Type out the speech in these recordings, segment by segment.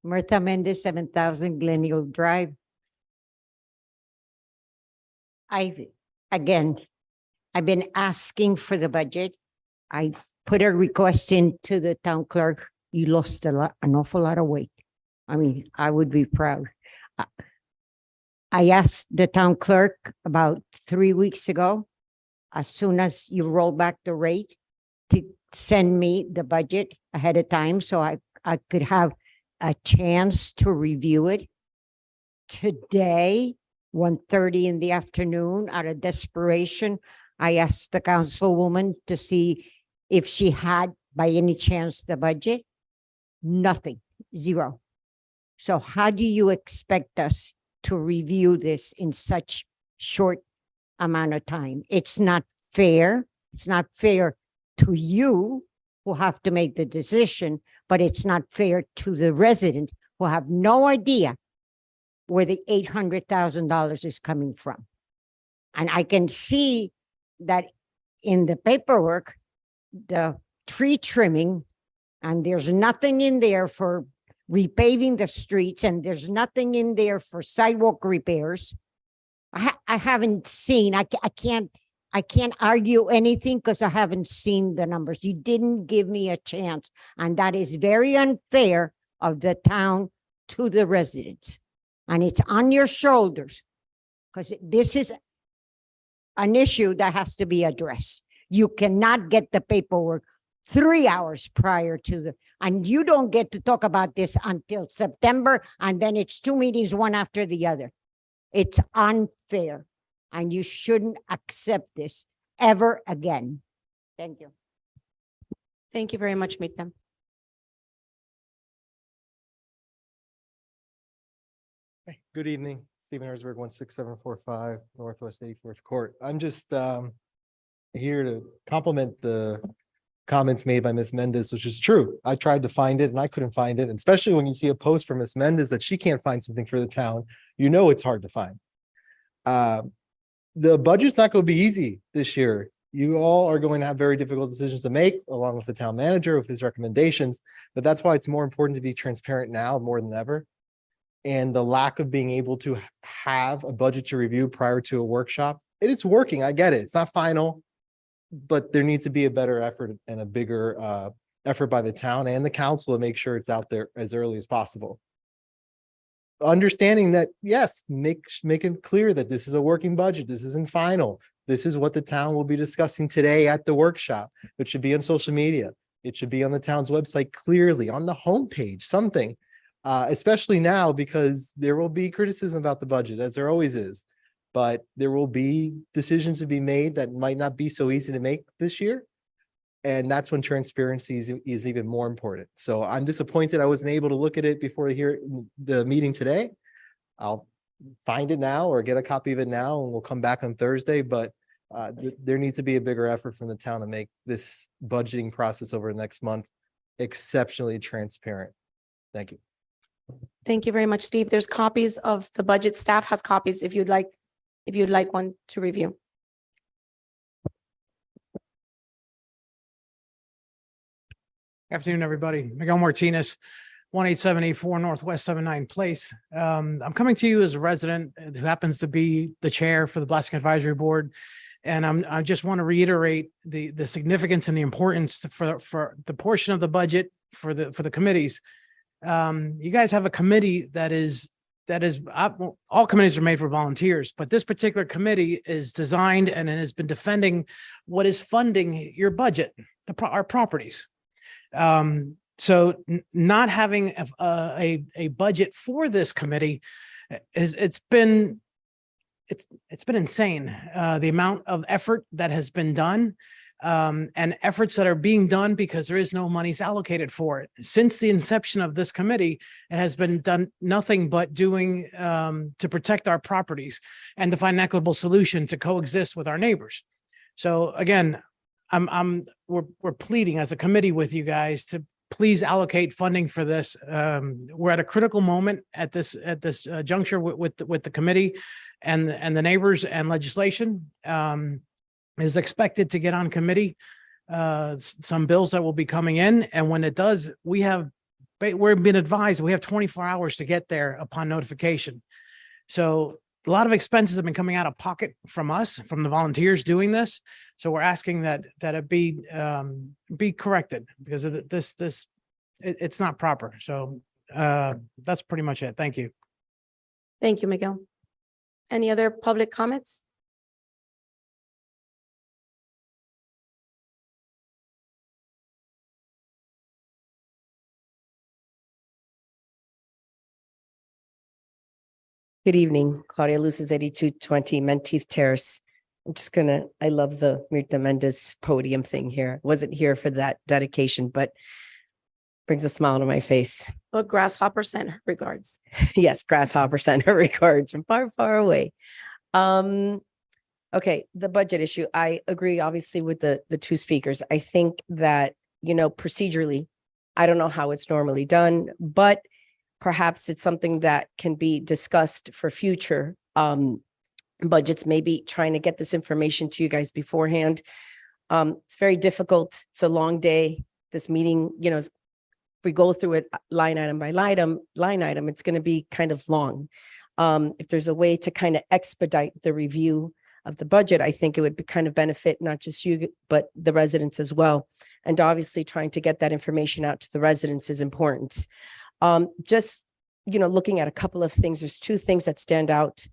Martha Mendez, 7,000 Glenhill Drive. Again, I've been asking for the budget. I put a request into the town clerk. You lost an awful lot of weight. I mean, I would be proud. I asked the town clerk about 3 weeks ago, as soon as you roll back the rate, to send me the budget ahead of time so I could have a chance to review it. Today, 1:30 in the afternoon, out of desperation, I asked the councilwoman to see if she had by any chance the budget. Nothing, zero. So how do you expect us to review this in such short amount of time? It's not fair. It's not fair to you who have to make the decision, but it's not fair to the residents who have no idea where the $800,000 is coming from. And I can see that in the paperwork, the tree trimming, and there's nothing in there for repaving the streets, and there's nothing in there for sidewalk repairs. I haven't seen, I can't argue anything because I haven't seen the numbers. You didn't give me a chance, and that is very unfair of the town to the residents. And it's on your shoulders because this is an issue that has to be addressed. You cannot get the paperwork 3 hours prior to and you don't get to talk about this until September, and then it's 2 meetings, one after the other. It's unfair, and you shouldn't accept this ever again. Thank you. Thank you very much, Miriam. Hey, good evening, Stephen Erzberg, 16745 Northwest 84th Court. I'm just here to compliment the comments made by Ms. Mendez, which is true. I tried to find it and I couldn't find it. And especially when you see a post from Ms. Mendez that she can't find something for the town, you know it's hard to find. The budget's not going to be easy this year. You all are going to have very difficult decisions to make, along with the town manager, with his recommendations. But that's why it's more important to be transparent now more than ever. And the lack of being able to have a budget to review prior to a workshop, it's working. I get it. It's not final, but there needs to be a better effort and a bigger effort by the town and the council to make sure it's out there as early as possible. Understanding that, yes, make it clear that this is a working budget. This isn't final. This is what the town will be discussing today at the workshop. It should be on social media. It should be on the town's website clearly, on the homepage, something. Especially now, because there will be criticism about the budget, as there always is, but there will be decisions to be made that might not be so easy to make this year. And that's when transparency is even more important. So I'm disappointed I wasn't able to look at it before the meeting today. I'll find it now or get a copy of it now, and we'll come back on Thursday. But there needs to be a bigger effort from the town to make this budgeting process over the next month exceptionally transparent. Thank you. Thank you very much, Steve. There's copies of the budget. Staff has copies if you'd like one to review. Afternoon, everybody. Miguel Martinez, 18784 Northwest 79 Place. I'm coming to you as a resident who happens to be the chair for the Blasking Advisory Board. And I just want to reiterate the significance and the importance for the portion of the budget for the committees. You guys have a committee that is all committees are made for volunteers, but this particular committee is designed and has been defending what is funding your budget, our properties. So not having a budget for this committee it's been insane. The amount of effort that has been done. And efforts that are being done because there is no monies allocated for it. Since the inception of this committee, it has been done nothing but doing to protect our properties and to find an equitable solution to coexist with our neighbors. So again, we're pleading as a committee with you guys to please allocate funding for this. We're at a critical moment at this juncture with the committee and the neighbors and legislation. Is expected to get on committee, some bills that will be coming in. And when it does, we have but we're being advised we have 24 hours to get there upon notification. So a lot of expenses have been coming out of pocket from us, from the volunteers doing this. So we're asking that it be corrected because of it's not proper. So that's pretty much it. Thank you. Thank you, Miguel. Any other public comments? Good evening, Claudia Luces, 8220 Menteith Terrace. I love the Mirta Mendez podium thing here. Wasn't here for that dedication, but brings a smile to my face. Or Grasshopper sent her regards. Yes, Grasshopper sent her regards from far, far away. Okay, the budget issue. I agree, obviously, with the two speakers. I think that, procedurally, I don't know how it's normally done, but perhaps it's something that can be discussed for future budgets, maybe trying to get this information to you guys beforehand. It's very difficult. It's a long day. This meeting, if we go through it line item by line item, it's going to be kind of long. If there's a way to kind of expedite the review of the budget, I think it would be kind of benefit not just you, but the residents as well. And obviously trying to get that information out to the residents is important. Just, looking at a couple of things, there's two things that stand out.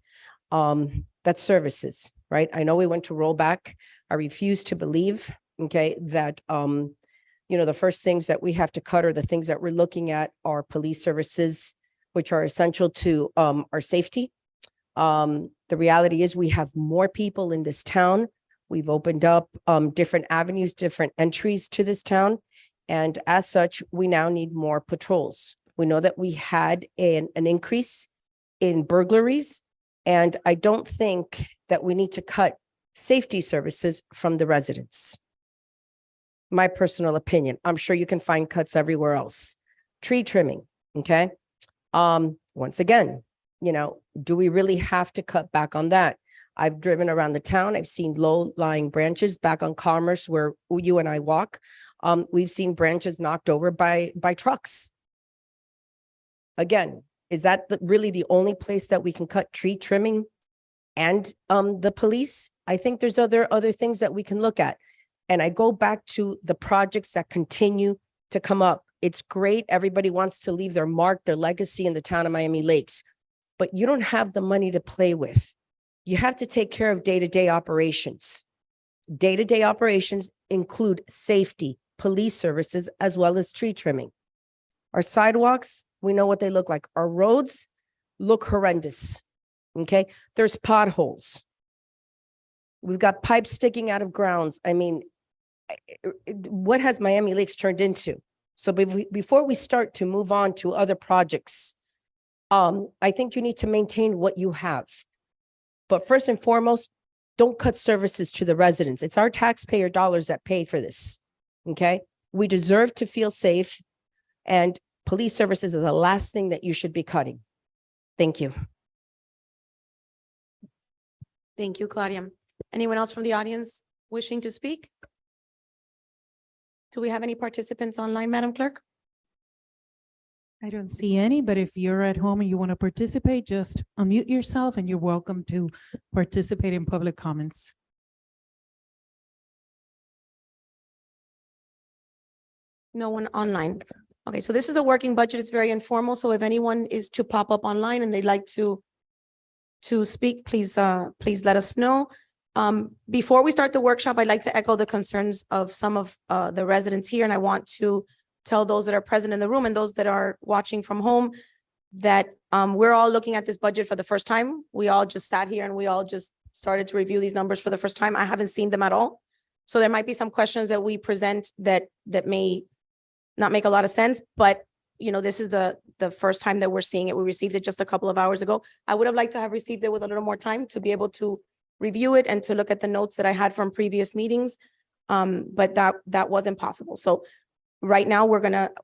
That's services, right? I know we went to rollback. I refuse to believe, that, the first things that we have to cut or the things that we're looking at are police services, which are essential to our safety. The reality is we have more people in this town. We've opened up different avenues, different entries to this town. And as such, we now need more patrols. We know that we had an increase in burglaries, and I don't think that we need to cut safety services from the residents. My personal opinion. I'm sure you can find cuts everywhere else. Tree trimming, okay? Once again, do we really have to cut back on that? I've driven around the town. I've seen low-lying branches back on Commerce where you and I walk. We've seen branches knocked over by trucks. Again, is that really the only place that we can cut tree trimming and the police? I think there's other things that we can look at. And I go back to the projects that continue to come up. It's great. Everybody wants to leave their mark, their legacy in the town of Miami Lakes, but you don't have the money to play with. You have to take care of day-to-day operations. Day-to-day operations include safety, police services, as well as tree trimming. Our sidewalks, we know what they look like. Our roads look horrendous, okay? There's potholes. We've got pipes sticking out of grounds. I mean, what has Miami Lakes turned into? So before we start to move on to other projects, I think you need to maintain what you have. But first and foremost, don't cut services to the residents. It's our taxpayer dollars that pay for this, okay? We deserve to feel safe, and police services is the last thing that you should be cutting. Thank you. Thank you, Claudia. Anyone else from the audience wishing to speak? Do we have any participants online, Madam Clerk? I don't see any, but if you're at home and you want to participate, just unmute yourself and you're welcome to participate in public comments. No one online. Okay, so this is a working budget. It's very informal. So if anyone is to pop up online and they'd like to speak, please let us know. Before we start the workshop, I'd like to echo the concerns of some of the residents here, and I want to tell those that are present in the room and those that are watching from home that we're all looking at this budget for the first time. We all just sat here and we all just started to review these numbers for the first time. I haven't seen them at all. So there might be some questions that we present that may not make a lot of sense, but this is the first time that we're seeing it. We received it just a couple of hours ago. I would have liked to have received it with a little more time to be able to review it and to look at the notes that I had from previous meetings. But that wasn't possible. So right now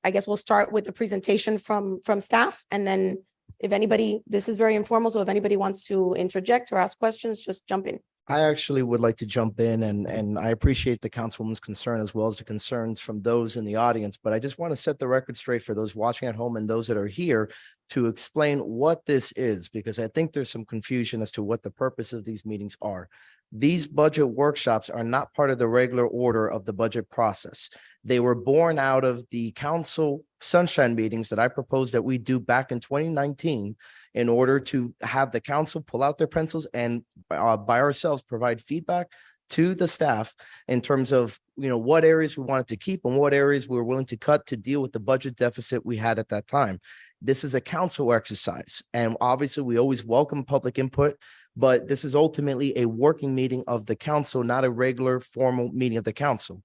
I guess we'll start with the presentation from staff. And then if anybody, this is very informal. So if anybody wants to interject or ask questions, just jump in. I actually would like to jump in and I appreciate the councilwoman's concern as well as the concerns from those in the audience. But I just want to set the record straight for those watching at home and those that are here to explain what this is, because I think there's some confusion as to what the purpose of these meetings are. These budget workshops are not part of the regular order of the budget process. They were born out of the council sunshine meetings that I proposed that we do back in 2019 in order to have the council pull out their pencils and by ourselves provide feedback to the staff in terms of, what areas we wanted to keep and what areas we were willing to cut to deal with the budget deficit we had at that time. This is a council exercise, and obviously we always welcome public input, but this is ultimately a working meeting of the council, not a regular formal meeting of the council.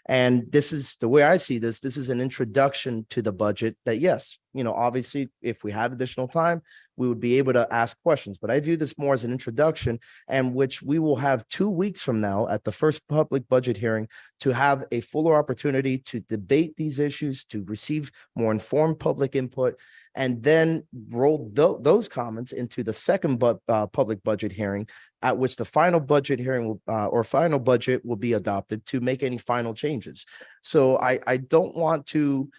And this is the way I see this. This is an introduction to the budget that, yes, obviously, if we had additional time, we would be able to ask questions. But I view this more as an introduction, and which we will have 2 weeks from now at the first public budget hearing to have a fuller opportunity to debate these issues, to receive more informed public input, and then roll those comments into the second public budget hearing, at which the final budget hearing or final budget will be adopted to make any final changes. So I don't want to,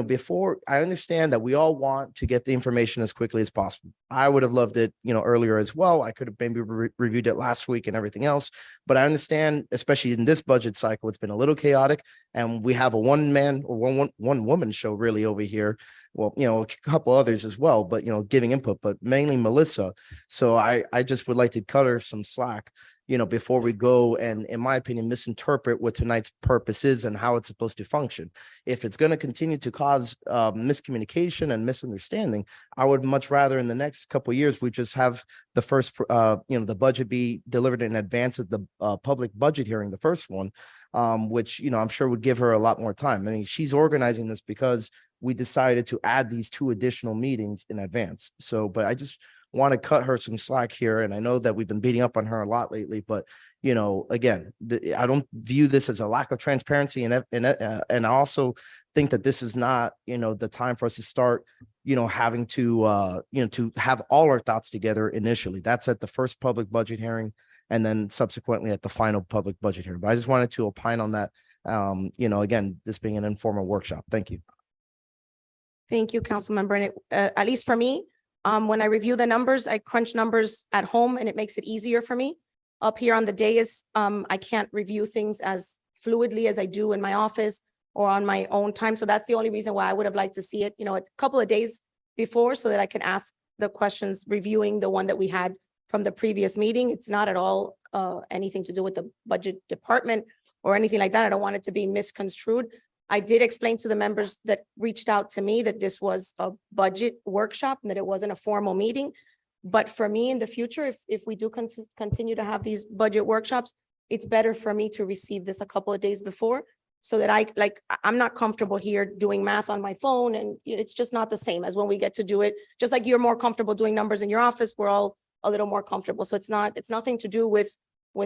before I understand that we all want to get the information as quickly as possible. I would have loved it, earlier as well. I could have maybe reviewed it last week and everything else, but I understand, especially in this budget cycle, it's been a little chaotic, and we have a one man or one woman show really over here. Well, a couple others as well, but, giving input, but mainly Melissa. So I just would like to cut her some slack, before we go and, in my opinion, misinterpret what tonight's purpose is and how it's supposed to function. If it's going to continue to cause miscommunication and misunderstanding, I would much rather in the next couple of years, we just have the first, the budget be delivered in advance of the public budget hearing, the first one, which, I'm sure would give her a lot more time. I mean, she's organizing this because we decided to add these 2 additional meetings in advance. So, but I just want to cut her some slack here. And I know that we've been beating up on her a lot lately, but, again, I don't view this as a lack of transparency. And I also think that this is not, the time for us to start, having to, to have all our thoughts together initially. That's at the first public budget hearing, and then subsequently at the final public budget hearing. But I just wanted to opine on that. Again, this being an informal workshop. Thank you. Thank you, Councilmember. And at least for me, when I review the numbers, I crunch numbers at home, and it makes it easier for me. Up here on the dais, I can't review things as fluidly as I do in my office or on my own time. So that's the only reason why I would have liked to see it, a couple of days before, so that I can ask the questions reviewing the one that we had from the previous meeting. It's not at all anything to do with the budget department or anything like that. I don't want it to be misconstrued. I did explain to the members that reached out to me that this was a budget workshop and that it wasn't a formal meeting. But for me in the future, if we do continue to have these budget workshops, it's better for me to receive this a couple of days before, so that I'm not comfortable here doing math on my phone, and it's just not the same as when we get to do it. Just like you're more comfortable doing numbers in your office, we're all a little more comfortable. So it's nothing to do with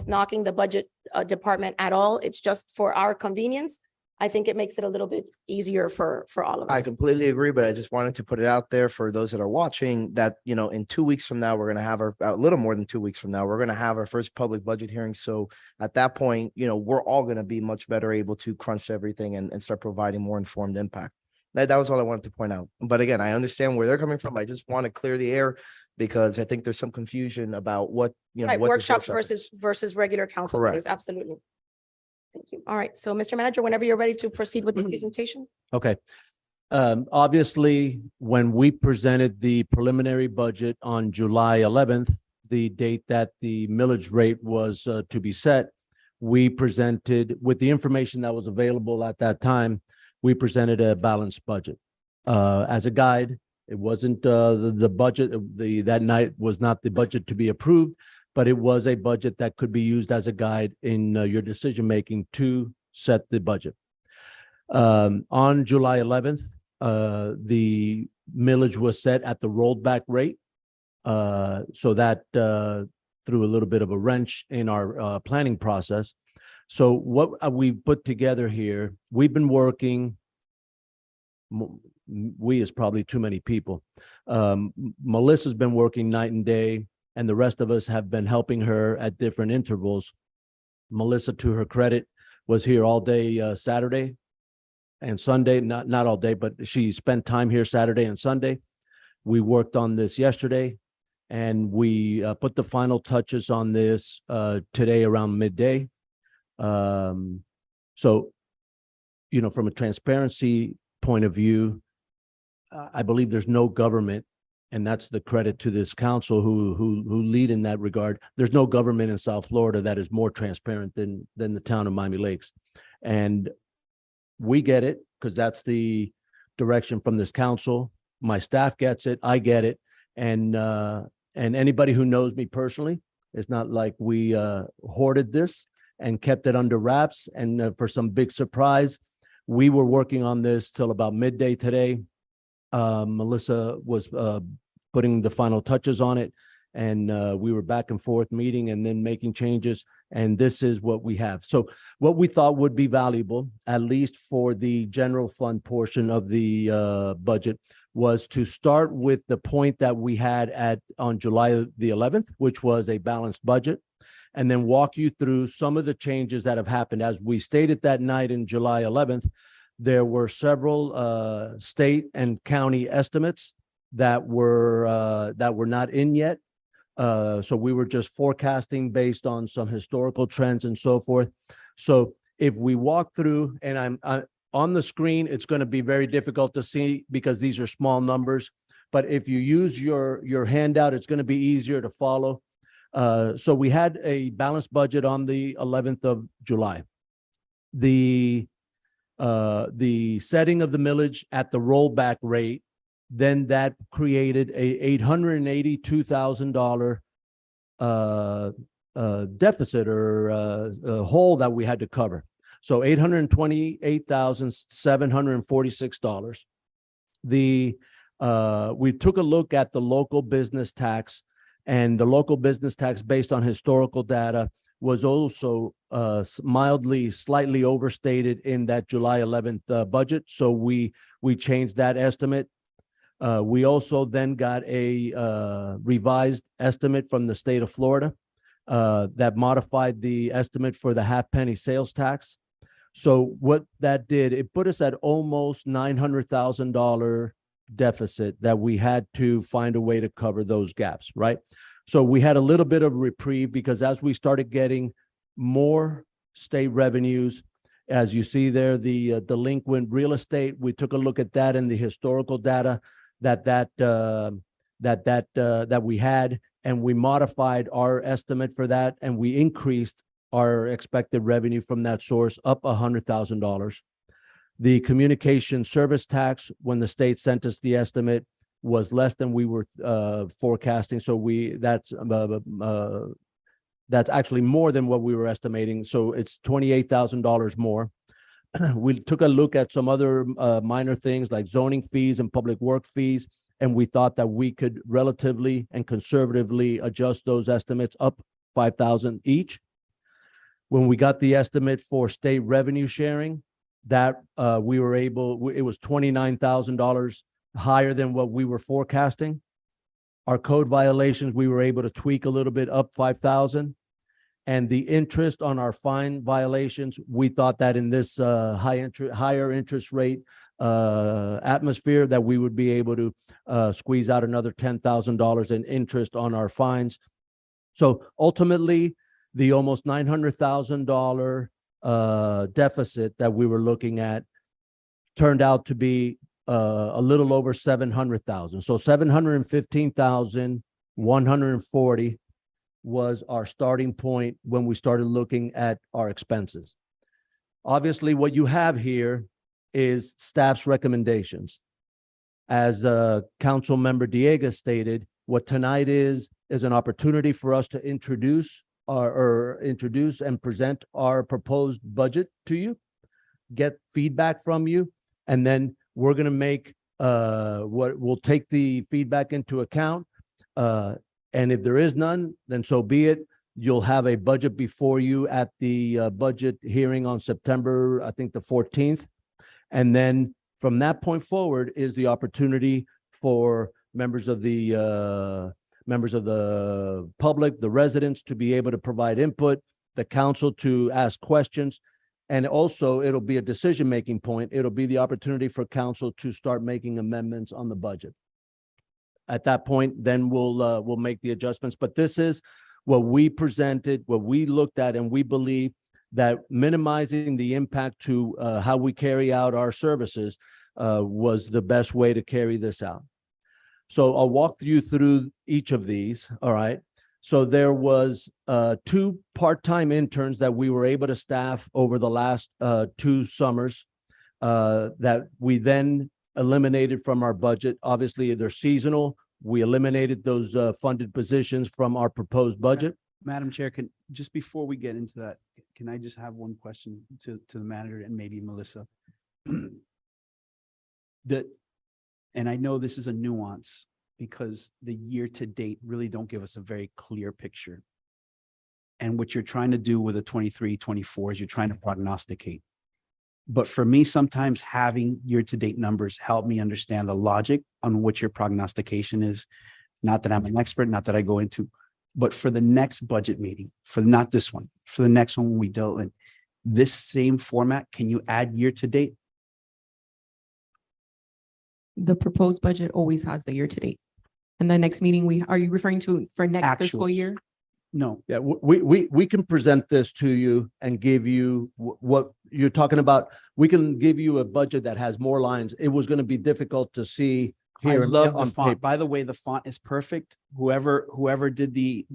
knocking the budget department at all. It's just for our convenience. I think it makes it a little bit easier for all of I us. completely agree, but I just wanted to put it out there for those that are watching that, in 2 weeks from now, we're going to have a little more than 2 weeks from now, we're going to have our first public budget hearing. So at that point, we're all going to be much better able to crunch everything and start providing more informed impact. That was all I wanted to point out. But again, I understand where they're coming from. I just want to clear the air because I think there's some confusion about what, Right, what this workshops workshop is. versus regular council Correct. meetings, absolutely. Thank you. All right, so Mr. Manager, whenever you're ready to proceed with the presentation. Okay. Obviously, when we presented the preliminary budget on July 11th, the date that the millage rate was to be set, we presented with the information that was available at that time, we presented a balanced budget. As a guide, it wasn't the budget, that night was not the budget to be approved, but it was a budget that could be used as a guide in your decision-making to set the budget. On July 11th, the millage was set at the rolled back rate. So that threw a little bit of a wrench in our planning process. So what we put together here, we've been working, we is probably too many people. Melissa's been working night and day and the rest of us have been helping her at different intervals. Melissa, to her credit, was here all day Saturday and Sunday, not all day, but she spent time here Saturday and Sunday. We worked on this yesterday, and we put the final touches on this today around midday. So, you know, from a transparency point of view, I believe there's no government, and that's the credit to this council who lead in that regard. There's no government in South Florida that is more transparent than the town of Miami Lakes. And we get it because that's the direction from this council. My staff gets it, I get it. And anybody who knows me personally, it's not like we hoarded this and kept it under wraps. And for some big surprise, we were working on this till about midday today. Melissa was putting the final touches on it, and we were back and forth meeting and then making changes. And this is what we have. So what we thought would be valuable, at least for the general fund portion of the budget, was to start with the point that we had on July the 11th, which was a balanced budget, and then walk you through some of the changes that have happened. As we stated that night in July 11th, there were several state and county estimates that were not in yet. So we were just forecasting based on some historical trends and so forth. So if we walk through, and I'm on the screen, it's going to be very difficult to see because these are small numbers. But if you use your handout, it's going to be easier to follow. So we had a balanced budget on the 11th of July. The setting of the millage at the rollback rate, then that created a $882,000 deficit or hole that we had to cover. So $828,746. We took a look at the local business tax, and the local business tax based on historical data was also mildly, slightly overstated in that July 11th budget. So we changed that estimate. We also then got a revised estimate from the state of Florida that modified the estimate for the half-penny sales tax. So what that did, it put us at almost $900,000 deficit that we had to find a way to cover those gaps, right? So we had a little bit of reprieve because as we started getting more state revenues, as you see there, the delinquent real estate, we took a look at that in the historical data that we had, and we modified our estimate for that, and we increased our expected revenue from that source up $100,000. The communication service tax, when the state sent us the estimate, was less than we were forecasting. So that's actually more than what we were estimating. So it's $28,000 more. We took a look at some other minor things like zoning fees and public work fees, and we thought that we could relatively and conservatively adjust those estimates up $5,000 each. When we got the estimate for state revenue sharing, that we were able, it was $29,000 higher than what we were forecasting. Our code violations, we were able to tweak a little bit up 5,000. And the interest on our fine violations, we thought that in this higher interest rate atmosphere that we would be able to squeeze out another $10,000 in interest on our fines. So ultimately, the almost $900,000 deficit that we were looking at turned out to be a little over 700,000. So 715,140 was our starting point when we started looking at our expenses. Obviously, what you have here is staff's recommendations. As Council Member Diego stated, what tonight is an opportunity for us to introduce and present our proposed budget to you, get feedback from you, and then we're going to make we'll take the feedback into account. And if there is none, then so be it. You'll have a budget before you at the budget hearing on September, I think the 14th. And then from that point forward is the opportunity for members of the members of the public, the residents to be able to provide input, the council to ask questions. And also it'll be a decision-making point. It'll be the opportunity for council to start making amendments on the budget. At that point, then we'll make the adjustments. But this is what we presented, what we looked at, and we believe that minimizing the impact to how we carry out our services was the best way to carry this out. So I'll walk you through each of these, all right? So there was 2 part-time interns that we were able to staff over the last 2 summers that we then eliminated from our budget. Obviously, they're seasonal. We eliminated those funded positions from our proposed budget. Madam Chair, just before we get into that, can I just have one question to the manager and maybe Melissa? And I know this is a nuance because the year to date really don't give us a very clear picture. And what you're trying to do with a 23-24 is you're trying to prognosticate. But for me, sometimes having year-to-date numbers help me understand the logic on what your prognostication is. Not that I'm an expert, not that I go into, but for the next budget meeting, for not this one, for the next one when we dealt in this same format, can you add year-to-date? The proposed budget always has the year to date. And the next meeting, are you referring to for next fiscal Actuals. year? No, Yeah, we can present this to you and give you what you're talking about. We can give you a budget that has more lines. It was going to be difficult to see I here love the on font. paper. By the way, the font is perfect. Whoever did the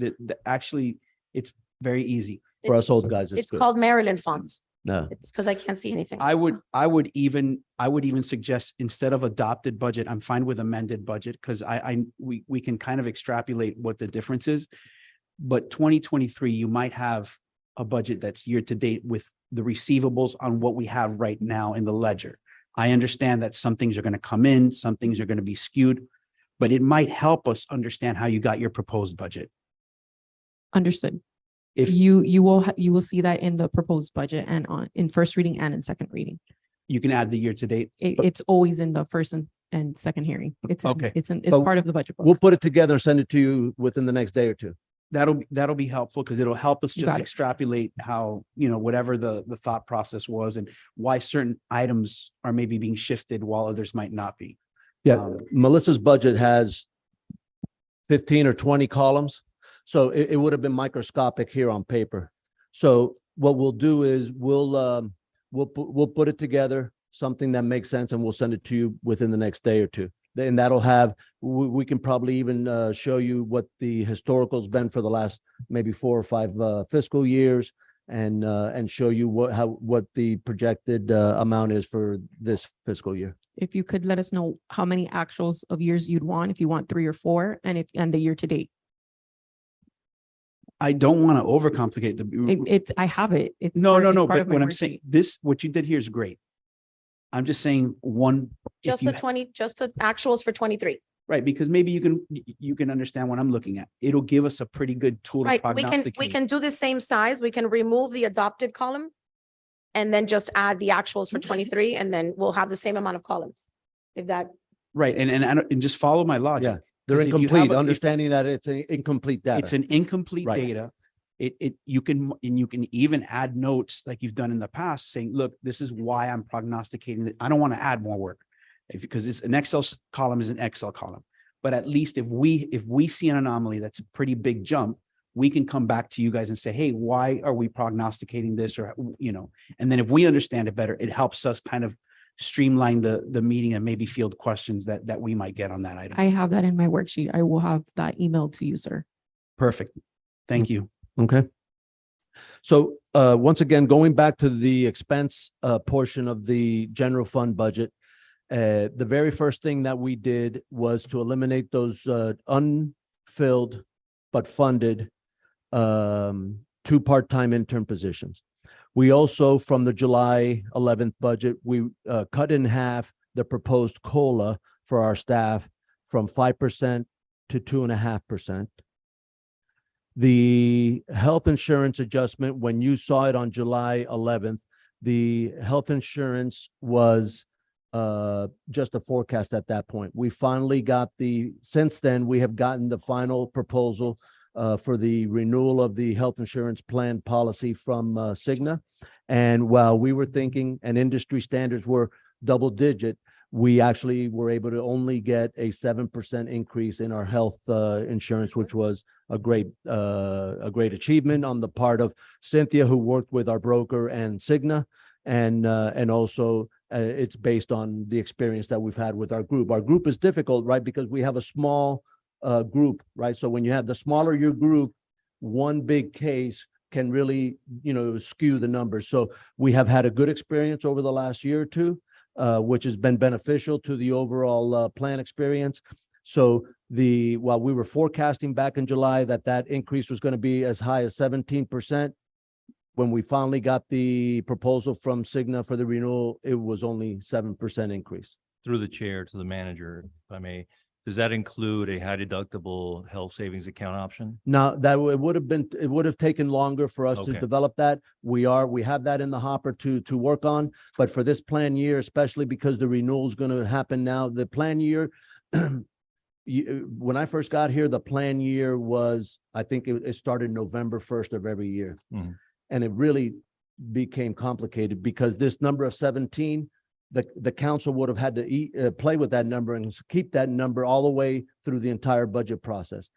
actually, it's very easy. For us old guys, it's It's good. called Maryland font. No. It's because I can't see anything. I would even suggest instead of adopted budget, I'm fine with amended budget because we can kind of extrapolate what the difference is. But 2023, you might have a budget that's year to date with the receivables on what we have right now in the ledger. I understand that some things are going to come in, some things are going to be skewed, but it might help us understand how you got your proposed budget. Understood. If You will see that in the proposed budget and in first reading and in second reading. you can add the year to date. It's always in the first and second hearing. It's Okay. it's But part of the budget We'll book. put it together and send it to you within the next day or two. That'll be helpful because it'll help us You just got it. extrapolate how, whatever the thought process was and why certain items are maybe being shifted while others might not be. Yeah, Um, Melissa's budget has 15 or 20 columns, so it would have been microscopic here on paper. So what we'll do is we'll put it together, something that makes sense, and we'll send it to you within the next day or two. And that'll have, we can probably even show you what the historical's been for the last maybe 4 or 5 fiscal years, and show you what the projected amount is for this fiscal year. If you could let us know how many actuals of years you'd want, if you want 3 or 4, and the year to date. I don't want to overcomplicate the. I have it. It's No, part- no, it's no, part but of my what I'm saying, worksheet. what you did here is great. I'm just saying one. if Just you just the actuals for 23. Right, because maybe you can understand what I'm looking at. It'll give us a pretty good tool to Right, we prognosticate. can do the same size. We can remove the adopted column and then just add the actuals for 23, and then we'll have the same amount of columns. If that, Right, and just follow my logic. Yeah, They're 'Cause if you have incomplete, if- understanding that it's incomplete data. It's an incomplete Right. data. You can even add notes like you've done in the past saying, look, this is why I'm prognosticating it. I don't want to add more work. Because it's an Excel column is an Excel column. But at least if we see an anomaly that's a pretty big jump, we can come back to you guys and say, hey, why are we prognosticating this? Or, and then if we understand it better, it helps us kind of streamline the meeting and maybe field questions that we might get on that item. I have that in my worksheet. I will have that emailed to you, sir. Perfect. Thank you. Okay. So once again, going back to the expense portion of the general fund budget, the very first thing that we did was to eliminate those unfilled but funded 2 part-time intern positions. We also, from the July 11th budget, we cut in half the proposed COLA for our staff from 5% to 2.5%. The health insurance adjustment, when you saw it on July 11th, the health insurance was just a forecast at that point. We finally got since then, we have gotten the final proposal for the renewal of the health insurance plan policy from Cigna. And while we were thinking and industry standards were double digit, we actually were able to only get a 7% increase in our health insurance, which was a great achievement on the part of Cynthia, who worked with our broker and Cigna. And also it's based on the experience that we've had with our group. Our group is difficult, right? Because we have a small group, right? So when you have the smaller your group, one big case can really, skew the numbers. So we have had a good experience over the last year or two, which has been beneficial to the overall plan experience. So while we were forecasting back in July that increase was going to be as high as 17%, when we finally got the proposal from Cigna for the renewal, it was only 7% increase. Through the chair to the manager, if I may, does that include a high deductible health savings account option? Now it would have taken longer for us to Okay. develop that. We have that in the hopper to work on, but for this plan year, especially because the renewal is going to happen now, the plan year, when I first got here, the plan year was, I think it started November 1st of every year. Mhm. And it really became complicated because this number of 17, the council would have had to play with that number and keep that number all the way through the entire budget process.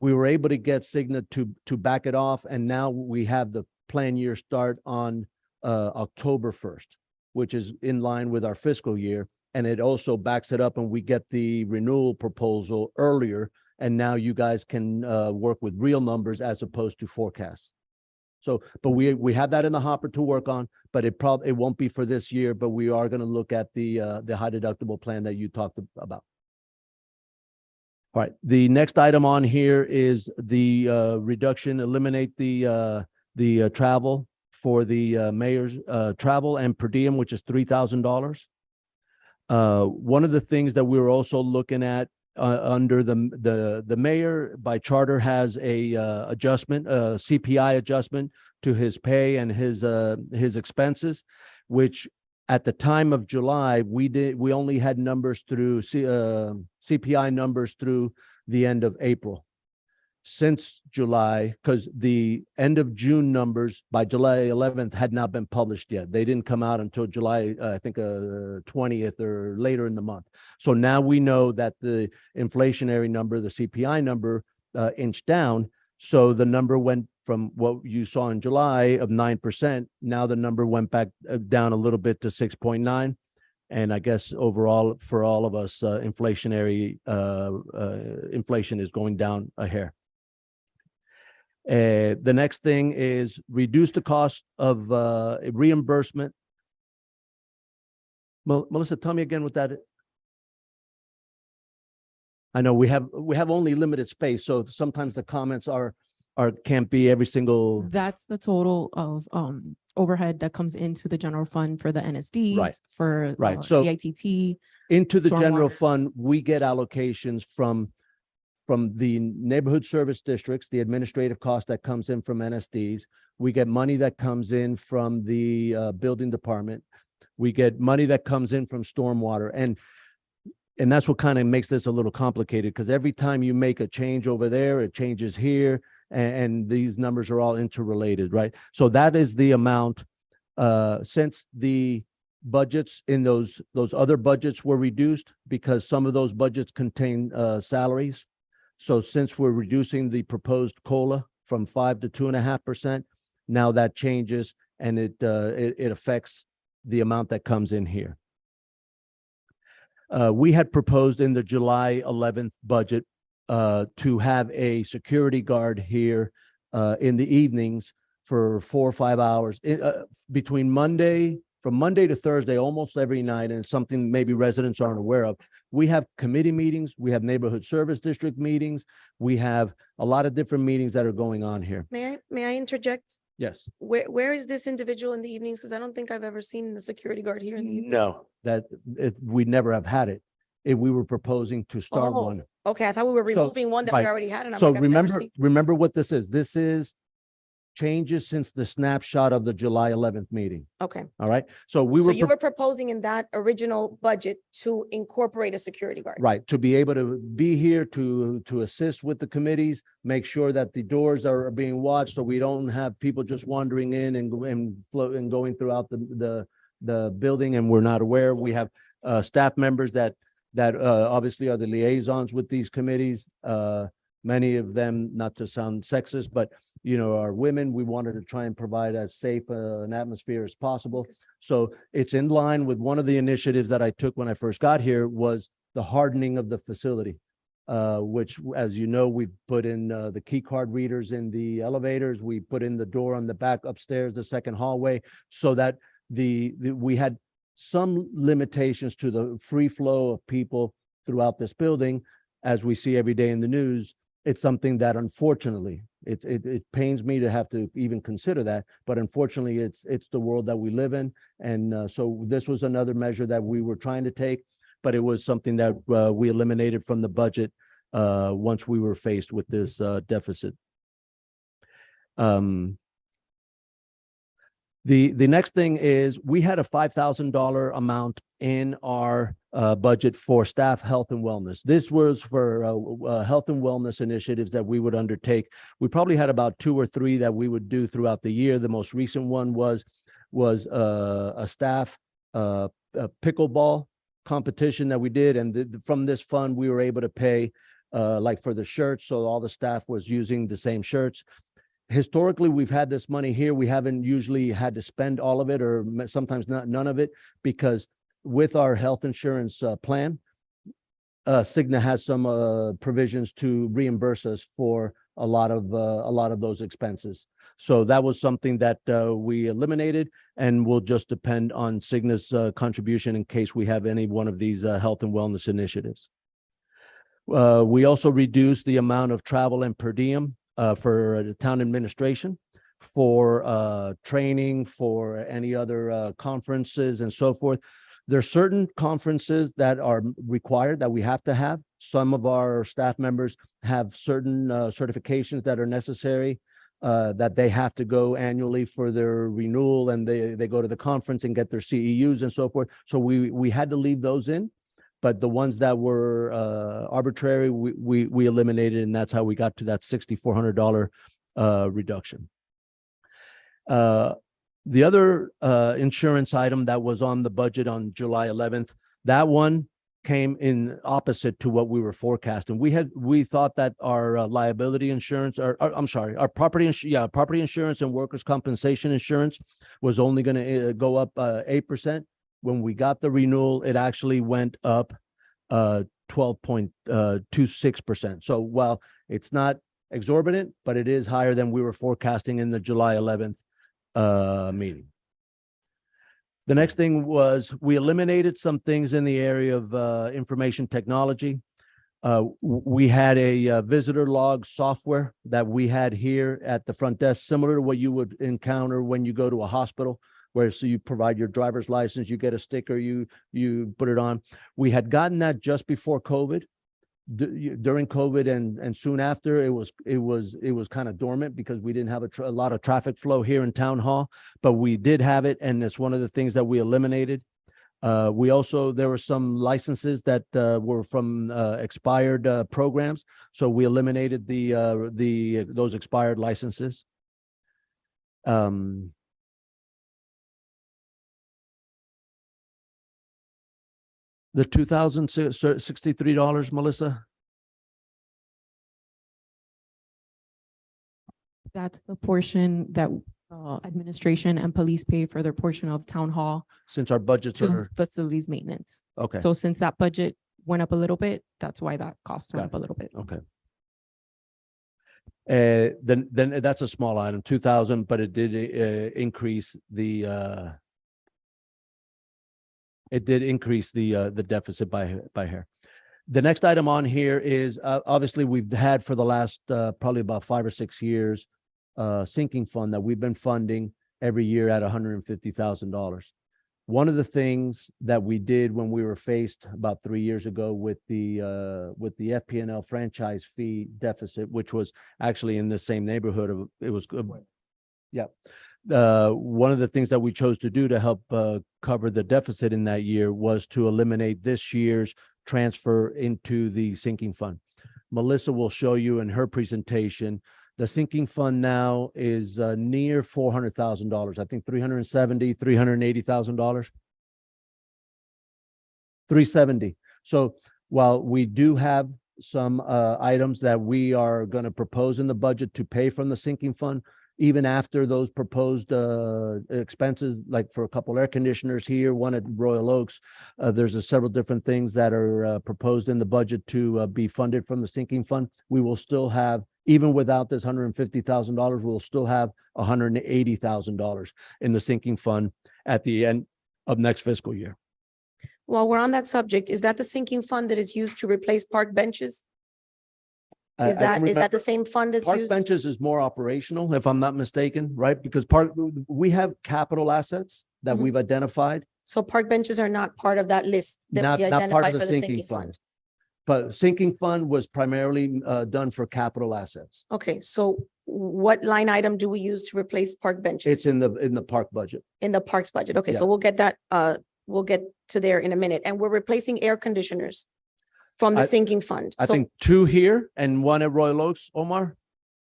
We were able to get Cigna to back it off, and now we have the plan year start on October 1st, which is in line with our fiscal year. And it also backs it up, and we get the renewal proposal earlier. And now you guys can work with real numbers as opposed to forecasts. So, but we have that in the hopper to work on, but it won't be for this year, but we are going to look at the high deductible plan that you talked about. All right, the next item on here is the eliminate the travel for the mayor's travel and per diem, which is $3,000. One of the things that we were also looking at under the mayor by charter has a adjustment, a CPI adjustment to his pay and his expenses, which at the time of July, we only had numbers through CPI numbers through the end of April. Since July, because the end of June numbers by July 11th had not been published yet. They didn't come out until July, I think 20th or later in the month. So now we know that the inflationary number, the CPI number inched down. So the number went from what you saw in July of 9%. Now the number went back down a little bit to 6.9. And I guess overall for all of us, inflationary inflation is going down a hair. The next thing is reduce the cost of reimbursement. Melissa, tell me again what that is. I know we have only limited space, so sometimes the comments can't be every single. That's the total of overhead that comes into the general fund for the NSDs, for Right. So CITT. into the general stormwater. fund, we get allocations from the neighborhood service districts, the administrative cost that comes in from NSDs. We get money that comes in from the building department. We get money that comes in from stormwater. And that's what kind of makes this a little complicated, because every time you make a change over there, it changes here, and these numbers are all interrelated, right? So that is the amount, since the budgets in those other budgets were reduced, because some of those budgets contain salaries. So since we're reducing the proposed COLA from 5 to 2.5%, now that changes, and it affects the amount that comes in here. We had proposed in the July 11th budget to have a security guard here in the evenings for 4 or 5 hours between from Monday to Thursday, almost every night, and something maybe residents aren't aware of. We have committee meetings, we have neighborhood service district meetings, we have a lot of different meetings that are going on here. May I interject? Yes. Where is this individual in the evenings? Because I don't think I've ever seen a security guard here in the evening. No, we never have had it. We were proposing to start Oh, one. Okay, I thought we were So, removing one that we right. already had, and I'm So like, I've never remember, seen. remember what this is. This is changes since the snapshot of the July 11th meeting. Okay. All right. So we So were. you were proposing in that original budget to incorporate a security guard? Right, to be able to be here to assist with the committees, make sure that the doors are being watched, so we don't have people just wandering in and going throughout the building and we're not aware. We have staff members that obviously are the liaisons with these committees. Many of them, not to sound sexist, but are women. We wanted to try and provide as safe an atmosphere as possible. So it's in line with one of the initiatives that I took when I first got here was the hardening of the facility, which, as you know, we put in the key card readers in the elevators. We put in the door on the back upstairs, the second hallway, so that we had some limitations to the free flow of people throughout this building. As we see every day in the news, it's something that unfortunately, it pains me to have to even consider that, but unfortunately it's the world that we live in. And so this was another measure that we were trying to take, but it was something that we eliminated from the budget once we were faced with this deficit. The next thing is we had a $5,000 amount in our budget for staff health and wellness. This was for health and wellness initiatives that we would undertake. We probably had about 2 or 3 that we would do throughout the year. The most recent one was a staff pickleball competition that we did, and from this fund we were able to pay like for the shirts, so all the staff was using the same shirts. Historically, we've had this money here. We haven't usually had to spend all of it, or sometimes none of it, because with our health insurance plan, Cigna has some provisions to reimburse us for a lot of those expenses. So that was something that we eliminated, and will just depend on Cigna's contribution in case we have any one of these health and wellness initiatives. We also reduced the amount of travel and per diem for the town administration, for training, for any other conferences and so forth. There are certain conferences that are required that we have to have. Some of our staff members have certain certifications that are necessary, that they have to go annually for their renewal, and they go to the conference and get their CEUs and so forth. So we had to leave those in, but the ones that were arbitrary, we eliminated, and that's how we got to that $6,400 reduction. The other insurance item that was on the budget on July 11th, that one came in opposite to what we were forecasting. We thought that our liability insurance, our property insurance and workers' compensation insurance was only going to go up 8%. When we got the renewal, it actually went up 12.26%. So while it's not exorbitant, but it is higher than we were forecasting in the July 11th meeting. The next thing was we eliminated some things in the area of information technology. We had a visitor log software that we had here at the front desk, similar to what you would encounter when you go to a hospital, where so you provide your driver's license, you get a sticker, you put it on. We had gotten that just before COVID. During COVID and soon after, it was kind of dormant because we didn't have a lot of traffic flow here in town hall, but we did have it, and it's one of the things that we eliminated. There were some licenses that were from expired programs, so we eliminated those expired licenses. The $2,063, Melissa? That's the portion that administration and police pay for their portion of town hall Since our budgets to are, facilities maintenance. okay, So since that budget went up a little bit, that's why that cost went Got up a little bit. okay. Then that's a small item, 2,000, but it did increase the deficit by hair. The next item on here is obviously we've had for the last probably about 5 or 6 years sinking fund that we've been funding every year at $150,000. One of the things that we did when we were faced about 3 years ago with the FP&L franchise fee deficit, which was actually in the same neighborhood of, it was One of the things that we chose to do to help cover the deficit in that year was to eliminate this year's transfer into the sinking fund. Melissa will show you in her presentation, the sinking fund now is near $400,000. I think $380,000. 370. So while we do have some items that we are going to propose in the budget to pay from the sinking fund, even after those proposed expenses, like for a couple air conditioners here, one at Royal Oaks, there's several different things that are proposed in the budget to be funded from the sinking fund. We will still have, even without this $150,000, we'll still have $180,000 in the sinking fund at the end of next fiscal year. While we're on that subject, is that the sinking fund that is used to replace park benches? Is that the same fund that's Park used? benches is more operational, if I'm not mistaken, right? Because we have capital assets that Mhm. we've identified, So park benches are not part of that list that not, we not part identified of for the the sinking sinking fund? fund. But sinking fund was primarily done for capital assets. Okay, so what line item do we use to replace park benches? It's in the park budget. In the parks budget. Okay, Yeah. so we'll get that, we'll get to there in a minute. And we're replacing air conditioners from the I- sinking fund. I So- think 2 here and 1 at Royal Oaks, Omar?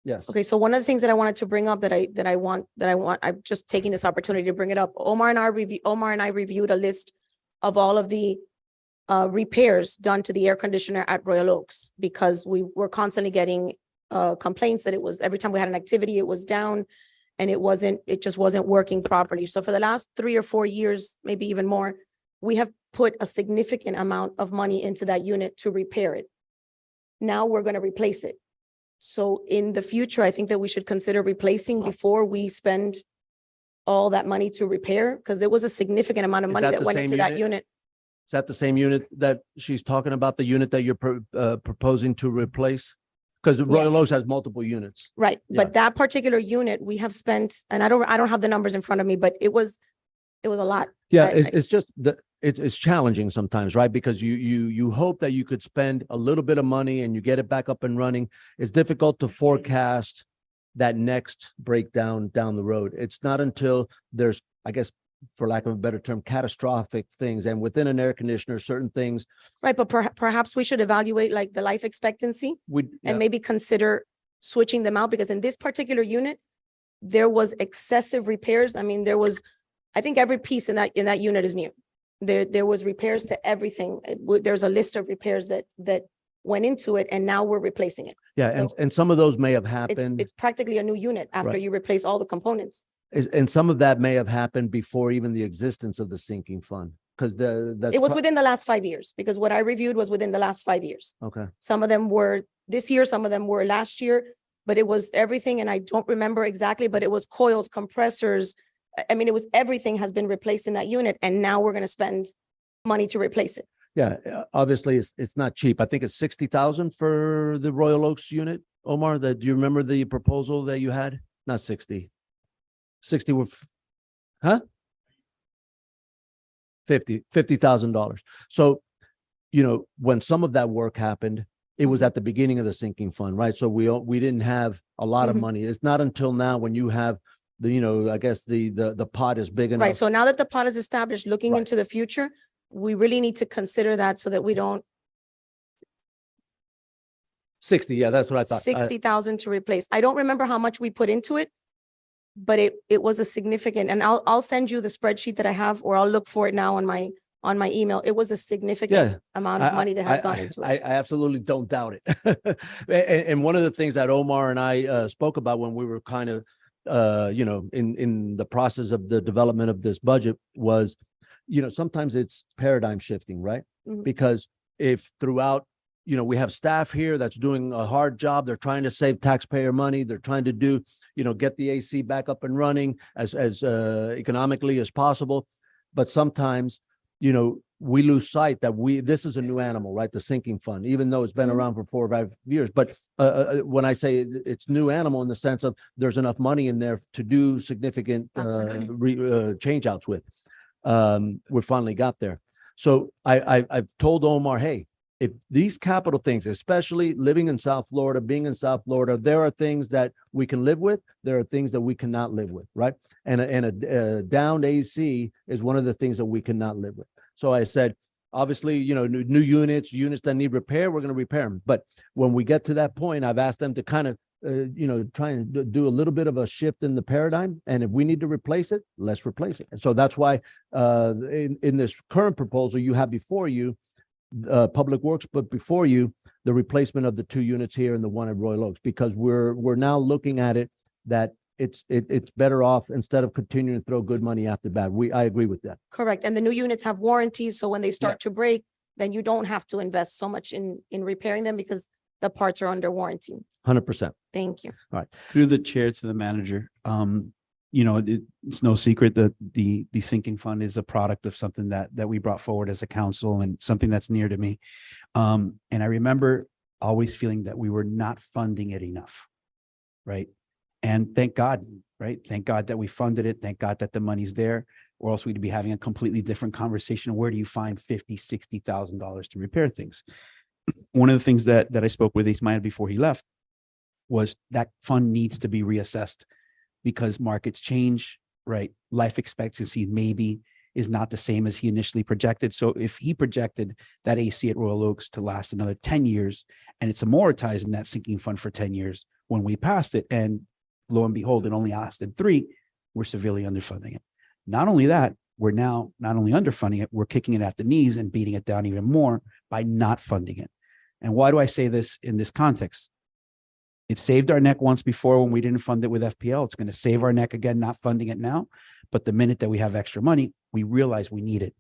Yes. Okay, so one of the things that I wanted to bring up I'm just taking this opportunity to bring it up. Omar and I reviewed a list of all of the repairs done to the air conditioner at Royal Oaks because we were constantly getting complaints that it was, every time we had an activity, it was down and it just wasn't working properly. So for the last 3 or 4 years, maybe even more, we have put a significant amount of money into that unit to repair it. Now we're going to replace it. So in the future, I think that we should consider replacing before we spend all that money to repair, because there was a significant amount of Is money that that the went same into that unit? unit. Is that the same unit that she's talking about, the unit that you're proposing to replace? Because Royal Yes. Oaks has multiple units. Right, Yeah. but that particular unit, we have spent, and I don't have the numbers in front of me, but it was a lot. Yeah, I- it's just it's challenging sometimes, right? Because you hope that you could spend a little bit of money and you get it back up and running. It's difficult to forecast that next breakdown down the road. It's not until there's, I guess, for lack of a better term, catastrophic things. And within an air conditioner, certain things Right, but perhaps we should evaluate like the life expectancy would. and maybe consider switching them out, because in this particular unit, there was excessive repairs. I mean, I think every piece in that unit is new. There was repairs to everything. There's a list of repairs that went into it, and now we're replacing it. Yeah, So- and some of those may have It's happened. it's practically a new unit after Right. you replace all the components. And some of that may have happened before even the existence of the sinking fund. Because that's. It was within the last 5 years, because what I reviewed was within the last 5 years. Okay. Some of them were this year, some of them were last year, but it was everything, and I don't remember exactly, but it was coils, compressors. I mean, it was, everything has been replaced in that unit, and now we're gonna spend money to replace it. Yeah, obviously it's not cheap. I think it's 60,000 for the Royal Oaks unit. Omar, do you remember the proposal that you had? Not 60. 60 were, huh? $50,000. So, when some of that work happened, it was at the beginning of the sinking fund, right? So we didn't have a lot of Mhm. money. It's not until now when you have I guess the pot is big enough. Right, so now that the pot is established, looking Right. into the future, we really need to consider that so that we don't 60, yeah, that's what I thought. 60,000 to replace. I don't remember how much we put into it, but it was a significant, and I'll send you the spreadsheet that I have, or I'll look for it now on my email. It was a significant Yeah. amount of money that has gone I into I it. absolutely don't doubt it. And one of the things that Omar and I spoke about when we were kind of, in the process of the development of this budget was, sometimes it's paradigm shifting, right? Mhm. Because if throughout, we have staff here that's doing a hard job, they're trying to save taxpayer money, they're trying to do, get the AC back up and running as economically as possible. But sometimes, we lose sight that this is a new animal, right? The sinking fund, even though it's been Mhm. around for 4 or 5 years. But when I say it's new animal in the sense of there's enough money in there to do significant Absolutely. change outs with, we finally got there. So I've told Omar, hey, if these capital things, especially living in South Florida, being in South Florida, there are things that we can live with. There are things that we cannot live with, right? And a downed AC is one of the things that we cannot live with. So I said, obviously, you know, new units that need repair, we're going to repair them. But when we get to that point, I've asked them to kind of, you know, try and do a little bit of a shift in the paradigm. And if we need to replace it, let's replace it. And so that's why in this current proposal you have before you, Public Works, but before you, the replacement of the 2 units here and the one at Royal Oaks, because we're now looking at it that it's better off instead of continuing to throw good money after bad. I agree with that. Correct. And the new units have warranties, so when they start to break, then you don't have to invest so much in repairing them because the parts are under warranty. 100%. Thank you. Through the chair to the manager, you know, it's no secret that the sinking fund is a product of something that we brought forward as a council and something that's near to me. And I remember always feeling that we were not funding it enough, right? And thank God, right? Thank God that we funded it. Thank God that the money's there, or else we'd be having a completely different conversation. Where do you find $50,000, $60,000 to repair things? One of the things that I spoke with Ismael before he left was that fund needs to be reassessed because markets change, right? Life expectancy maybe is not the same as he initially projected. So if he projected that AC at Royal Oaks to last another 10 years and it's amortized in that sinking fund for 10 years, when we passed it and lo and behold, it only lasted 3, we're severely underfunding it. Not only that, we're now not only underfunding it, we're kicking it at the knees and beating it down even more by not funding it. And why do I say this in this context? It saved our neck once before when we didn't fund it with FPL. It's going to save our neck again, not funding it now. But the minute that we have extra money, we realize we need it,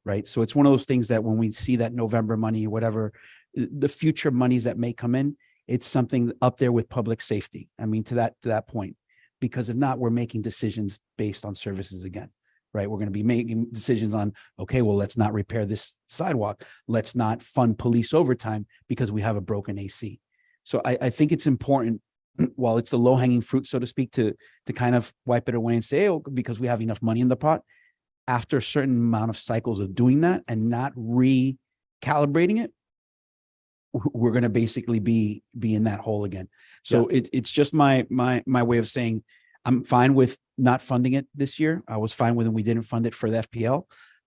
right? So it's one of those things that when we see that November money, whatever, the future monies that may come in, it's something up there with public safety. I mean, to that point, because if not, we're making decisions based on services again, right? We're going to be making decisions on, okay, well, let's not repair this sidewalk. Let's not fund police overtime because we have a broken AC. So I think it's important, while it's the low hanging fruit, so to speak, to kind of wipe it away and say, oh, because we have enough money in the pot. After a certain amount of cycles of doing that and not recalibrating it, we're going to basically be in that hole again. So it's just my way of saying I'm fine with not funding it this year. I was fine with when we didn't fund it for the FPL,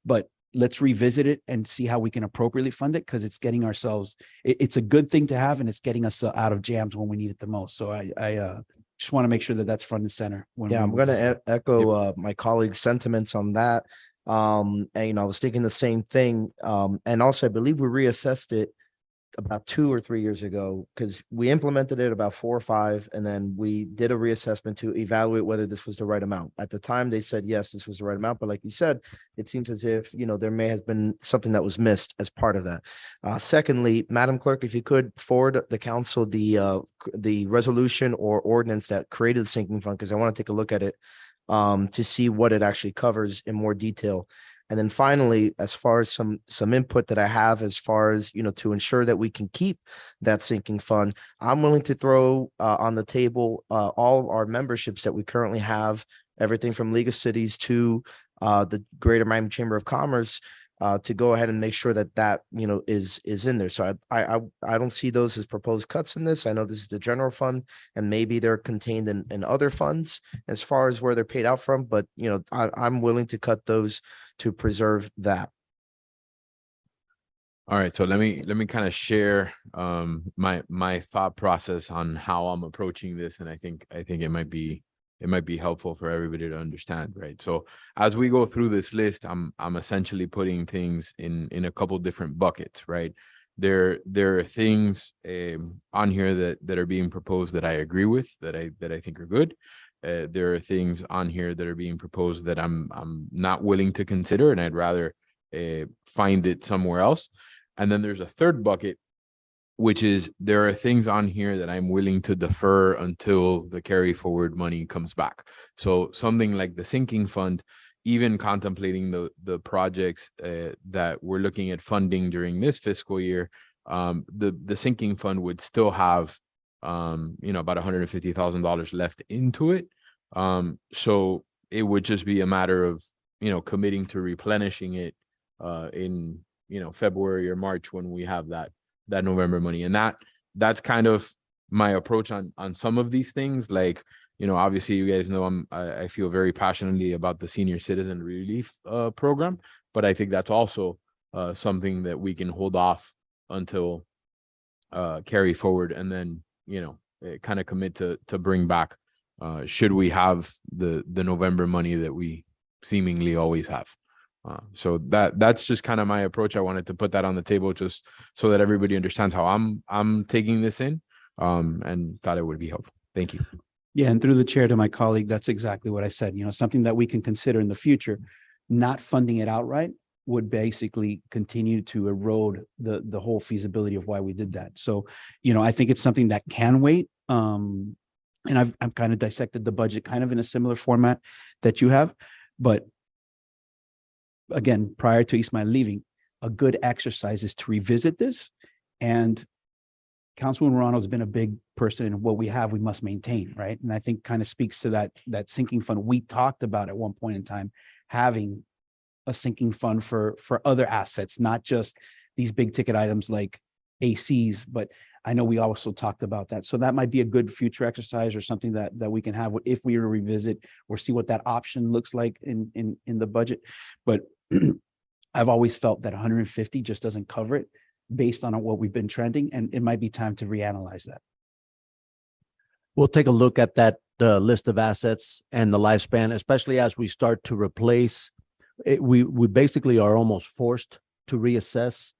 but let's revisit it and see how we can appropriately fund it, because it's getting ourselves, it's a good thing to have and it's getting us out of jams when we need it the most. So I just want to make sure that that's front and center. Yeah, I'm going to echo my colleague's sentiments on that. And, you know, I was thinking the same thing. And also, I believe we reassessed it about 2 or 3 years ago, because we implemented it about 4 or 5, and then we did a reassessment to evaluate whether this was the right amount. At the time, they said, yes, this was the right amount. But like you said, it seems as if, you know, there may have been something that was missed as part of that. Secondly, Madam Clerk, if you could forward the council the resolution or ordinance that created the sinking fund, because I want to take a look at it to see what it actually covers in more detail. And then finally, as far as some input that I have, as far as, you know, to ensure that we can keep that sinking fund, I'm willing to throw on the table all our memberships that we currently have, everything from League of Cities to the Greater Miami Chamber of Commerce, to go ahead and make sure that you know is in there. So I don't see those as proposed cuts in this. I know this is the general fund, and maybe they're contained in other funds as far as where they're paid out from. But you know, I'm willing to cut those to preserve that. All right, so let me kind of share my thought process on how I'm approaching this, and I think it might be helpful for everybody to understand, right? So as we go through this list, I'm essentially putting things in a couple different buckets, right? There are things on here that are being proposed that I agree with, that I think are good. There are things on here that are being proposed that I'm not willing to consider, and I'd rather find it somewhere else. And then there's a third bucket, which is there are things on here that I'm willing to defer until the carry forward money comes back. So something like the sinking fund, even contemplating the projects that we're looking at funding during this fiscal year, the sinking fund would still have you know, about $150,000 left into it. So it would just be a matter of, you know, committing to replenishing it in, you know, February or March when we have that that November money. And that's kind of my approach on some of these things. Like, obviously you guys know I feel very passionately about the senior citizen relief program, but I think that's also something that we can hold off until carry forward, and then kind of commit to bring back should we have the November money that we seemingly always have. So that's just kind of my approach. I wanted to put that on the table just so that everybody understands how I'm taking this in, and thought it would be helpful. Thank you. Yeah, and through the chair to my colleague, that's exactly what I said, something that we can consider in the future. Not funding it outright would basically continue to erode the whole feasibility of why we did that. So, I think it's something that can wait. And I've kind of dissected the budget kind of in a similar format that you have. But again, prior to Ismael leaving, a good exercise is to revisit this. And Councilwoman Morano has been a big person in what we have, we must maintain, right? And I think kind of speaks to that sinking fund. We talked about at one point in time, having a sinking fund for other assets, not just these big ticket items like ACs, but I know we also talked about that. So that might be a good future exercise or something that we can have if we were to revisit or see what that option looks like in the budget. But I've always felt that 150 just doesn't cover it based on what we've been trending, and it might be time to reanalyze that. We'll take a look at that list of assets and the lifespan, especially as we start to replace. We basically are almost forced to reassess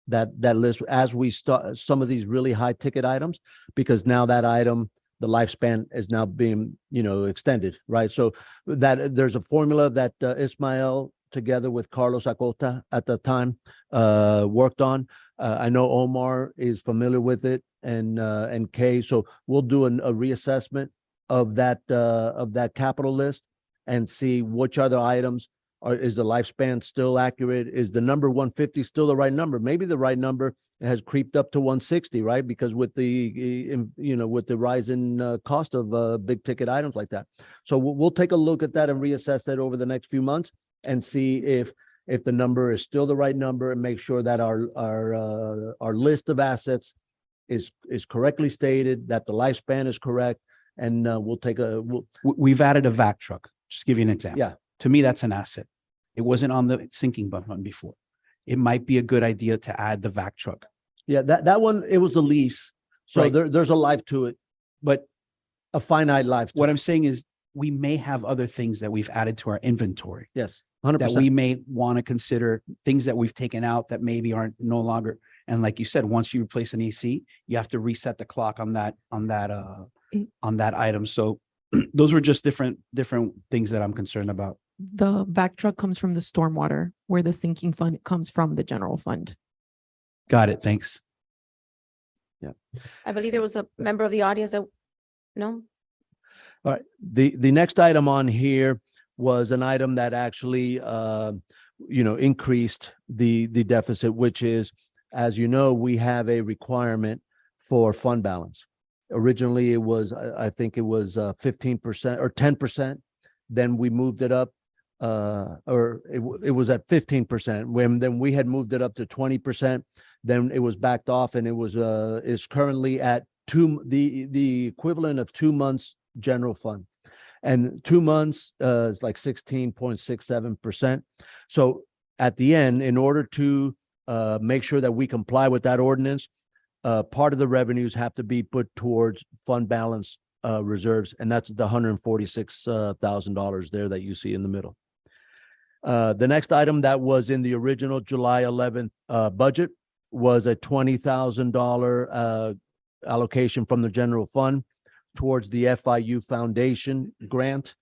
that list as we start some of these really high ticket items, because now that item, the lifespan is now being, extended, right? So that there's a formula that Ismael, together with Carlos Acota at the time, worked on. I know Omar is familiar with it, and Kay. So we'll do a reassessment of that capital list and see which other items is the lifespan still accurate? Is the number 150 still the right number? Maybe the right number has creeped up to 160, right? Because with the with the rise in cost of big ticket items like that. So we'll take a look at that and reassess that over the next few months and see if the number is still the right number, and make sure that our list of assets is correctly stated, that the lifespan is correct, and we've added a vac truck. Just give you an example. Yeah. To me, that's an asset. It wasn't on the sinking fund before. It might be a good idea to add the vac truck. Yeah, that one, it was a lease. So Right. there's a life to it, But a finite life. what I'm saying is we may have other things that we've added to our inventory Yes, 100%. that we may want to consider, things that we've taken out that maybe aren't no longer. And like you said, once you replace an AC, you have to reset the clock on that item. So those were just different things that I'm concerned about. The vac truck comes from the stormwater, where the sinking fund comes from the general fund. Got it. Thanks. I believe there was a member of the audience that, no? All right, the next item on here was an item that actually, increased the deficit, which is, as you know, we have a requirement for fund balance. Originally, it was, I think it was 15% or 10%. Then we moved it up, or it was at 15%. Then we had moved it up to 20%. Then it was backed off, and it was is currently at the equivalent of 2 months general fund, and 2 months is like 16.67%. So at the end, in order to make sure that we comply with that ordinance, part of the revenues have to be put towards fund balance reserves, and that's the $146,000 there that you see in the middle. The next item that was in the original July 11th budget was a $20,000 allocation from the general fund towards the FIU Foundation grant.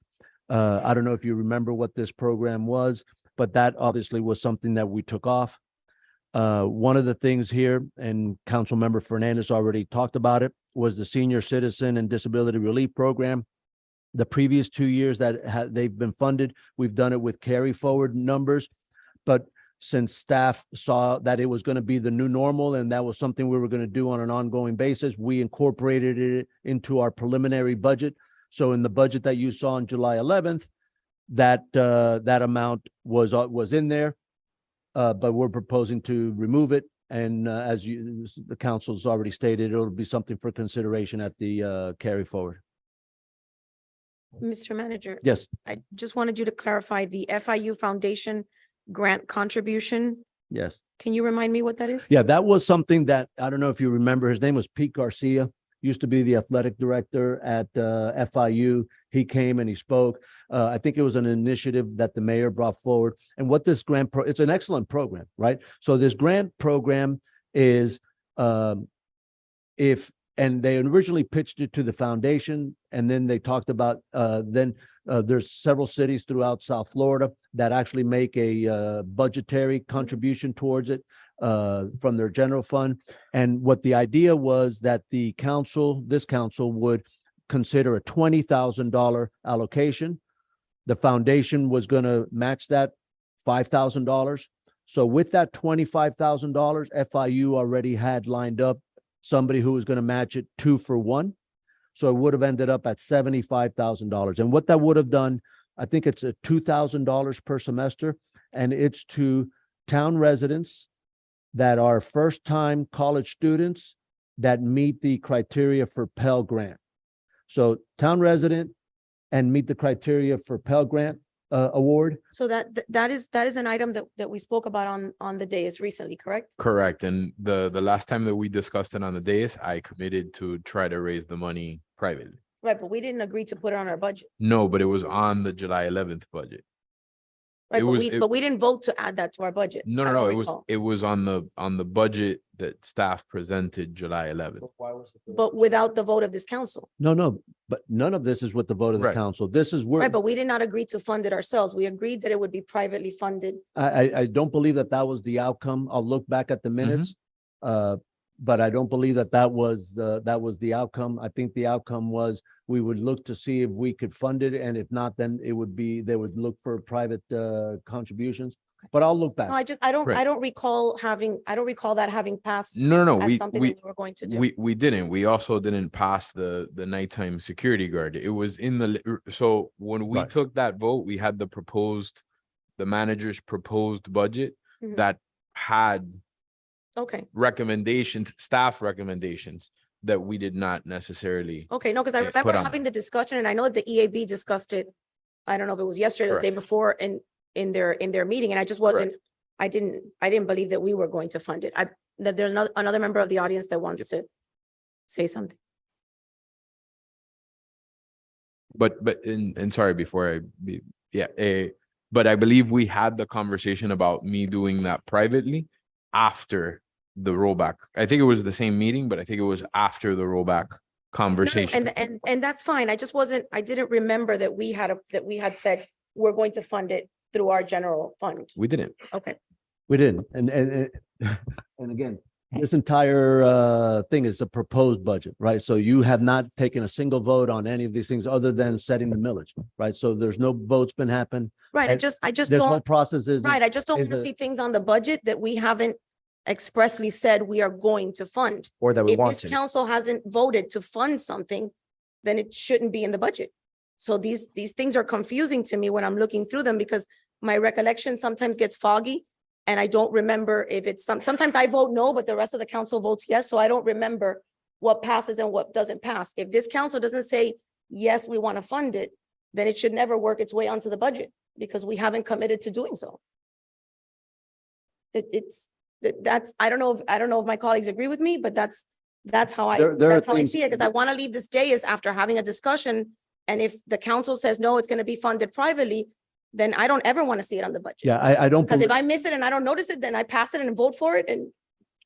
I don't know if you remember what this program was, but that obviously was something that we took off. One of the things here, and Councilmember Fernandez already talked about it, was the Senior Citizen and Disability Relief Program. The previous 2 years that they've been funded, we've done it with carry forward numbers, but since staff saw that it was going to be the new normal and that was something we were going to do on an ongoing basis, we incorporated it into our preliminary budget. So in the budget that you saw on July 11th, that amount was in there, but we're proposing to remove it And as you, the council's already stated, it'll be something for consideration at the carry forward. Mr. Manager. Yes, I just wanted you to clarify the FIU Foundation grant contribution. yes. Can you remind me what that is? Yeah, that was something that, I don't know if you remember, his name was Pete Garcia, used to be the athletic director at FIU. He came and he spoke. I think it was an initiative that the mayor brought forward. And what this it's an excellent program, right? So this grant program is and they originally pitched it to the foundation, and then they talked about, there's several cities throughout South Florida that actually make a budgetary contribution towards it from their general fund. And what the idea was that the council, this council would consider a $20,000 allocation. The foundation was going to match that $5,000. So with that $25,000, FIU already had lined up somebody who was going to match it 2 for 1. So it would have ended up at $75,000. And what that would have done, I think it's a $2,000 per semester, and it's to town residents that are first-time college students that meet the criteria for Pell Grant. So town resident and meet the criteria for Pell Grant award. So that is an item that we spoke about on the dais recently, correct? Correct. And the last time that we discussed it on the dais, I committed to try to raise the money privately. Right, but we didn't agree to put it on our budget. No, but it was on the July 11th budget. Right, It but was- we, it- but we didn't vote to add that to our budget. No, I no, don't no, recall. it was on the budget that staff presented July 11th. But without the vote of this council. No, but none of this is with the vote of the Right. council. This is where, Right, but we did not agree to fund it ourselves. We agreed that it would be privately funded. I don't believe that that was the outcome. I'll look back at the minutes. But I don't believe that that was the outcome. I think the outcome was we would look to see if we could fund it, and if not, then it would be, they would look for private contributions. But I'll look No, back. I don't Right. recall that having passed No, no, no, as something that we were going to do. we didn't. We also didn't pass the nighttime security guard. It was in so when we Right. took that vote, we had the manager's proposed budget Mhm. that had Okay, recommendations, staff recommendations that we did not necessarily. okay, no, because I Yeah, remember put on. having the discussion, and I know that the EAB discussed it. I don't know if it was yesterday or the day Correct. before in their meeting, and I just wasn't, I didn't believe that we were going to fund it. That there's another member of the audience that wants to say something. And sorry, but I believe we had the conversation about me doing that privately after the rollback. I think it was the same meeting, but I think it was after the rollback No, no, conversation. And that's fine. I didn't remember that we had said we're going to fund it through our general fund. We didn't. Okay, We didn't. And again, this entire thing is a proposed budget, right? So you have not taken a single vote on any of these things other than setting the millage, right? So there's no votes been happened. right. And I just This whole don't, process is. right. I just don't is want to a- see things on the budget that we haven't expressly said we are going to fund. Or that we If want this to. council hasn't voted to fund something, then it shouldn't be in the budget. So these things are confusing to me when I'm looking through them because my recollection sometimes gets foggy. And I don't remember if it's sometimes I vote no, but the rest of the council votes yes. So I don't remember what passes and what doesn't pass. If this council doesn't say, yes, we want to fund it, then it should never work its way onto the budget because we haven't committed to doing so. That's, I don't know if my colleagues agree with me, but that's how I, There are that's how I things- see it, because I want to leave this day is after having a discussion. And if the council says, no, it's going to be funded privately, then I don't ever want to see it on the budget. Yeah, I don't. Because if believe- I miss it and I don't notice it, then I pass it and vote for it and,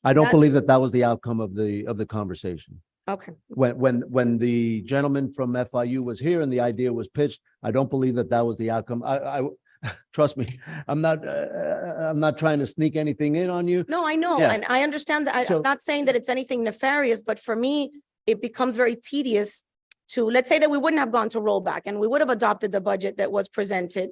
I don't believe That's- that that was the outcome of the conversation. okay. When the gentleman from FIU was here and the idea was pitched, I don't believe that that was the outcome. I trust me, I'm not trying to sneak anything in on you. No, I know, Yeah. and I understand that. So- I'm not saying that it's anything nefarious, but for me, it becomes very tedious to, let's say that we wouldn't have gone to rollback and we would have adopted the budget that was presented.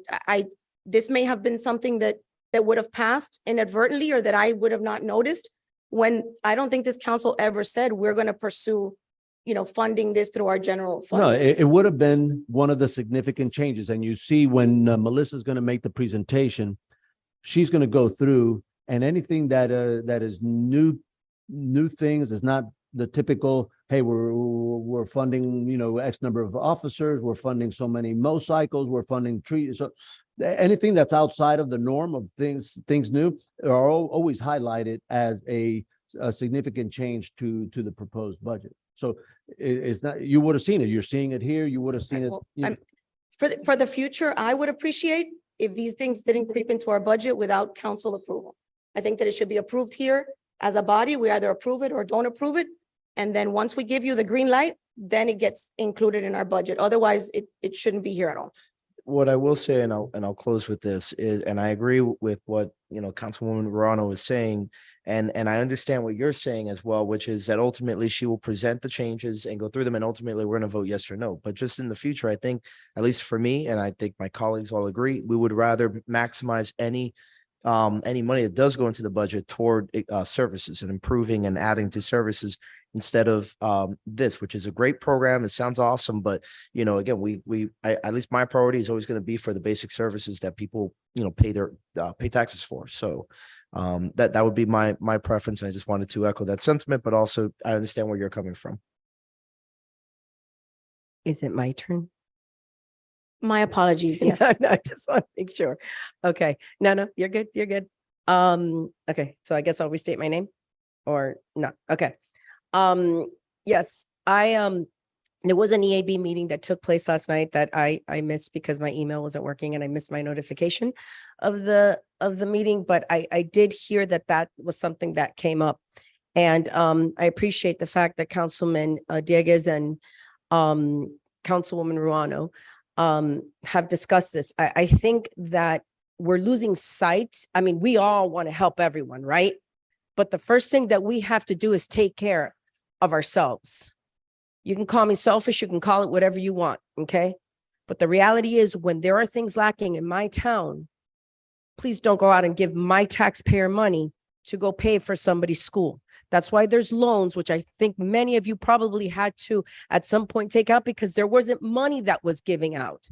This may have been something that would have passed inadvertently or that I would have not noticed when I don't think this council ever said we're going to pursue, funding this through our general fund. No, it would have been one of the significant changes. And you see when Melissa's going to make the presentation, she's going to go through And anything that is new things is not the typical, hey, we're funding, X number of officers, we're funding so many motorcycles, we're funding trees. So anything that's outside of the norm of things new are always highlighted as a significant change to the proposed budget. So it's not, you would have seen it. You're seeing it here. You would have seen it. Well, for the future, I would appreciate if these things didn't creep into our budget without council approval. I think that it should be approved here as a body. We either approve it or don't approve it. And then once we give you the green light, then it gets included in our budget. Otherwise, it shouldn't be here at all. What I will say, and I'll close with this is, and I agree with what, Councilwoman Verano is saying. And I understand what you're saying as well, which is that ultimately she will present the changes and go through them. And ultimately we're going to vote yes or no. But just in the future, I think, at least for me, and I think my colleagues all agree, we would rather maximize any money that does go into the budget toward services and improving and adding to services instead of this, which is a great program. It sounds awesome, but again, at least my priority is always going to be for the basic services that people pay taxes for. So that would be my preference. And I just wanted to echo that sentiment, but also I understand where you're coming from. Is it my turn? My apologies. Yes. No, I just want to make sure. Okay. No, you're good. You're good. Okay. So I guess I'll restate my name or not. Okay. Yes, there was an EAB meeting that took place last night that I missed because my email wasn't working and I missed my notification of the meeting, but I did hear that was something that came up. And I appreciate the fact that Councilman Dieguez and Councilwoman Ruano have discussed this. I think that we're losing sight. I mean, we all want to help everyone, right? But the first thing that we have to do is take care of ourselves. You can call me selfish, you can call it whatever you want, okay? But the reality is when there are things lacking in my town, please don't go out and give my taxpayer money to go pay for somebody's school. That's why there's loans, which I think many of you probably had to at some point take out because there wasn't money that was giving out,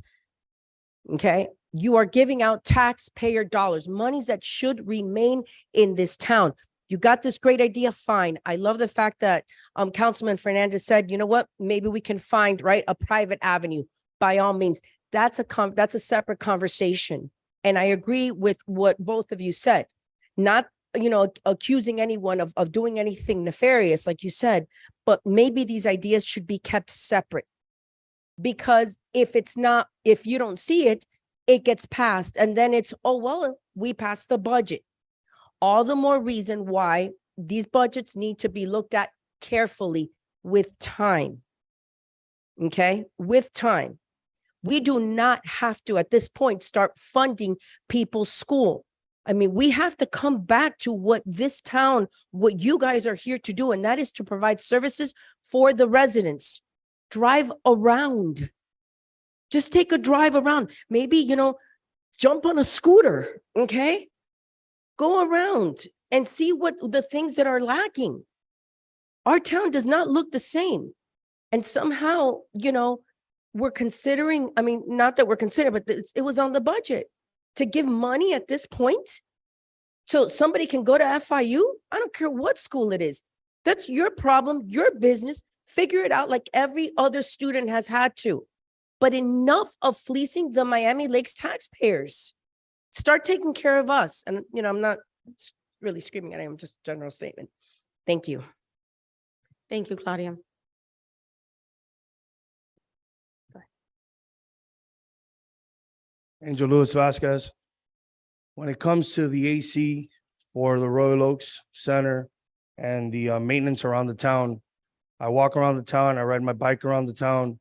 okay? You are giving out taxpayer dollars, monies that should remain in this town. You got this great idea, fine. I love the fact that Councilman Fernandez said, you know what, maybe we can find, right, a private avenue. By all means, that's a separate conversation. And I agree with what both of you said, not, accusing anyone of doing anything nefarious, like you said, but maybe these ideas should be kept separate. Because if you don't see it, it gets passed and then it's, oh, well, we passed the budget. All the more reason why these budgets need to be looked at carefully with time. Okay, with time. We do not have to, at this point, start funding people's school. I mean, we have to come back to what this town, what you guys are here to do, and that is to provide services for the residents. Drive around. Just take a drive around. Maybe, jump on a scooter, okay? Go around and see what the things that are lacking. Our town does not look the same. And somehow, we're considering, I mean, not that we're considering, but it was on the budget to give money at this point. So somebody can go to FIU. I don't care what school it is. That's your problem, your business. Figure it out like every other student has had to. But enough of fleecing the Miami Lakes taxpayers. Start taking care of us. And, I'm not really screaming at him, just general statement. Thank you. Thank you, Claudia. Angel Luis Vasquez. When it comes to the AC for the Royal Oaks Center and the maintenance around the town, I walk around the town, I ride my bike around the town.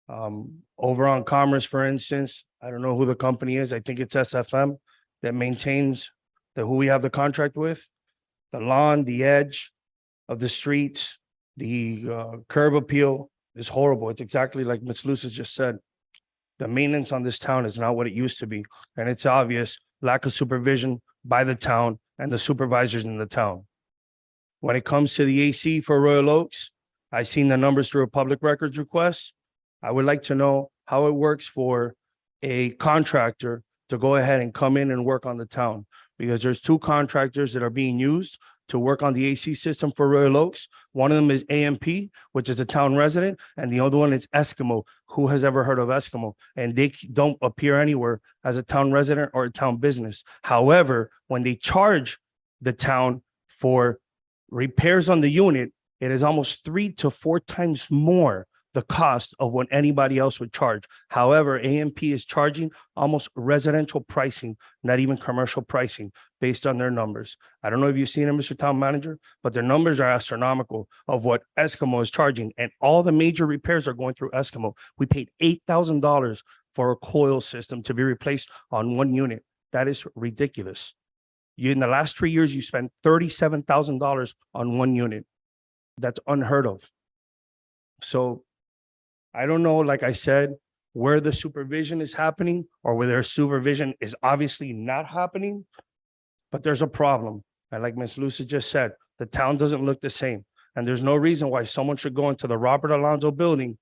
Over on Commerce, for instance, I don't know who the company is. I think it's SFM that maintains who we have the contract with. The lawn, the edge of the streets, the curb appeal is horrible. It's exactly like Ms. Lucis just said. The maintenance on this town is not what it used to be. And it's obvious lack of supervision by the town and the supervisors in the town. When it comes to the AC for Royal Oaks, I've seen the numbers through a public records request. I would like to know how it works for a contractor to go ahead and come in and work on the town. Because there's two contractors that are being used to work on the AC system for Royal Oaks. One of them is AMP, which is a town resident, and the other one is Eskimo. Who has ever heard of Eskimo? And they don't appear anywhere as a town resident or a town business. However, when they charge the town for repairs on the unit, it is almost 3 to 4 times more the cost of what anybody else would charge. However, AMP is charging almost residential pricing, not even commercial pricing, based on their numbers. I don't know if you've seen it, Mr. Town Manager, but their numbers are astronomical of what Eskimo is charging, and all the major repairs are going through Eskimo. We paid $8,000 for a coil system to be replaced on one unit. That is ridiculous. In the last 3 years, you spent $37,000 on one unit. That's unheard of. So I don't know, like I said, where the supervision is happening or where their supervision is obviously not happening, but there's a problem. And like Ms. Lucy just said, the town doesn't look the same. And there's no reason why someone should go into the Robert Alonso building,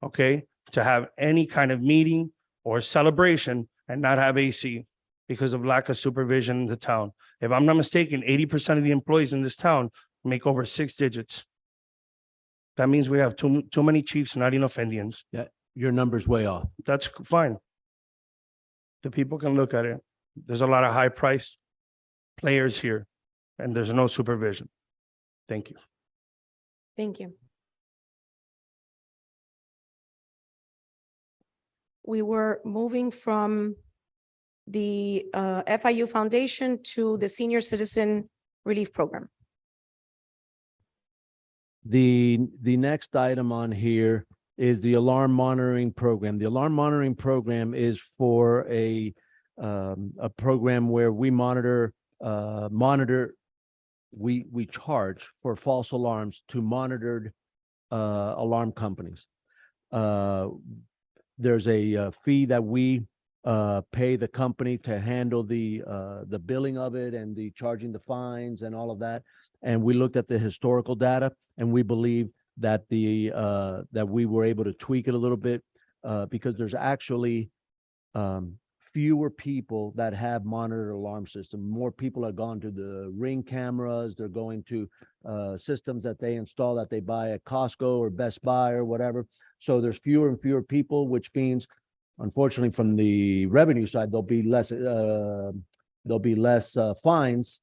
okay, to have any kind of meeting or celebration and not have AC because of lack of supervision in the town. If I'm not mistaken, 80% of the employees in this town make over 6 digits. That means we have too many chiefs, not enough Indians. Your number's way off. That's fine. The people can look at it. There's a lot of high priced players here and there's no supervision. Thank you. Thank you. We were moving from the FIU Foundation to the Senior Citizen Relief Program. The next item on here is the alarm monitoring program. The alarm monitoring program is for a program where we we charge for false alarms to monitored alarm companies. There's a fee that we pay the company to handle the billing of it and the charging the fines and all of that. And we looked at the historical data and we believe that that we were able to tweak it a little bit because there's actually fewer people that have monitored alarm system. More people are gone to the Ring cameras. They're going to systems that they install that they buy at Costco or Best Buy or whatever. So there's fewer and fewer people, which means, unfortunately, from the revenue side, there'll be less fines.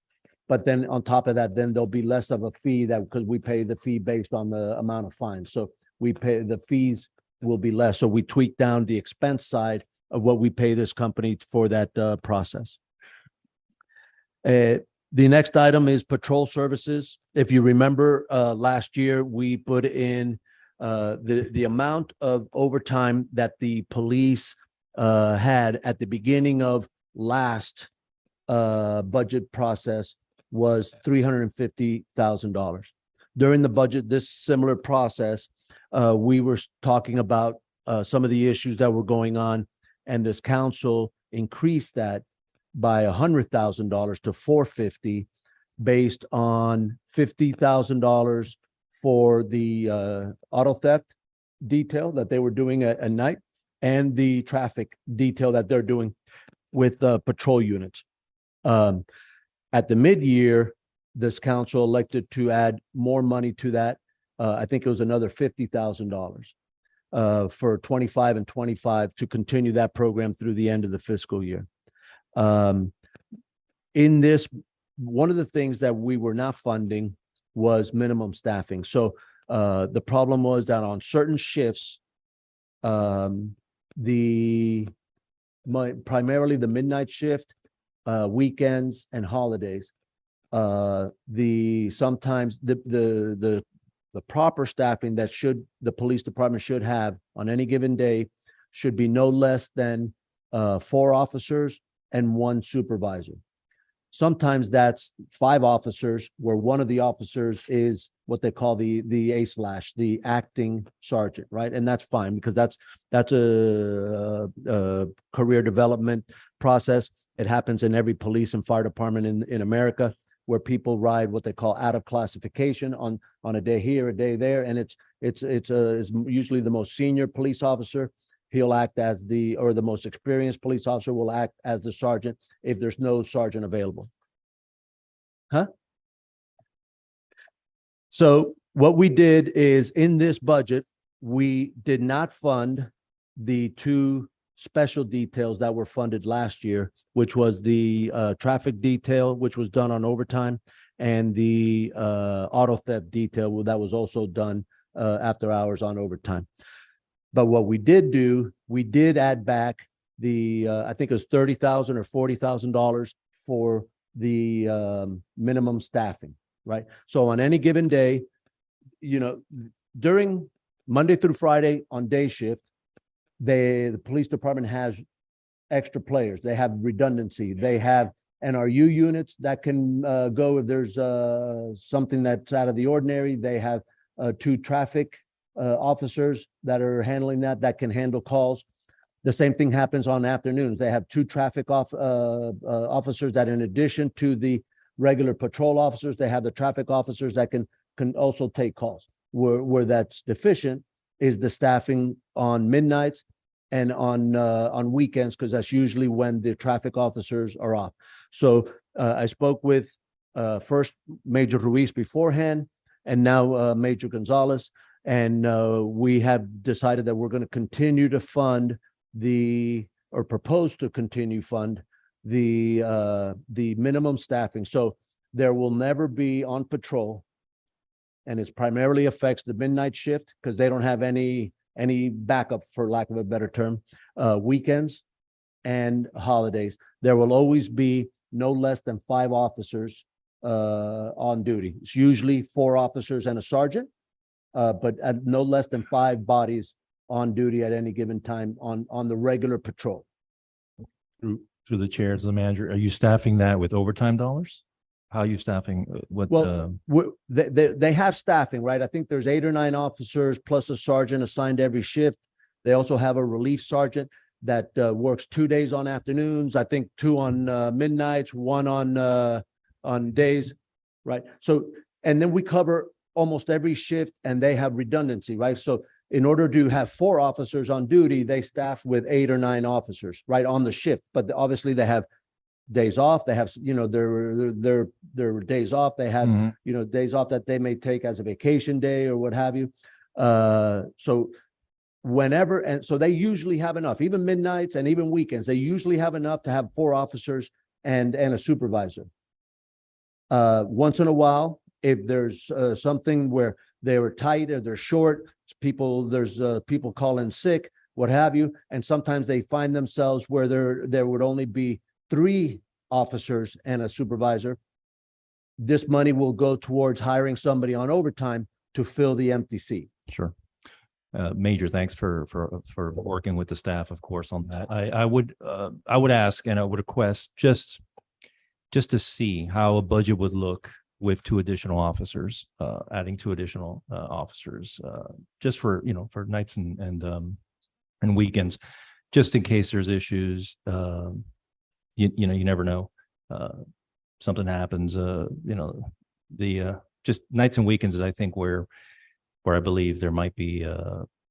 But then on top of that, then there'll be less of a fee because we pay the fee based on the amount of fines. So we pay the fees will be less. So we tweak down the expense side of what we pay this company for that process. The next item is patrol services. If you remember, last year we put in the amount of overtime that the police had at the beginning of last budget process was $350,000. During the budget, this similar process, we were talking about some of the issues that were going on, and this council increased that by $100,000 to $450,000 based on $50,000 for the auto theft detail that they were doing at night and the traffic detail that they're doing with patrol units. At the mid-year, this council elected to add more money to that. I think it was another $50,000 for 25 and 25 to continue that program through the end of the fiscal year. In this, one of the things that we were not funding was minimum staffing. So the problem was that on certain shifts, primarily the midnight shift, weekends and holidays, sometimes the proper staffing that the police department should have on any given day should be no less than 4 officers and 1 supervisor. Sometimes that's 5 officers where one of the officers is what they call the A/, the acting sergeant, right? And that's fine because that's a career development process. It happens in every police and fire department in America, where people ride what they call out of classification on a day here, a day there, and it's usually the most senior police officer. he'll act as or the most experienced police officer will act as the sergeant if there's no sergeant available. Huh? So what we did is in this budget, we did not fund the two special details that were funded last year, which was the traffic detail, which was done on overtime, and the auto theft detail that was also done after hours on overtime. But what we did do, we did add back I think it was $30,000 or $40,000 for the minimum staffing, right? So on any given day, during Monday through Friday on day shift, the police department has extra players. They have redundancy. They have NRU units that can go if there's something that's out of the ordinary. They have two traffic officers that are handling that can handle calls. The same thing happens on afternoons. They have two traffic officers that, in addition to the regular patrol officers, they have the traffic officers that can also take calls. Where that's deficient is the staffing on midnights and on weekends, because that's usually when the traffic officers are off. So I spoke with first Major Ruiz beforehand, and now Major Gonzalez, and we have decided that we're going to continue to fund or propose to continue fund the minimum staffing. So there will never be on patrol, and it primarily affects the midnight shift because they don't have any backup, for lack of a better term, weekends and holidays. There will always be no less than 5 officers on duty. It's usually 4 officers and a sergeant, but at no less than 5 bodies on duty at any given time on the regular patrol. Through the chair to the manager, are you staffing that with overtime dollars? How are you staffing? Well, they have staffing, right? I think there's 8 or 9 officers plus a sergeant assigned every shift. They also have a relief sergeant that works 2 days on afternoons. I think 2 on midnights, 1 on days, right? So, and then we cover almost every shift, and they have redundancy, right? So in order to have 4 officers on duty, they staff with 8 or 9 officers, right, on the shift. But obviously they have days off. They have, their days off. They have, days off that they may take as a vacation day or what have you. So whenever, and so they usually have enough, even midnights and even weekends, they usually have enough to have 4 officers and a supervisor. Once in a while, if there's something where they were tight or they're short, there's people call in sick, what have you, and sometimes they find themselves where there would only be 3 officers and a supervisor. This money will go towards hiring somebody on overtime to fill the empty seat. Sure. Major, thanks for working with the staff, of course, on that. I would ask, and I would request just to see how a budget would look with 2 additional officers, adding 2 additional officers, just for nights and weekends, just in case there's issues. You never know. Something happens, just nights and weekends is, I think, where I believe there might be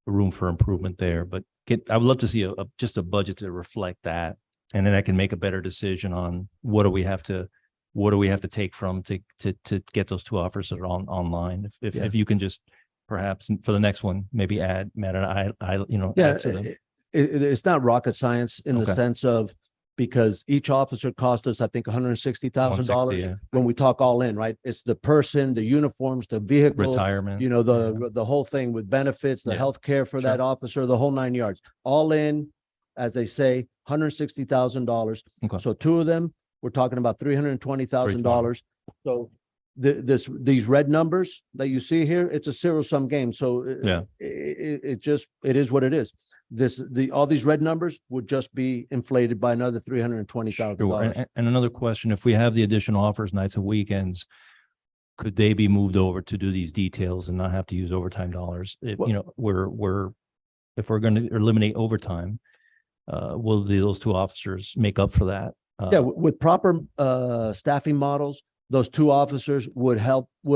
room for improvement there. But I would love to see just a budget to reflect that. And then I can make a better decision on what do we have to take from to get those 2 officers online. If you can just perhaps for the next one, maybe add Matt and I add to them. It's not rocket science in the sense of, because each officer cost us, I think, $160,000 when we talk all in, right? It's the person, the uniforms, the vehicle, Retirement, the whole thing with benefits, the health care for that officer, the whole 9 yards, all in, as they say, $160,000. Okay. So 2 of them, we're talking about $320,000. So these red numbers that you see here, it's a zero sum game. So it is what it is. All these red numbers would just be inflated by another $320,000. Sure. And another question, if we have the additional offers nights and weekends, could they be moved over to do these details and not have to use overtime dollars? If we're going to eliminate overtime, will those 2 officers make up for that? With proper staffing models, those two officers would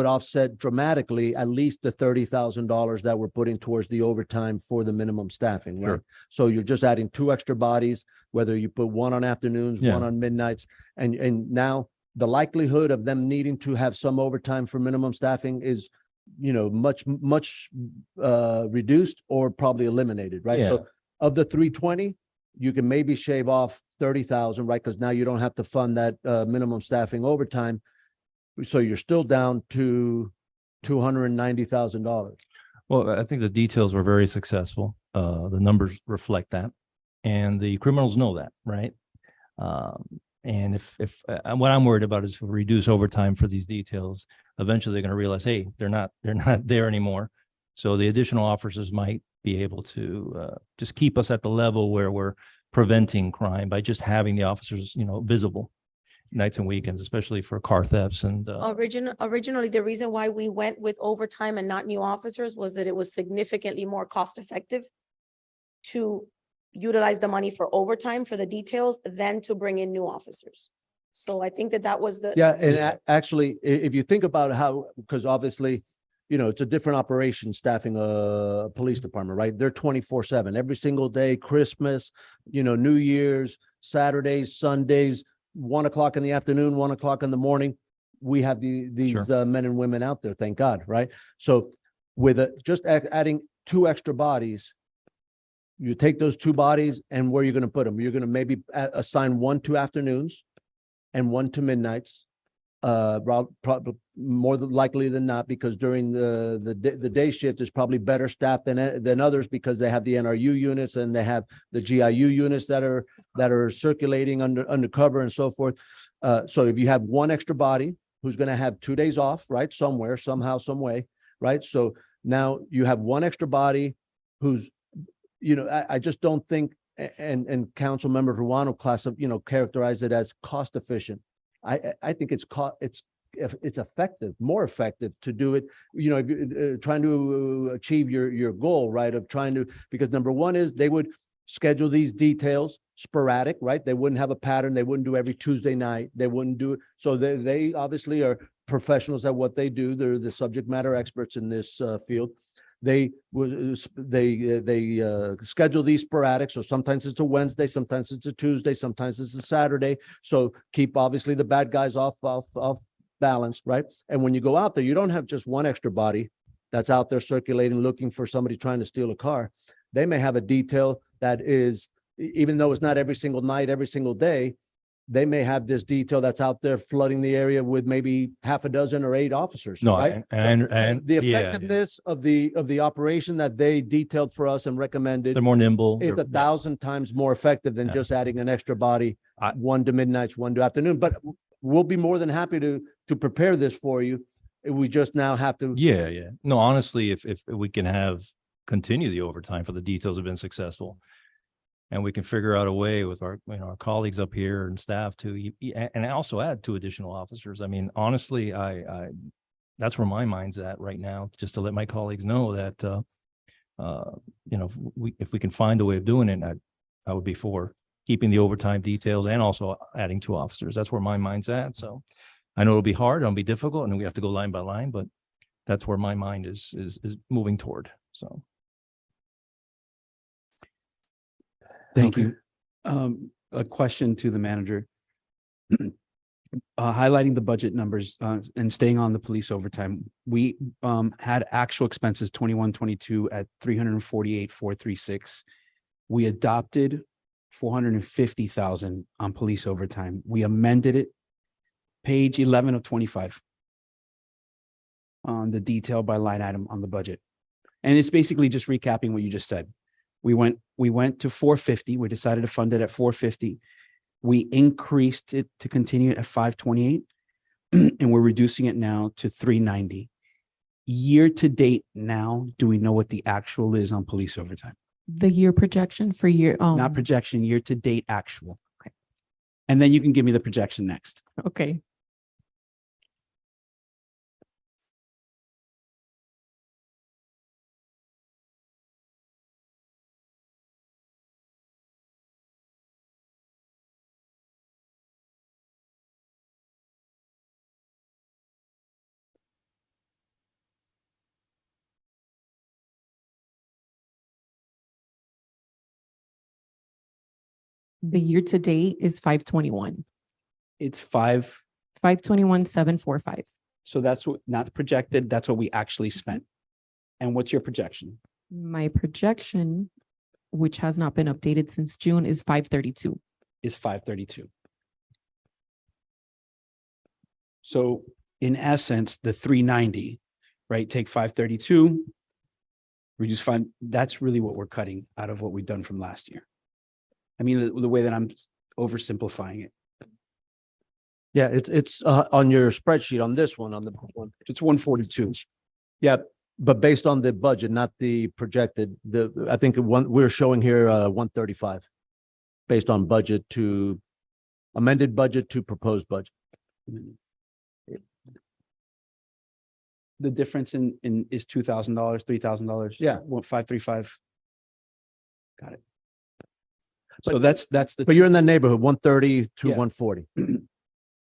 offset dramatically at least the $30,000 that we're putting towards the overtime for the minimum staffing, right? Sure. So you're just adding two extra bodies, whether you put one on afternoons, one Yeah. on midnights, and now the likelihood of them needing to have some overtime for minimum staffing is, much reduced or probably eliminated, right? Yeah. So of the 320, you can maybe shave off 30,000, right? Because now you don't have to fund that minimum staffing overtime. So you're still down to $290,000. Well, I think the details were very successful. The numbers reflect that. And the criminals know that, right? And if what I'm worried about is if we reduce overtime for these details, eventually they're going to realize, hey, they're not there anymore. So the additional officers might be able to just keep us at the level where we're preventing crime by just having the officers, visible nights and weekends, especially for car thefts and Originally, the reason why we went with overtime and not new officers was that it was significantly more cost effective to utilize the money for overtime for the details than to bring in new officers. So I think that was the. Yeah, and actually, if you think about how, because obviously, it's a different operation staffing a police department, right? They're 24/7, every single day, Christmas, New Year's, Saturdays, Sundays, 1 o'clock in the afternoon, 1 o'clock in the morning. We have these men and women out there, thank God, right? So with just adding two extra bodies, you take those two bodies and where you're going to put them? You're going to maybe assign one to afternoons and one to midnights. Probably more likely than not, because during the day shift is probably better staffed than others because they have the NRU units and they have the GIU units that are circulating undercover and so forth. So if you have one extra body who's going to have 2 days off, right, somewhere, somehow, some way, right? So now you have one extra body who's, I just don't think, and Council Member Ruano characterized it as cost efficient. I think it's effective, more effective to do it, if you're trying to achieve your goal, right? Of trying to, because number one is they would schedule these details sporadic, right? They wouldn't have a pattern. They wouldn't do every Tuesday night. They wouldn't do it. So they obviously are professionals at what they do. They're the subject matter experts in this field. They schedule these sporadic. So sometimes it's a Wednesday, sometimes it's a Tuesday, sometimes it's a Saturday. So keep obviously the bad guys off balance, right? And when you go out there, you don't have just one extra body that's out there circulating, looking for somebody trying to steal a car. They may have a detail that is, even though it's not every single night, every single day, they may have this detail that's out there flooding the area with maybe half a dozen or 8 officers. no, right? and The yeah, effectiveness of the operation that they detailed for us and recommended they're more nimble. is They're- 1,000 times more effective than Yeah. just adding an extra body, I- one to midnights, one to afternoon. But we'll be more than happy to prepare this for you. We just now have to. Yeah. No, honestly, if we can continue the overtime for the details have been successful. And we can figure out a way with our colleagues up here and staff to, and also add 2 additional officers. I mean, honestly, I that's where my mind's at right now, just to let my colleagues know that, if we can find a way of doing it, I would be for keeping the overtime details and also adding 2 officers. That's where my mind's at. So I know it'll be hard, it'll be difficult, and we have to go line by line, but that's where my mind is moving toward. So. Thank you. A question to the manager. Highlighting the budget numbers and staying on the police overtime, we had actual expenses 21-22 at 348,436. We adopted 450,000 on police overtime. We amended it, page 11 of 25 on the detail by line item on the budget. And it's basically just recapping what you just said. We went to 450. We decided to fund it at 450. We increased it to continue at 528, and we're reducing it now to 390. Year to date now, do we know what the actual is on police overtime? The year projection for year, Not projection, year to date actual. Okay. And then you can give me the projection next. okay. The year to date is 521. It's 5. 521,745. So that's what, not projected, that's what we actually spent. And what's your projection? My projection, which has not been updated since June, is 532. Is 532. So in essence, the 390, right? Take 532, reduce 5, that's really what we're cutting out of what we've done from last year. I mean, the way that I'm oversimplifying it. Yeah, it's on your spreadsheet on this one, on the one. It's 142. Yeah, but based on the budget, not the projected, I think we're showing here 135. Based on budget to amended budget to proposed budget. The difference in is $2,000, $3,000. Yeah. 535. Got it. So that's the. But you're in that neighborhood, 130 to Yeah. 140.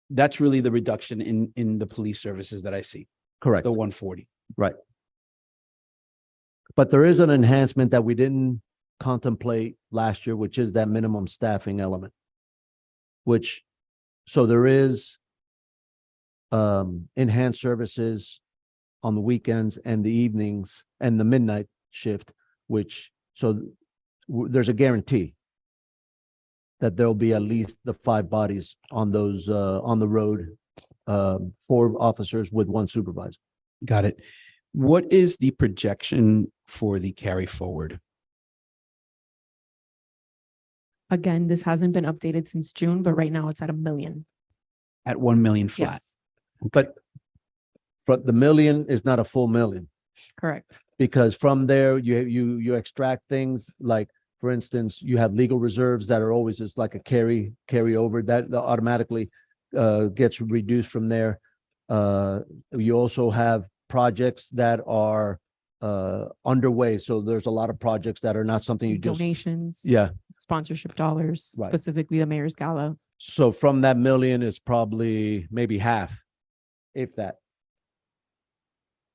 That's really the reduction in the police services that I see, Correct, the 140. right. But there is an enhancement that we didn't contemplate last year, which is that minimum staffing element. So there is enhanced services on the weekends and the evenings and the midnight shift, there's a guarantee that there'll be at least the 5 bodies on those, on the road, 4 officers with 1 supervisor. Got it. What is the projection for the carry forward? Again, this hasn't been updated since June, but right now it's at 1 million. At 1 million flat. Yes, But the million is not a full million, correct. because from there, you extract things like, for instance, you have legal reserves that are always just like a carryover that automatically gets reduced from there. You also have projects that are underway. So there's a lot of projects that are not something you just, Donations, yeah. sponsorship dollars, Right. specifically the mayor's gala. So from that million is probably maybe half, if that.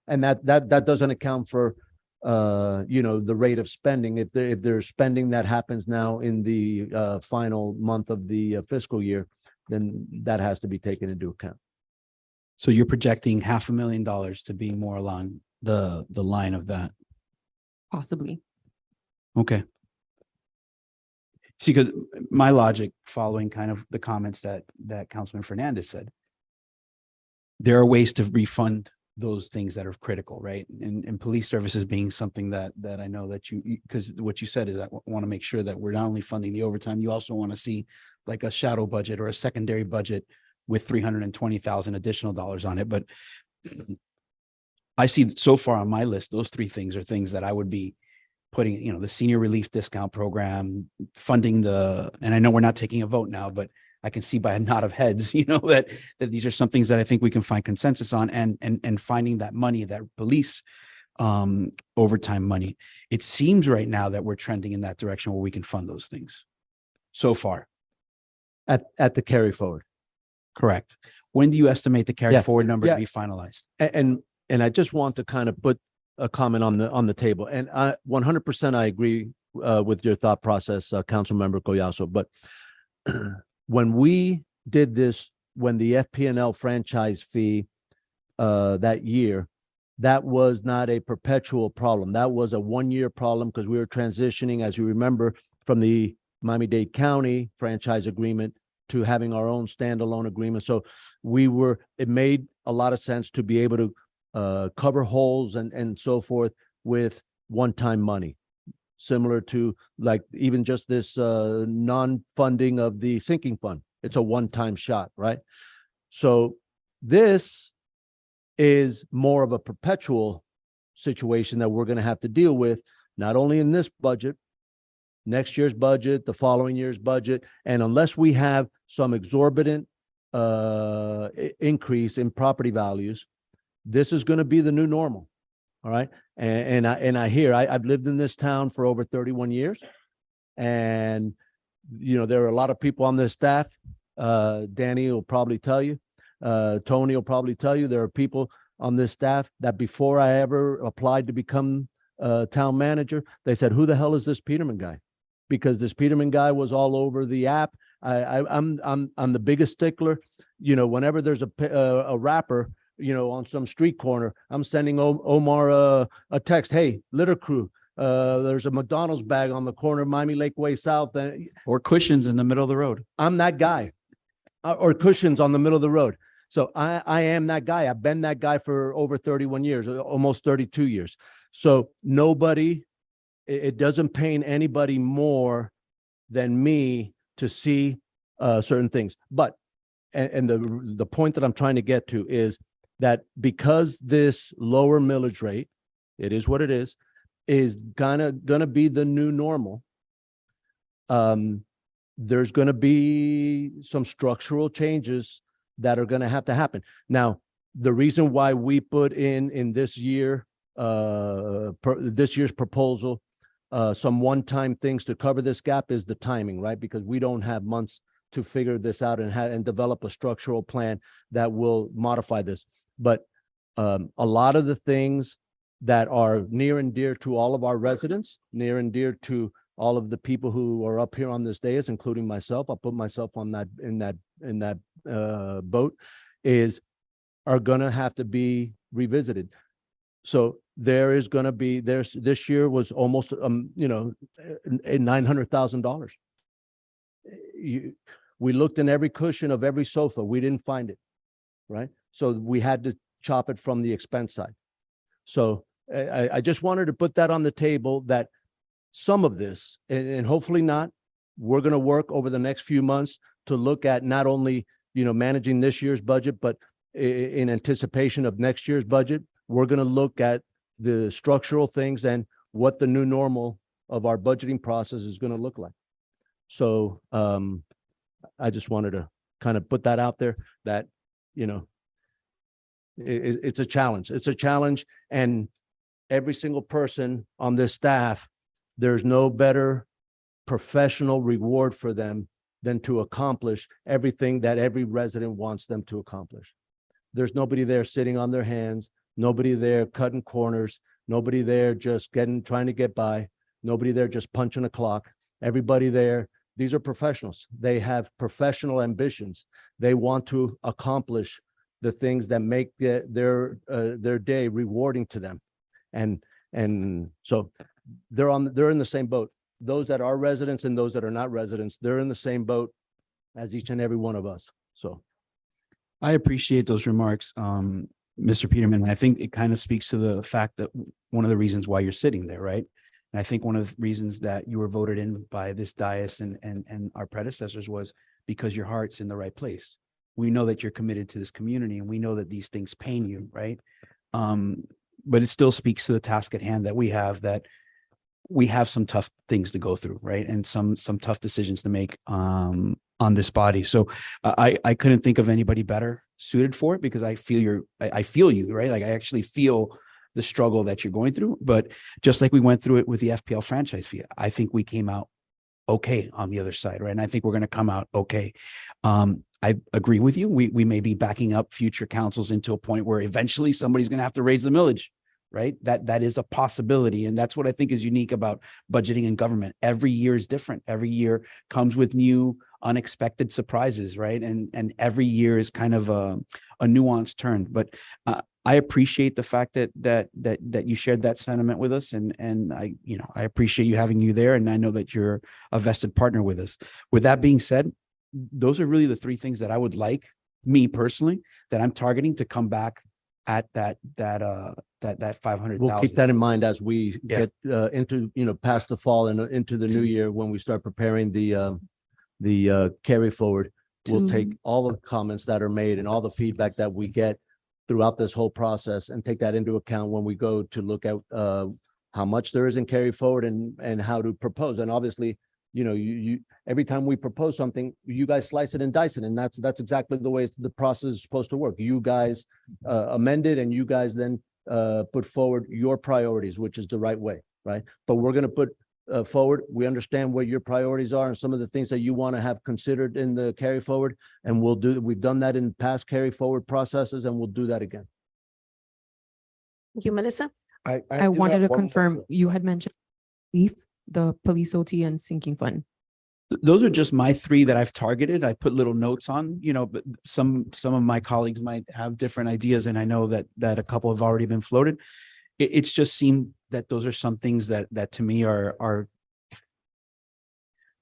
And that doesn't account for, the rate of spending. If there's spending that happens now in the final month of the fiscal year, then that has to be taken into account. So you're projecting $500,000 to be more along the line of that. Possibly. Okay. See, because my logic following kind of the comments that Councilman Fernandez said, there are ways to refund those things that are critical, right? And police services being something that I know that because what you said is I want to make sure that we're not only funding the overtime, you also want to see like a shadow budget or a secondary budget with 320,000 additional dollars on it. But I see so far on my list, those 3 things are things that I would be putting, the senior relief discount program, funding and I know we're not taking a vote now, but I can see by a nod of heads, that these are some things that I think we can find consensus on and finding that money, that police overtime money. It seems right now that we're trending in that direction where we can fund those things so far. At the carry forward. Correct. When do you estimate the carry Yeah, forward number yeah. to be finalized? And I just want to kind of put a comment on the table, and 100% I agree with your thought process, Councilmember Collazo. But when we did this, when the FP&L franchise fee that year, that was not a perpetual problem. That was a 1-year problem because we were transitioning, as you remember, from the Miami-Dade County franchise agreement to having our own standalone agreement. So it made a lot of sense to be able to cover holes and so forth with one-time money, similar to like even just this non-funding of the sinking fund. It's a one-time shot, right? So this is more of a perpetual situation that we're going to have to deal with, not only in this budget, next year's budget, the following year's budget, and unless we have some exorbitant increase in property values, this is going to be the new normal. All right. And I've lived in this town for over 31 years. And, there are a lot of people on this staff. Danny will probably tell you, Tony will probably tell you, there are people on this staff that before I ever applied to become town manager, they said, who the hell is this Peterman guy? because this Peterman guy was all over the app. I'm the biggest stickler. You know, whenever there's a rapper, you know, on some street corner, I'm sending Omar a text. Hey, litter crew, there's a McDonald's bag on the corner of Miami Lakeway South, and Or cushions in the middle of the road. I'm that guy. Or cushions on the middle of the road. So I am that guy. I've been that guy for over 31 years, almost 32 years. So nobody, it doesn't pain anybody more than me to see certain things. But, and the point that I'm trying to get to is that because this lower millage rate, it is what it is gonna be the new normal. There's gonna be some structural changes that are gonna have to happen. Now, the reason why we put in this year, this year's proposal, some one-time things to cover this gap is the timing, right? Because we don't have months to figure this out and develop a structural plan that will modify this. But a lot of the things that are near and dear to all of our residents, near and dear to all of the people who are up here on this dais, including myself, I'll put myself on that in that boat, are gonna have to be revisited. So there is gonna be, this year was almost $900,000. We looked in every cushion of every sofa, we didn't find it, right? So we had to chop it from the expense side. So I just wanted to put that on the table, that some of this, and hopefully not, we're going to work over the next few months to look at not only, managing this year's budget, but in anticipation of next year's budget, we're going to look at the structural things and what the new normal of our budgeting process is going to look like. So I just wanted to kind of put that out there that, it's a challenge. It's a challenge. And every single person on this staff, there's no better professional reward for them than to accomplish everything that every resident wants them to accomplish. There's nobody there sitting on their hands, nobody there cutting corners, nobody there just trying to get by, nobody there just punching a clock. Everybody there, these are professionals. They have professional ambitions. They want to accomplish the things that make their day rewarding to them. And so they're in the same boat. Those that are residents and those that are not residents, they're in the same boat as each and every one of us. So I appreciate those remarks, Mr. Peterman. I think it kind of speaks to the fact that one of the reasons why you're sitting there, right? And I think one of the reasons that you were voted in by this dais and our predecessors was because your heart's in the right place. We know that you're committed to this community and we know that these things pain you, right? But it still speaks to the task at hand that we have some tough things to go through, right? And some tough decisions to make on this body. So I couldn't think of anybody better suited for it, because I feel you, right? Like I actually feel the struggle that you're going through. But just like we went through it with the FPL franchise fee, I think we came out okay on the other side, right? And I think we're going to come out okay. I agree with you. We may be backing up future councils into a point where eventually somebody's going to have to raise the millage, right? That is a possibility. And that's what I think is unique about budgeting and government. Every year is different. Every year comes with new unexpected surprises, right? And every year is kind of a nuanced turn. But I appreciate the fact that you shared that sentiment with us, and I appreciate you having you there, and I know that you're a vested partner with us. With that being said, those are really the three things that I would like, me personally, that I'm targeting to come back at that 500,000. We'll keep that in mind as we get into, past the fall and into the new year, when we start preparing the carry forward. We'll take all the comments that are made and all the feedback that we get throughout this whole process and take that into account when we go to look at how much there is in carry forward and how to propose. And obviously, you every time we propose something, you guys slice it and dice it, and that's exactly the way the process is supposed to work. You guys amend it, and you guys then put forward your priorities, which is the right way, right? But we're going to put forward. We understand what your priorities are and some of the things that you want to have considered in the carry forward, and we've done that in past carry forward processes, and we'll do that again. Thank you, Melissa. I wanted to confirm, you had mentioned relief the police OT and sinking fund. Those are just my three that I've targeted. I put little notes on, but some of my colleagues might have different ideas, and I know that a couple have already been floated. It's just seemed that those are some things that to me are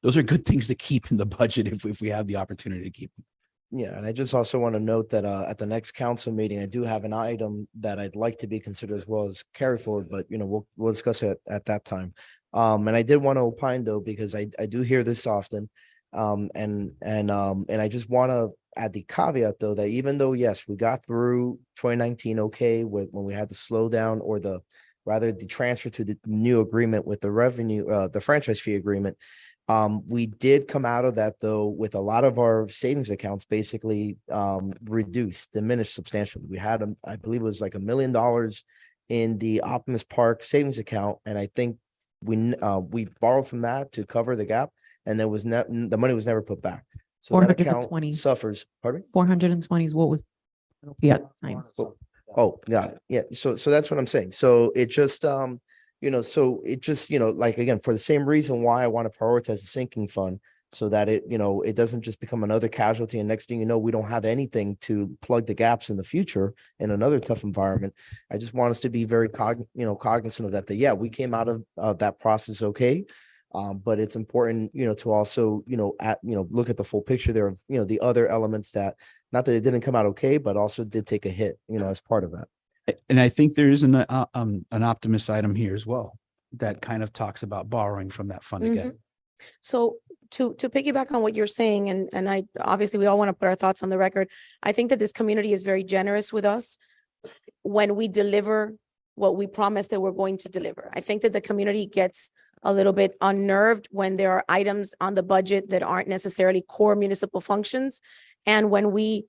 those are good things to keep in the budget if we have the opportunity to keep them. Yeah, and I just also want to note that at the next council meeting, I do have an item that I'd like to be considered as well as carry forward, but we'll discuss it at that time. And I did want to opine though, because I do hear this often. And I just want to add the caveat though, that even though, yes, we got through 2019 okay when we had the slowdown or the transfer to the new agreement with the revenue, the franchise fee agreement. We did come out of that though with a lot of our savings accounts basically diminished substantially. We had I believe it was like $1 million in the Optimus Park savings account, and I think we borrowed from that to cover the gap, and there was the money was never put back. So that account 420. suffers. Pardon me? 420 is what was at the time. Oh, got it. Yeah. So that's what I'm saying. So it just, so it just, like, again, for the same reason why I want to prioritize the sinking fund so that it doesn't just become another casualty. And next thing you know, we don't have anything to plug the gaps in the future in another tough environment. I just want us to be very cognizant of that, yeah, we came out of that process. Okay. But it's important, to also, look at the full picture there of, the other elements that, not that it didn't come out okay, but also did take a hit, as part of that. And I think there is an optimist item here as well that kind of talks about borrowing from that fund again. So to piggyback on what you're saying, and I obviously we all want to put our thoughts on the record. I think that this community is very generous with us when we deliver what we promise that we're going to deliver. I think that the community gets a little bit unnerved when there are items on the budget that aren't necessarily core municipal functions. And when we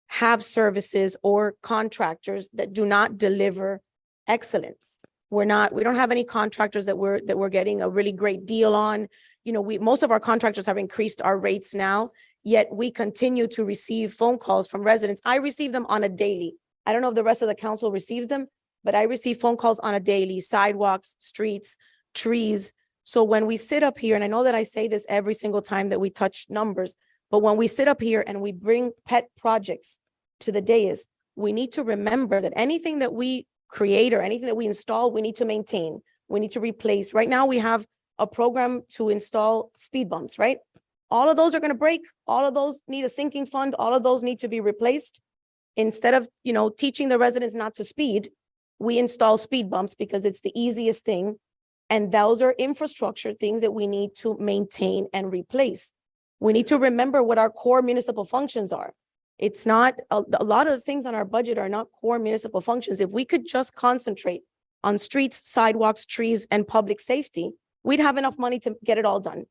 have services or contractors that do not deliver excellence. We don't have any contractors that we're getting a really great deal on. Most of our contractors have increased our rates now, yet we continue to receive phone calls from residents. I receive them on a daily. I don't know if the rest of the council receives them, but I receive phone calls on a daily, sidewalks, streets, trees. So when we sit up here, and I know that I say this every single time that we touch numbers, but when we sit up here and we bring pet projects to the dais, we need to remember that anything that we create or anything that we install, we need to maintain, we need to replace. Right now, we have a program to install speed bumps, right? All of those are going to break. All of those need a sinking fund. All of those need to be replaced. Instead of, teaching the residents not to speed, we install speed bumps because it's the easiest thing. And those are infrastructure things that we need to maintain and replace. We need to remember what our core municipal functions are. It's not, a lot of the things on our budget are not core municipal functions. If we could just concentrate on streets, sidewalks, trees, and public safety, we'd have enough money to get it all done.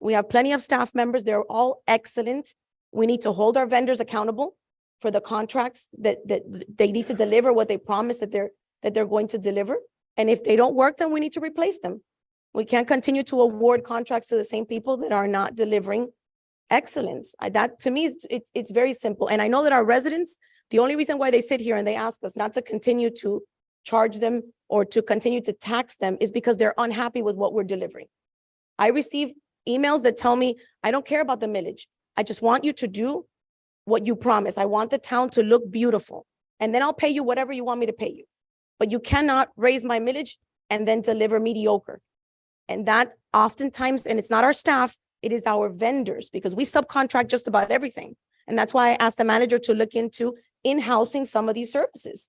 We have plenty of staff members. They're all excellent. We need to hold our vendors accountable for the contracts that they need to deliver what they promise that they're going to deliver. And if they don't work, then we need to replace them. We can't continue to award contracts to the same people that are not delivering excellence. That to me, it's very simple. And I know that our residents, the only reason why they sit here and they ask us not to continue to charge them or to continue to tax them is because they're unhappy with what we're delivering. I receive emails that tell me, I don't care about the millage. I just want you to do what you promise. I want the town to look beautiful. And then I'll pay you whatever you want me to pay you. But you cannot raise my millage and then deliver mediocre. And that oftentimes, and it's not our staff, it is our vendors, because we subcontract just about everything. And that's why I asked the manager to look into in-housing some of these services.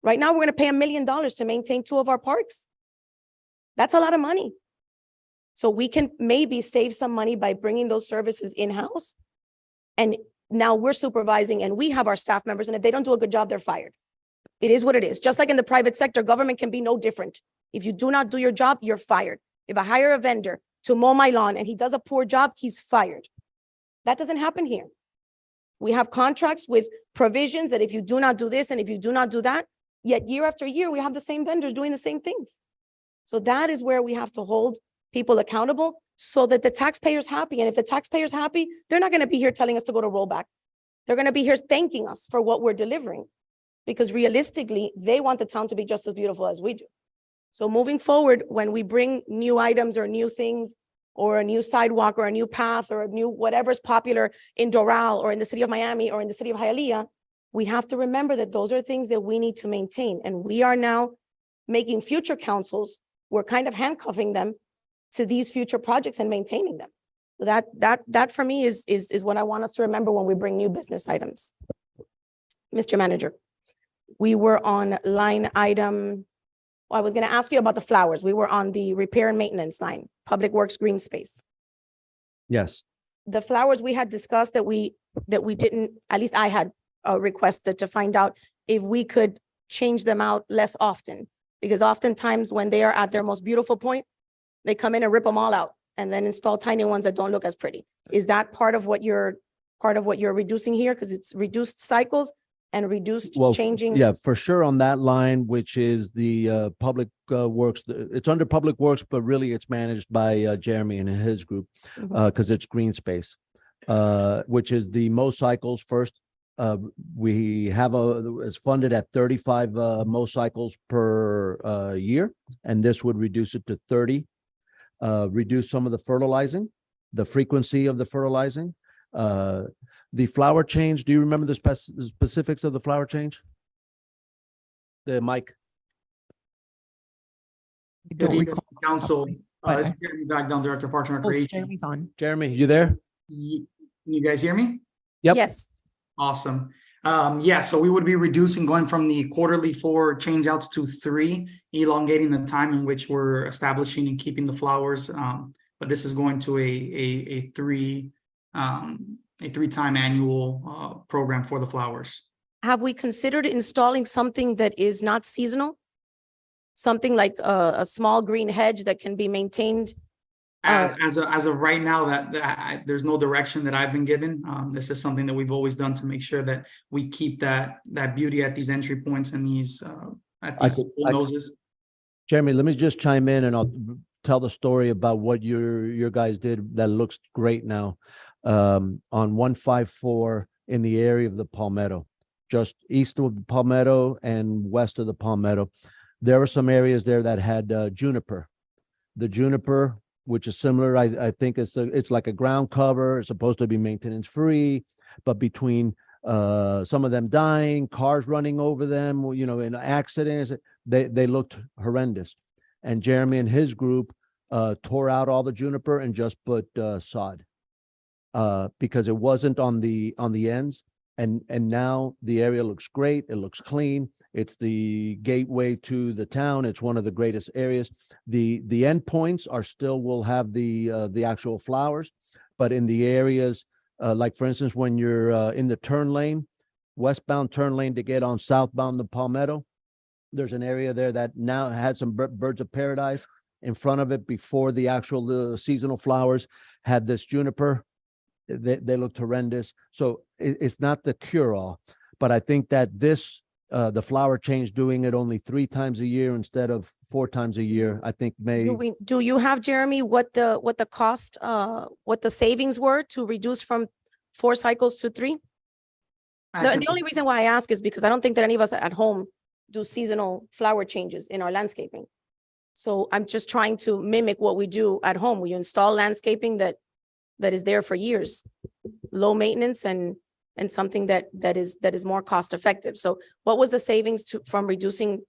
Right now, we're going to pay $1 million to maintain 2 of our parks. That's a lot of money. So we can maybe save some money by bringing those services in-house. And now we're supervising and we have our staff members. And if they don't do a good job, they're fired. It is what it is. Just like in the private sector, government can be no different. If you do not do your job, you're fired. If I hire a vendor to mow my lawn and he does a poor job, he's fired. That doesn't happen here. We have contracts with provisions that if you do not do this and if you do not do that, yet year after year, we have the same vendors doing the same things. So that is where we have to hold people accountable so that the taxpayer's happy. And if the taxpayer's happy, they're not going to be here telling us to go to rollback. They're going to be here thanking us for what we're delivering, because realistically, they want the town to be just as beautiful as we do. So moving forward, when we bring new items or new things, or a new sidewalk or a new path or a new whatever's popular in Doral or in the city of Miami or in the city of Hialeah, we have to remember that those are things that we need to maintain. And we are now making future councils, we're kind of handcuffing them to these future projects and maintaining them. So that for me is what I want us to remember when we bring new business items. Mr. Manager, we were on line item, I was gonna ask you about the flowers. We were on the repair and maintenance line, Public Works Green Space. Yes. The flowers we had discussed that we didn't, at least I had requested to find out if we could change them out less often. Because oftentimes when they are at their most beautiful point, they come in and rip them all out and then install tiny ones that don't look as pretty. Is that part of what you're reducing here? Because it's reduced cycles and reduced Well, changing. yeah, for sure on that line, which is the Public Works, it's under Public Works, but really it's managed by Jeremy and his group because it's green space, which is the motorcycles first. We have it's funded at 35 motorcycles per year, and this would reduce it to 30. Reduce some of the fertilizing, the frequency of the fertilizing. The flower change, do you remember the specifics of the flower change? The mic. I don't Good evening, recall. council. But This is Jeremy Bagdown, Director of Parks and Oh, Recreation. Jeremy's on. Jeremy, you there? Can you guys hear me? Yep. Yes, Awesome. Yeah, so we would be reducing, going from the quarterly 4 change outs to 3, elongating the time in which we're establishing and keeping the flowers. But this is going to a 3-time annual program for the flowers. have we considered installing something that is not seasonal? Something like a small green hedge that can be maintained? As of right now, there's no direction that I've been given. This is something that we've always done to make sure that we keep that beauty at these entry points and these noses. Jeremy, let me just chime in and I'll tell the story about what your guys did that looks great now. On 154 in the area of the Palmetto, just east of the Palmetto and west of the Palmetto. There were some areas there that had juniper. The juniper, which is similar, I think it's like a ground cover. It's supposed to be maintenance free, but between some of them dying, cars running over them, in accidents, they looked horrendous. And Jeremy and his group tore out all the juniper and just put sod because it wasn't on the ends. And now the area looks great. It looks clean. It's the gateway to the town. It's one of the greatest areas. The end points are still will have the actual flowers, but in the areas like for instance, when you're in the turn lane, westbound turn lane to get on southbound the Palmetto, there's an area there that now had some birds of paradise in front of it before the actual seasonal flowers had this juniper. They looked horrendous. So it's not the cure-all, but I think that this the flower change, doing it only 3 times a year instead of 4 times a year, I think may. Do you have, Jeremy, what the cost, what the savings were to reduce from 4 cycles to 3? The only reason why I ask is because I don't think that any of us at home do seasonal flower changes in our landscaping. So I'm just trying to mimic what we do at home. We install landscaping that is there for years, low maintenance and something that is more cost effective. So what was the savings from reducing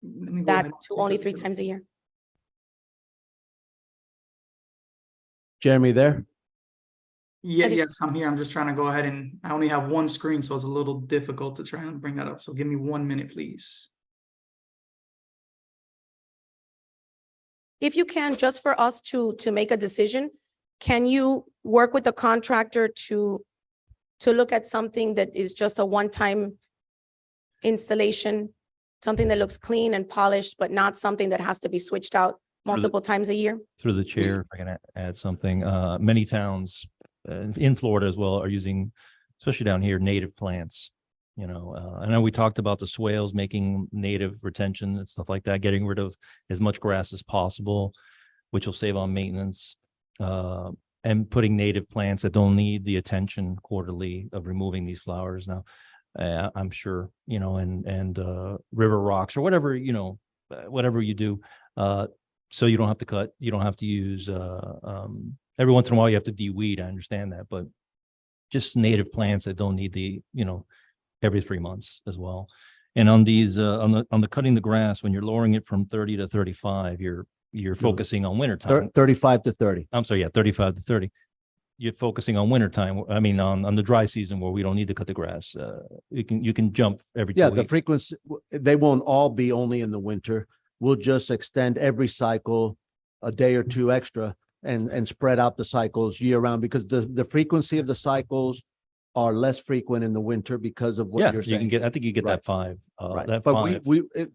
that to only 3 times a year? Jeremy there? Yeah, yes, I'm here. I'm just trying to go ahead and I only have one screen, so it's a little difficult to try and bring that up. So give me 1 minute, please. If you can, just for us to make a decision, can you work with the contractor to look at something that is just a one-time installation, something that looks clean and polished, but not something that has to be switched out multiple times a year? Through the chair, if I can add something, many towns in Florida as well are using, especially down here, native plants. I know we talked about the swales making native retention and stuff like that, getting rid of as much grass as possible, which will save on maintenance, and putting native plants that don't need the attention quarterly of removing these flowers. Now, I'm sure, and river rocks or whatever, whatever you do, so you don't have to cut, you don't have to use, every once in a while you have to de-weed, I understand that, but just native plants that don't need the, every 3 months as well. And on these, on the cutting the grass, when you're lowering it from 30 to 35, you're focusing on winter time. 35 to 30. I'm sorry, yeah, 35 to 30. You're focusing on winter time. I mean, on the dry season where we don't need to cut the grass. You can jump every 2 Yeah, weeks. the frequency, they won't all be only in the winter. We'll just extend every cycle a day or two extra and spread out the cycles year round because the frequency of the cycles are less frequent in the winter because of what Yeah, you're you can saying. get, I think you get Right. that 5, Right. that But 5.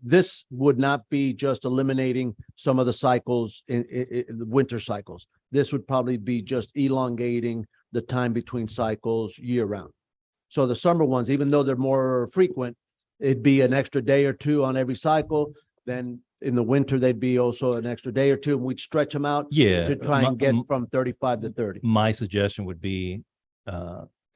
this would not be just eliminating some of the cycles in the winter cycles. This would probably be just elongating the time between cycles year round. So the summer ones, even though they're more frequent, it'd be an extra day or two on every cycle. Then in the winter, they'd be also an extra day or two, and we'd stretch them out Yeah. to try my- and get from 35 to 30. My suggestion would be,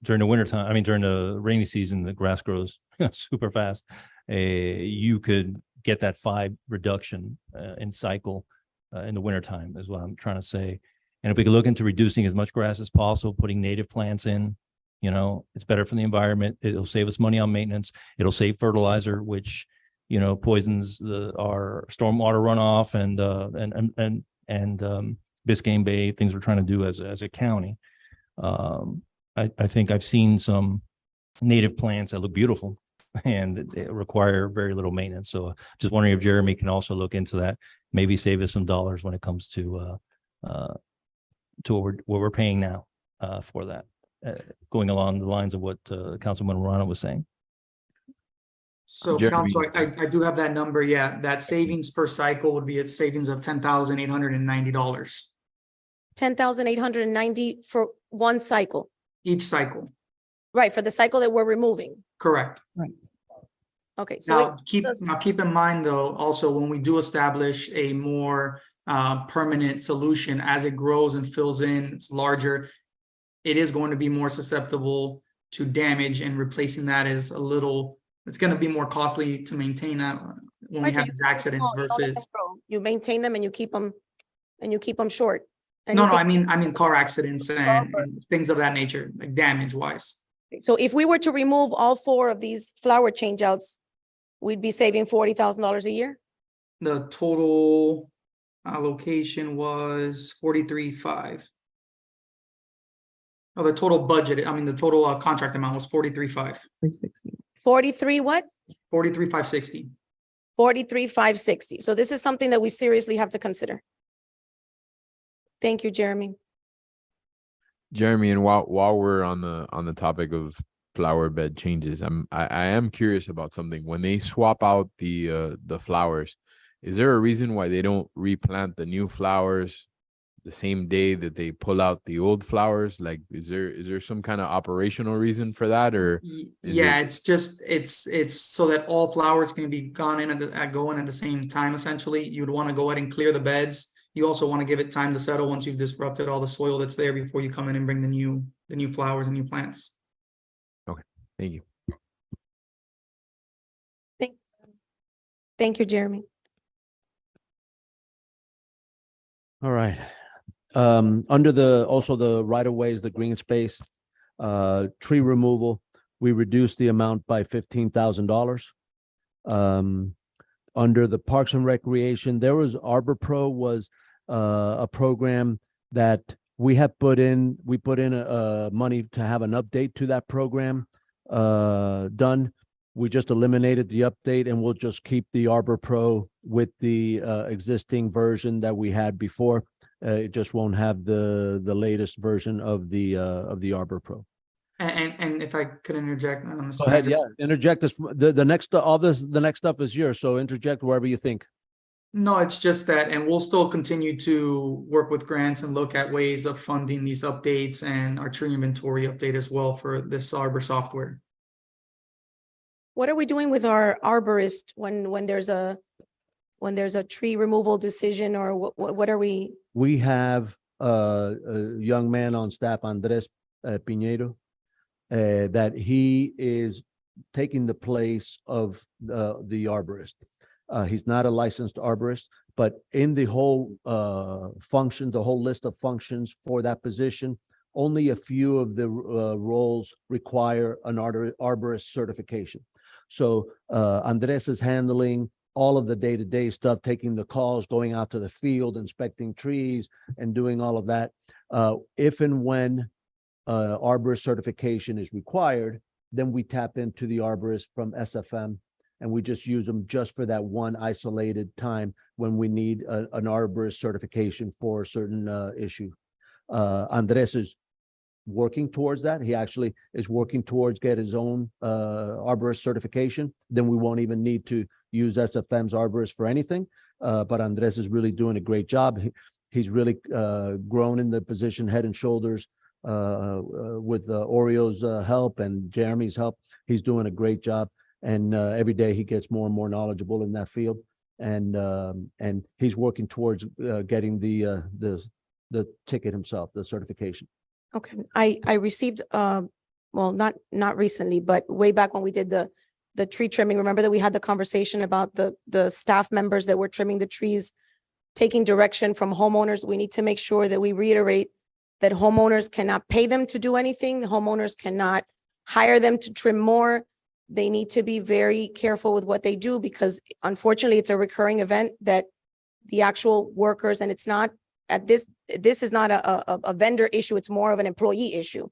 during the winter time, I mean, during the rainy season, the grass grows super fast. You could get that 5 reduction in cycle in the winter time is what I'm trying to say. And if we could look into reducing as much grass as possible, putting native plants in, it's better for the environment. It'll save us money on maintenance. It'll save fertilizer, which, poisons our stormwater runoff and Biscayne Bay, things we're trying to do as a county. I think I've seen some native plants that look beautiful and they require very little maintenance. So just wondering if Jeremy can also look into that, maybe save us some dollars when it comes to what we're paying now for that, going along the lines of what Councilman Morano was saying. So Jeremy. Council, I do have that number. Yeah, that savings per cycle would be a savings of $10,890 $10,890 for one cycle, each cycle. right? For the cycle that we're removing. Correct. Okay, so Now, keep in mind though, also when we do establish a more permanent solution, as it grows and fills in, it's larger, it is going to be more susceptible to damage, and replacing that is it's going to be more costly to maintain that when we Right, so have you these accidents you don't let them versus. grow. You maintain them and you keep them short. And No, you no, keep- I mean car accidents and things of that nature, like damage wise. So if we were to remove all 4 of these flower changeouts, we'd be saving $40,000 a year? The total allocation was 43.5. Oh, the total budget, I mean, the total contract amount was 43.5. 43 what? 43,560. 43,560. So this is something that we seriously have to consider. Thank you, Jeremy. Jeremy, and while we're on the topic of flower bed changes, I am curious about something. When they swap out the flowers, is there a reason why they don't replant the new flowers the same day that they pull out the old flowers? Like, is there some kind of operational reason for that, or is Yeah, it- it's just, it's so that all flowers can be gone in at the same time, essentially. You'd want to go ahead and clear the beds. You also want to give it time to settle once you've disrupted all the soil that's there before you come in and bring the new flowers and new plants. Thank you. Thank you, Jeremy. All right. Under also the right of ways, the green space, tree removal, we reduced the amount by $15,000. Under the Parks and Recreation, there was Arbor Pro was a program that we put in money to have an update to that program done. We just eliminated the update and we'll just keep the Arbor Pro with the existing version that we had before. It just won't have the latest version of the Arbor Pro. And if I could interject, Mr. Go ahead, President. yeah, interject this, the next, the next stuff is yours, so interject wherever you think. No, it's just that, and we'll still continue to work with grants and look at ways of funding these updates and our tree inventory update as well for this Arbor software. What are we doing with our arborist when there's a tree removal decision, or what are we? We have a young man on staff, Andres Piñero, that he is taking the place of the arborist. He's not a licensed arborist, but in the whole function, the whole list of functions for that position, only a few of the roles require an arborist certification. So Andres is handling all of the day-to-day stuff, taking the calls, going out to the field, inspecting trees, and doing all of that. If and when arborist certification is required, then we tap into the arborist from SFM, and we just use them just for that one isolated time when we need an arborist certification for a certain issue. Andres is working towards that. He actually is working towards get his own arborist certification. Then we won't even need to use SFM's arborist for anything. But Andres is really doing a great job. He's really grown in the position head and shoulders with Oreo's help and Jeremy's help. He's doing a great job. And every day he gets more and more knowledgeable in that field. And he's working towards getting the ticket himself, the certification. Okay, I received, well, not recently, but way back when we did the tree trimming. Remember that we had the conversation about the staff members that were trimming the trees, taking direction from homeowners. We need to make sure that we reiterate that homeowners cannot pay them to do anything. The homeowners cannot hire them to trim more. They need to be very careful with what they do, because unfortunately it's a recurring event that the actual workers, and it's not at this is not a vendor issue. It's more of an employee issue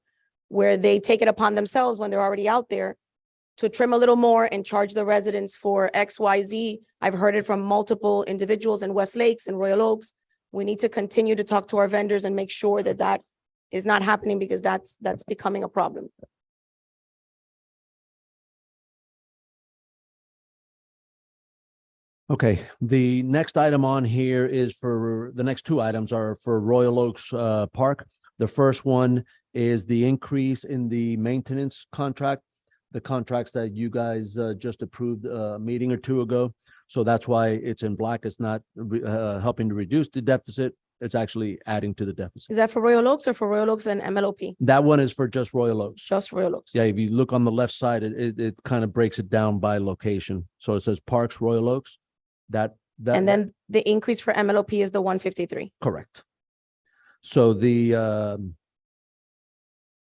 where they take it upon themselves when they're already out there to trim a little more and charge the residents for XYZ. I've heard it from multiple individuals in West Lakes and Royal Oaks. We need to continue to talk to our vendors and make sure that that is not happening, because that's becoming a problem. Okay, the next item on here is for, the next two items are for Royal Oaks Park. The first one is the increase in the maintenance contract, the contracts that you guys just approved a meeting or two ago. So that's why it's in black. It's not helping to reduce the deficit. It's actually adding to the deficit. Is that for Royal Oaks or for Royal Oaks and MLOP? That one is for just Royal Oaks. Just Royal Oaks. Yeah, if you look on the left side, it kind of breaks it down by location. So it says Parks, Royal Oaks. That And then the increase for MLOP is the 153. correct. So the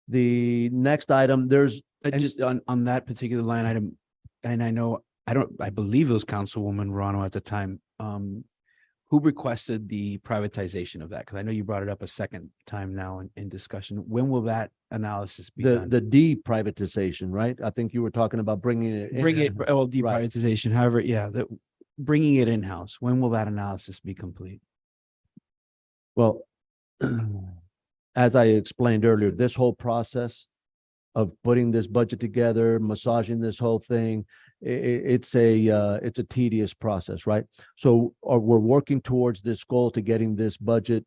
next item, there's Just on that particular line item, and I believe it was Councilwoman Rano at the time, who requested the privatization of that? Because I know you brought it up a second time now in discussion. When will that analysis be done? the deprivatization, right? I think you were talking about bringing it. Bring it, well, Right. deprivatization, however, yeah, bringing it in-house. When will that analysis be complete? Well, as I explained earlier, this whole process of putting this budget together, massaging this whole thing, it's a tedious process, right? So we're working towards this goal to getting this budget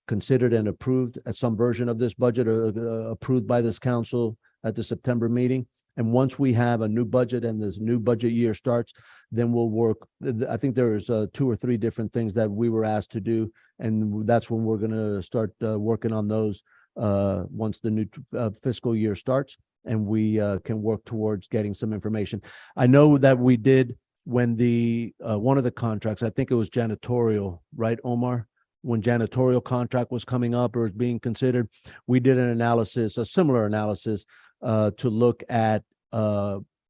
considered and approved at some version of this budget approved by this council at the September meeting. And once we have a new budget and this new budget year starts, then we'll work. I think there's 2 or 3 different things that we were asked to do. And that's when we're going to start working on those once the new fiscal year starts, and we can work towards getting some information. I know that we did when the one of the contracts, I think it was janitorial, right, Omar? When janitorial contract was coming up or was being considered, we did an analysis, a similar analysis to look at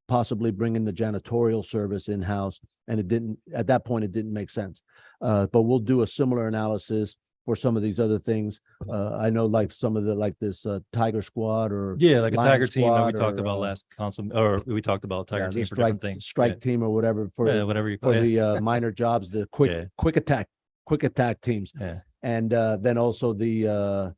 possibly bringing the janitorial service in-house. And it didn't, at that point, it didn't make sense. But we'll do a similar analysis for some of these other things. I know like some of the, like this Tiger Squad or. Yeah, like a Lion Tiger team that we Squad talked or, about last council, or we talked about yeah, Tiger the team for different things. Strike team or whatever Yeah, whatever you call for it. the minor jobs, the Yeah. quick attack teams. Yeah. And then also the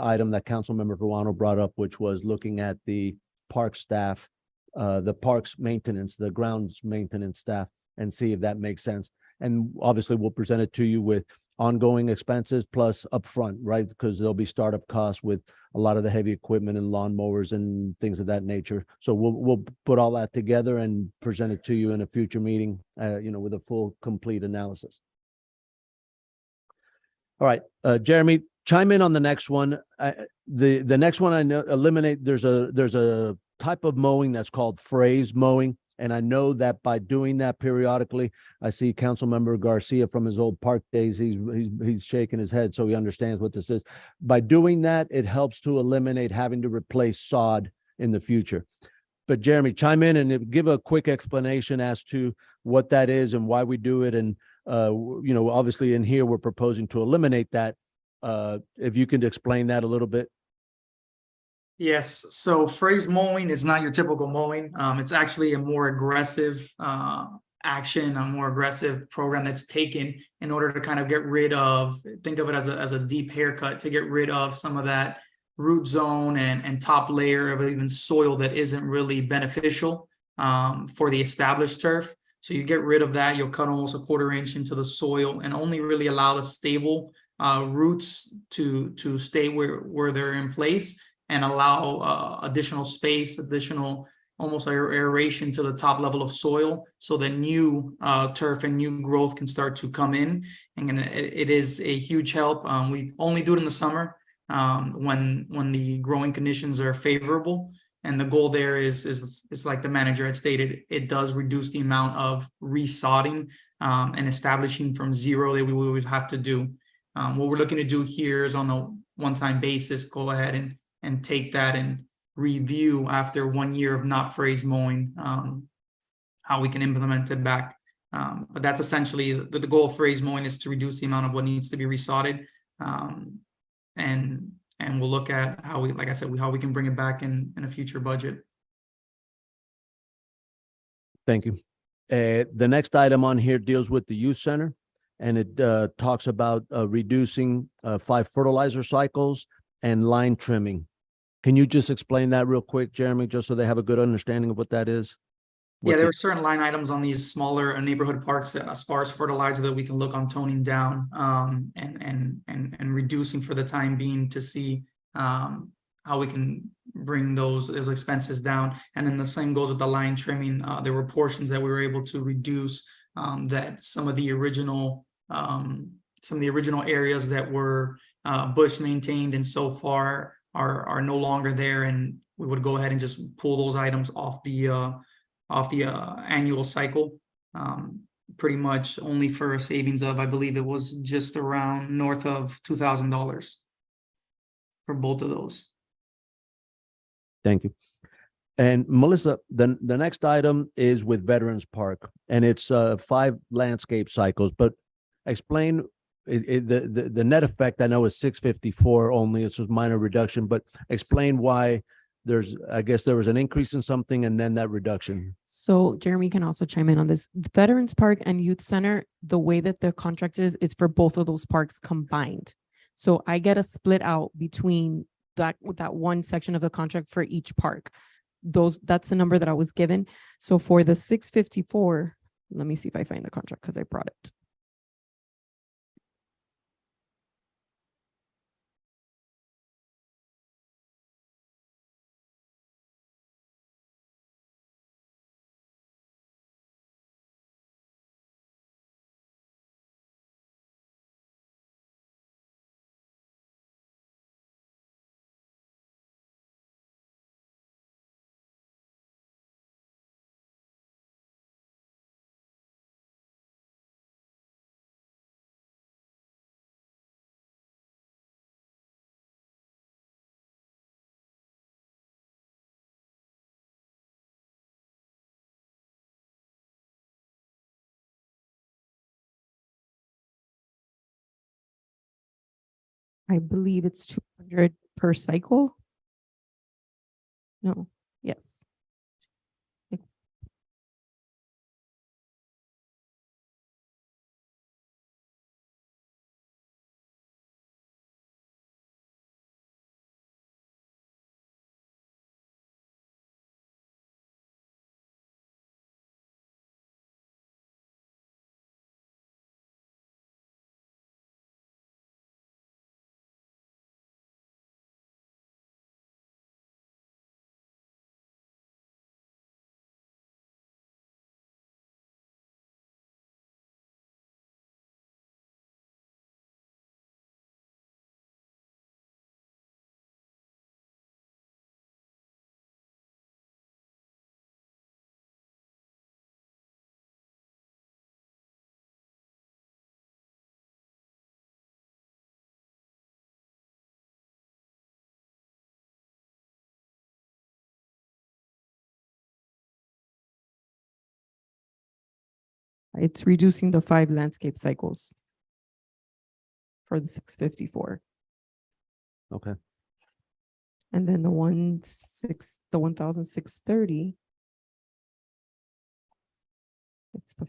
item that Councilmember Ruano brought up, which was looking at the park staff, the parks maintenance, the grounds maintenance staff, and see if that makes sense. And obviously we'll present it to you with ongoing expenses plus upfront, right? Because there'll be startup costs with a lot of the heavy equipment and lawnmowers and things of that nature. So we'll put all that together and present it to you in a future meeting, with a full, complete analysis. All right, Jeremy, chime in on the next one. The next one I know, eliminate, there's a type of mowing that's called phrase mowing. And I know that by doing that periodically, I see Councilmember Garcia from his old park days, he's shaking his head, so he understands what this is. By doing that, it helps to eliminate having to replace sod in the future. But Jeremy, chime in and give a quick explanation as to what that is and why we do it. And, obviously in here, we're proposing to eliminate that. If you can explain that a little bit. Yes, so phrase mowing is not your typical mowing. It's actually a more aggressive action, a more aggressive program that's taken in order to kind of get rid of, think of it as a deep haircut to get rid of some of that root zone and top layer of even soil that isn't really beneficial for the established turf. So you get rid of that, you'll cut almost a 1/4 inch into the soil and only really allow the stable roots to stay where they're in place, and allow additional space, additional almost aeration to the top level of soil, so that new turf and new growth can start to come in. And it is a huge help. We only do it in the summer when the growing conditions are favorable. And the goal there is like the manager had stated, it does reduce the amount of resodding and establishing from zero that we would have to do. What we're looking to do here is on a one-time basis, go ahead and take that and review after 1 year of not phrase mowing, how we can implement it back. But that's essentially the goal of phrase mowing, is to reduce the amount of what needs to be resodded. And we'll look at how we, like I said, how we can bring it back in a future budget. Thank you. The next item on here deals with the youth center, and it talks about reducing 5 fertilizer cycles and line trimming. Can you just explain that real quick, Jeremy, just so they have a good understanding of what that is? Yeah, there are certain line items on these smaller neighborhood parks that, as far as fertilizer, that we can look on toning down and reducing for the time being, to see how we can bring those expenses down. And then the same goes with the line trimming. There were portions that we were able to reduce, that some of the original areas that were bush maintained and so far are no longer there, and we would go ahead and just pull those items off the annual cycle, pretty much only for a savings of, I believe it was just around north of $2,000 for both of those. Thank you. And Melissa, the next item is with Veterans Park, and it's 5 landscape cycles, but explain the net effect. I know is 654 only. It's a minor reduction, but explain why I guess there was an increase in something and then that reduction. So Jeremy can also chime in on this. Veterans Park and Youth Center, the way that the contract is, it's for both of those parks combined. So I get a split out between that one section of the contract for each park. That's the number that I was given. So for the 654, let me see if I find the contract because I brought it. I believe it's 200 per cycle. No, yes. It's reducing the 5 landscape cycles for the 654. Okay. And then the 1,630. It's the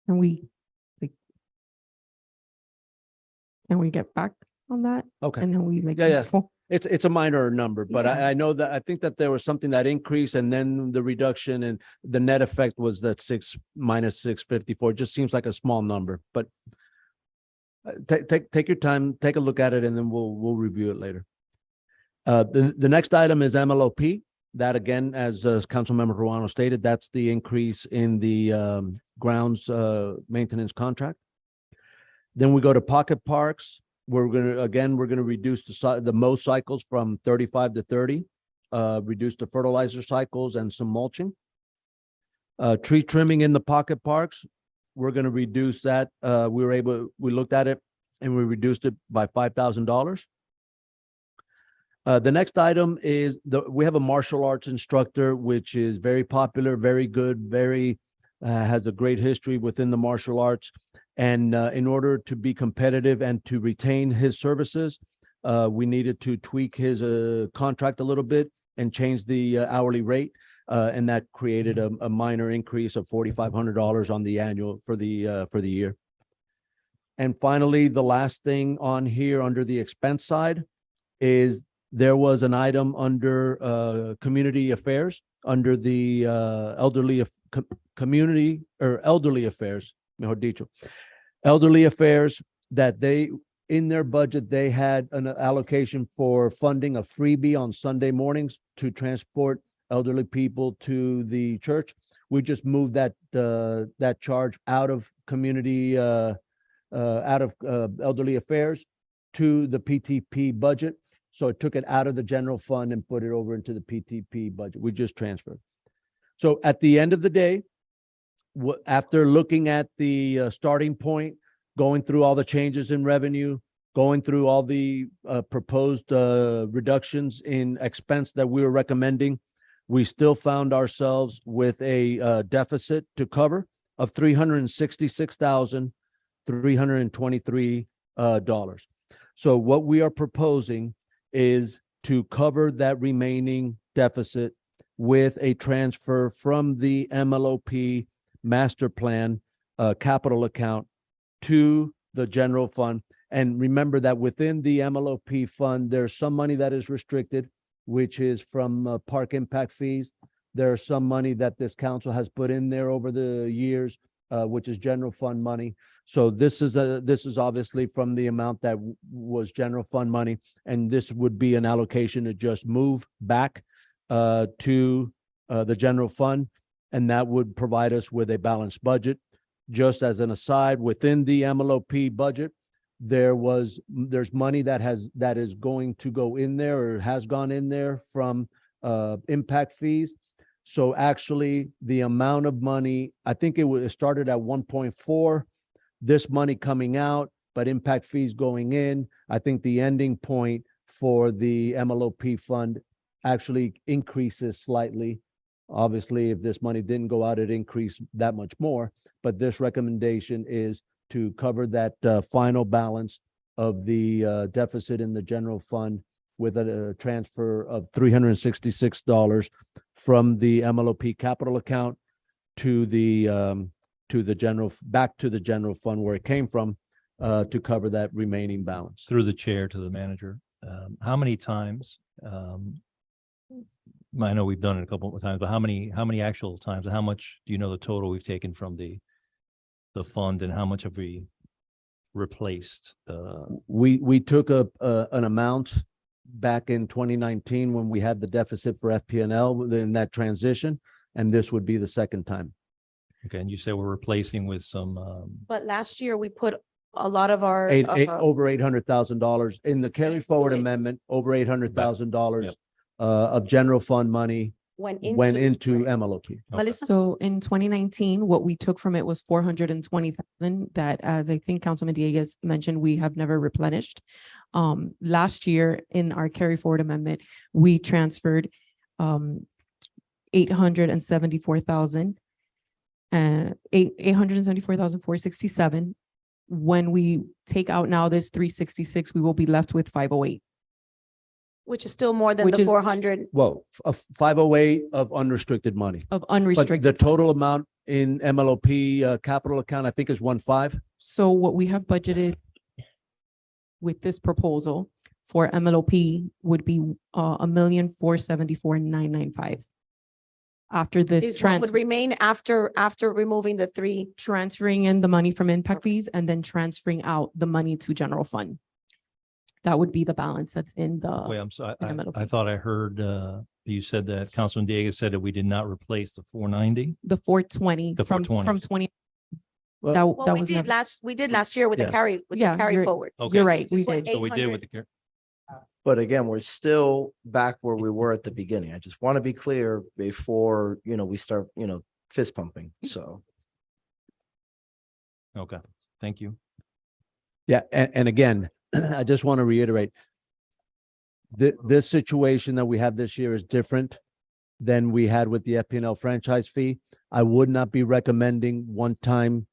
and can we get back on that? Okay. And then we like. Yeah. It's a minor number, but I know that, I think that there was something that increased and then the reduction and the net effect was that 6 minus 654. It just seems like a small number, but take your time, take a look at it, and then we'll review it later. The next item is MLOP. That again, as Councilmember Ruano stated, that's the increase in the grounds maintenance contract. Then we go to pocket parks. We're gonna reduce the mow cycles from 35 to 30, reduce the fertilizer cycles and some mulching. Tree trimming in the pocket parks, we're gonna reduce that. We looked at it and we reduced it by $5,000. The next item is we have a martial arts instructor, which is very popular, very good, has a great history within the martial arts. And in order to be competitive and to retain his services, we needed to tweak his contract a little bit and change the hourly rate. And that created a minor increase of $4,500 on the annual for the year. And finally, the last thing on here under the expense side is there was an item under community affairs, under the community or elderly affairs, mejor dicho. Elderly affairs, that they, in their budget, they had an allocation for funding a freebie on Sunday mornings to transport elderly people to the church. We just moved that charge out of community, out of elderly affairs to the PTP budget. So it took it out of the general fund and put it over into the PTP budget. We just transferred. So at the end of the day, after looking at the starting point, going through all the changes in revenue, going through all the proposed reductions in expense that we were recommending, we still found ourselves with a deficit to cover of $366,323. So what we are proposing is to cover that remaining deficit with a transfer from the MLOP master plan capital account to the general fund. And remember that within the MLOP fund, there's some money that is restricted, which is from park impact fees. There's some money that this council has put in there over the years, which is general fund money. So this is obviously from the amount that was general fund money, and this would be an allocation to just move back to the general fund, and that would provide us with a balanced budget. Just as an aside, within the MLOP budget, there's money that is going to go in there or has gone in there from impact fees. So actually, the amount of money, I think it started at 1.4. This money coming out, but impact fees going in. I think the ending point for the MLOP fund actually increases slightly. Obviously, if this money didn't go out, it increased that much more. But this recommendation is to cover that final balance of the deficit in the general fund with a transfer of $366 from the MLOP capital account to the general, back to the general fund where it came from, to cover that remaining balance. Through the chair to the manager, how many times, I know we've done it a couple of times, but how many actual times, and how much do you know the total we've taken from the fund, and how much have we replaced? We took an amount back in 2019 when we had the deficit for FP&L in that transition, and this would be the second time. Okay, and you say we're replacing with some, But last year we put a lot of our. Over $800,000 in the carry forward amendment, over $800,000 Yep. of general fund money went went into. into MLOP. Melissa? So in 2019, what we took from it was 420,000 that, as I think Councilman Dieguez mentioned, we have never replenished. Last year in our carry forward amendment, we transferred 874,000 and 874,467. When we take out now this 366, we will be left with 508. Which is still more than Which the is- 400. Well, a 508 of unrestricted money. Of But unrestricted. the total funds. amount in MLOP capital account, I think is 1.5. So what we have budgeted with this proposal for MLOP would be 1,474,995. After this Is what would transfer, remain after removing the three. transferring in the money from impact fees and then transferring out the money to general fund. That would be the balance that's in Wait, the, I'm sorry. in the middle. I thought I heard, you said that Councilman Diego said that we did not replace the 490. the 420 The from 420s. 20. Well, That, Well, that we was did never, last year with the Yeah. carry, with the Yeah, carry you're- forward. Okay, you're so- right, we For did. So we did with 800. the. But again, we're still back where we were at the beginning. I just want to be clear before, we start, fist pumping. So. Okay, thank you. Yeah, and again, I just want to reiterate. This situation that we have this year is different than we had with the FPNL franchise fee. I would not be recommending one-time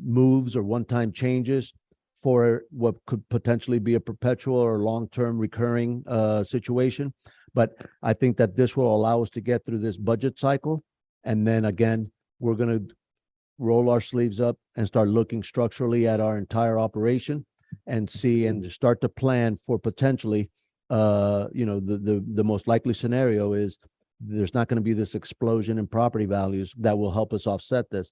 moves or one-time changes for what could potentially be a perpetual or long-term recurring situation. But I think that this will allow us to get through this budget cycle. And then again, we're going to roll our sleeves up and start looking structurally at our entire operation and see and start to plan for potentially, the most likely scenario is there's not going to be this explosion in property values that will help us offset this.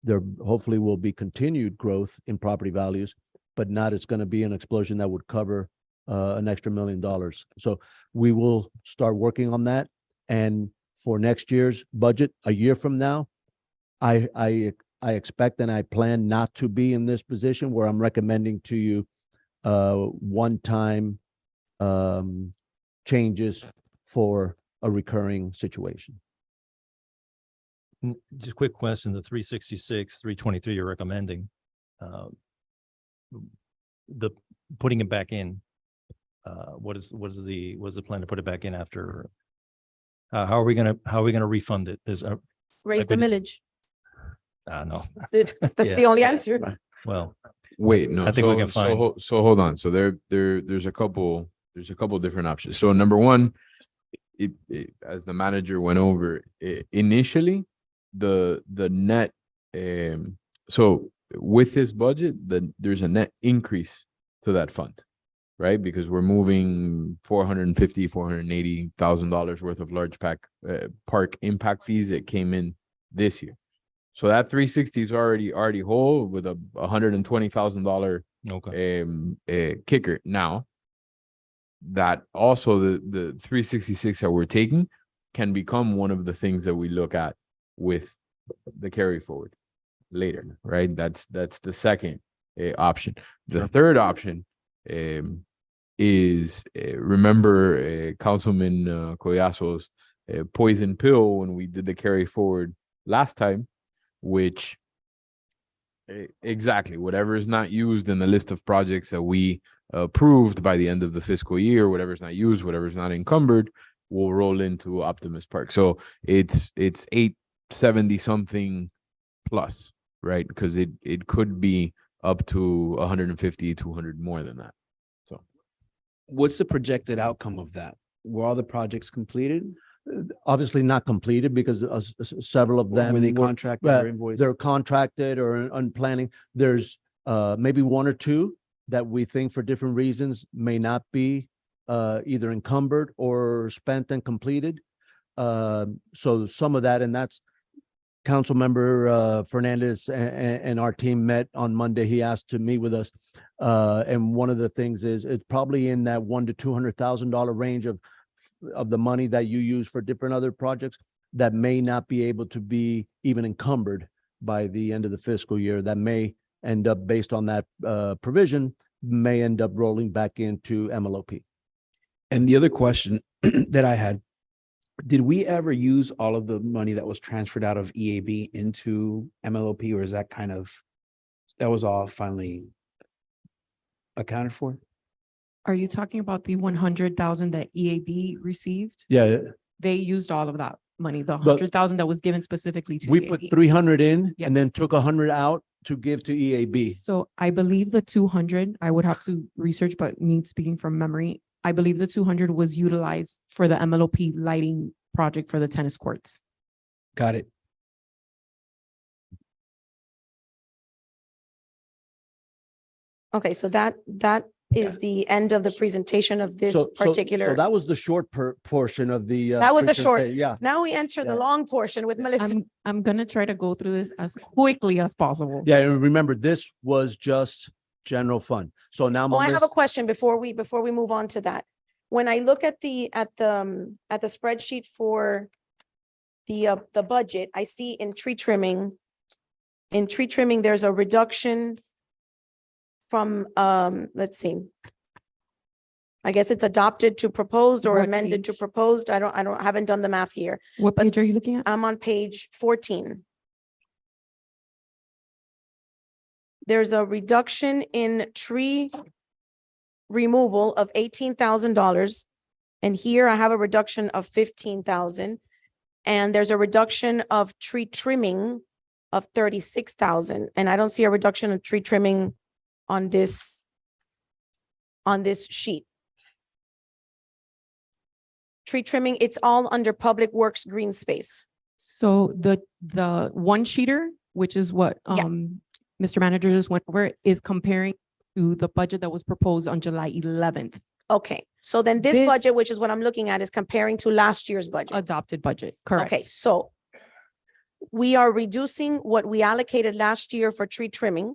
There hopefully will be continued growth in property values, but not it's going to be an explosion that would cover an extra $1 million. So we will start working on that. And for next year's budget, a year from now, I expect and I plan not to be in this position where I'm recommending to you one-time changes for a recurring situation. Just a quick question, the 366, 323 you're recommending, the putting it back in, what is the plan to put it back in after? How are we gonna refund it? Raise the been- millage. No, That's Yeah. the only answer. well, Wait, no. I think we so- can so find- ho- So hold on. So there's a couple different options. So number one, as the manager went over, initially, the net, so with this budget, there's a net increase to that fund, right? Because we're moving $480,000 worth of large park impact fees that came in this year. So that 360 is already whole with a $120,000 okay, kicker. Now, that also the 366 that we're taking can become one of the things that we look at with the carry forward later, right? That's the second option. The third option is remember Councilman Collazo's poison pill when we did the carry forward last time, which exactly whatever is not used in the list of projects that we approved by the end of the fiscal year, whatever is not used, whatever is not encumbered, will roll into Optimus Park. So it's 870 something plus, right? Because it could be up to 150, 200 more than that. So What's the projected outcome of that? Were all the projects completed? Obviously not completed because several of them Were they were- contracted or invoiced? they're contracted or on planning. There's maybe one or two that we think for different reasons may not be either encumbered or spent and completed. So some of that, and that's Councilmember Fernandez and our team met on Monday. He asked to meet with us. And one of the things is it's probably in that $100,000 to $200,000 range of the money that you use for different other projects that may not be able to be even encumbered by the end of the fiscal year. That may end up, based on that provision, may end up rolling back into MLOP. And the other question that I had, did we ever use all of the money that was transferred out of EAB into MLOP, or is that that was all finally accounted for? Are you talking about the 100,000 that EAB received? Yeah, They used all of that money, the But 100,000 that was given specifically to we put EAB. 300 in and then Yes. took 100 out to give to E EAB. So I believe the 200, I would have to research, but me speaking from memory, I believe the 200 was utilized for the MLOP lighting project for the tennis courts. Got it. Okay, so that is the end of the presentation of this So particular. that was the short portion of the. That was the short. presentation, Yeah. Now we enter the Yeah. long portion with Melissa. I'm gonna try to go through this as quickly as possible. Yeah, and remember, this was just general fund. So now. Oh, I have a Melissa- question before we move on to that. When I look at the spreadsheet for the budget, I see in tree trimming, there's a reduction from, let's see. I guess it's adopted to proposed or What amended to page? proposed. Haven't done the math here. What But- page are you looking at? I'm on page 14. There's a reduction in tree removal of $18,000. And here I have a reduction of 15,000. And there's a reduction of tree trimming of 36,000. And I don't see a reduction of tree trimming on this sheet. Tree trimming, it's all under Public Works Green Space. So the one sheeter, which is what Yeah. Mr. Manager just went over, is comparing to the budget that was proposed on July 11th, Okay, so then this This- budget, which is what I'm looking at, is comparing to last year's budget. adopted budget, Okay, correct? so we are reducing what we allocated last year for tree trimming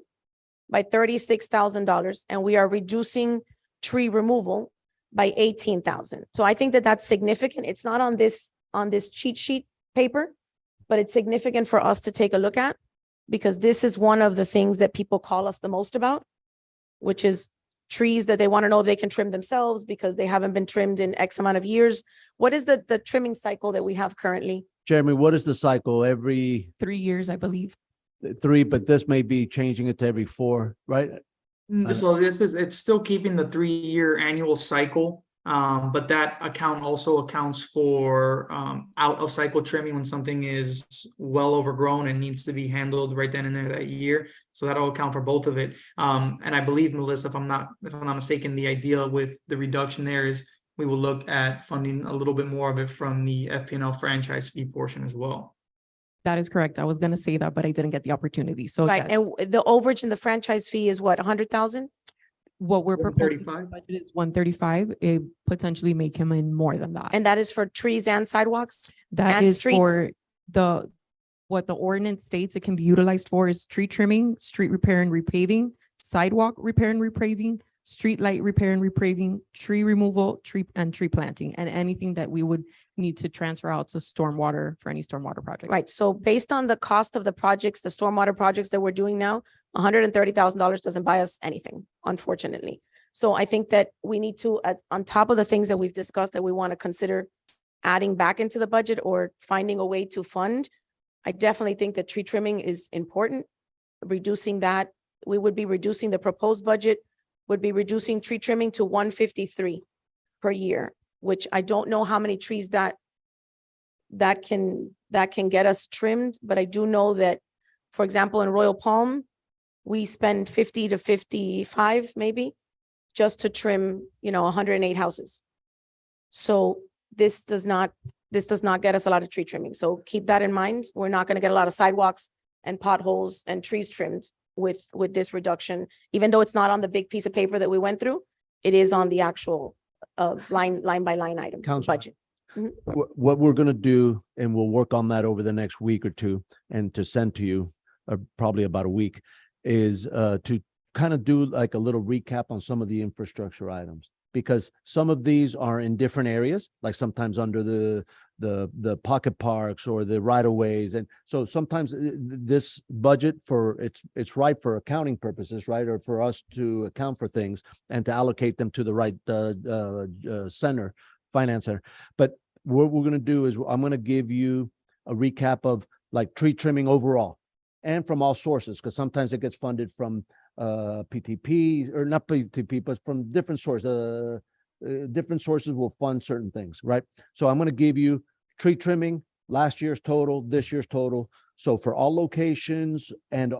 by $36,000, and we are reducing tree removal by 18,000. So I think that that's significant. It's not on this cheat sheet paper, but it's significant for us to take a look at, because this is one of the things that people call us the most about, which is trees that they want to know if they can trim themselves because they haven't been trimmed in X amount of years. What is the trimming cycle that we have currently? Jeremy, what is the cycle? Every 3 years, I believe. 3, but this may be changing it to every 4, right? So it's still keeping the 3-year annual cycle. But that account also accounts for out of cycle trimming when something is well overgrown and needs to be handled right then and there that year. So that'll account for both of it. And I believe, Melissa, if I'm not mistaken, the idea with the reduction there is we will look at funding a little bit more of it from the FP&L franchise fee portion as well. That is correct. I was gonna say that, but I didn't get the opportunity. So Right, yes, and the overage in the franchise fee is what, 100,000? what we're proposing, 135? budget is 135. It potentially may come in more than that. And that is for trees and sidewalks? That and is streets. for what the ordinance states it can be utilized for is tree trimming, street repair and repaving, sidewalk repair and repaving, street light repair and repaving, tree removal, tree planting, and anything that we would need to transfer out to stormwater for any stormwater project. Right, so based on the cost of the projects, the stormwater projects that we're doing now, $130,000 doesn't buy us anything, unfortunately. So I think that we need to, on top of the things that we've discussed that we want to consider adding back into the budget or finding a way to fund, I definitely think that tree trimming is important. Reducing that, we would be reducing the proposed budget, would be reducing tree trimming to 153 per year, which I don't know how many trees that can get us trimmed, but I do know that, for example, in Royal Palm, we spend 50 to 55 maybe just to trim, 108 houses. So this does not get us a lot of tree trimming. So keep that in mind. We're not going to get a lot of sidewalks and potholes and trees trimmed with this reduction, even though it's not on the big piece of paper that we went through. It is on the actual line by line item Counselor. budget. What we're gonna do, and we'll work on that over the next week or two, and to send to you, probably about a week, is to kind of do like a little recap on some of the infrastructure items. Because some of these are in different areas, like sometimes under the the pocket parks or the right of ways. And so sometimes this budget it's right for accounting purposes, right? Or for us to account for things and to allocate them to the right center, finance center. But what we're going to do is I'm going to give you a recap of like tree trimming overall and from all sources, because sometimes it gets funded from PTP or not PTP, but from different sources. Different sources will fund certain things, right? So I'm going to give you tree trimming, last year's total, this year's total. So for all locations and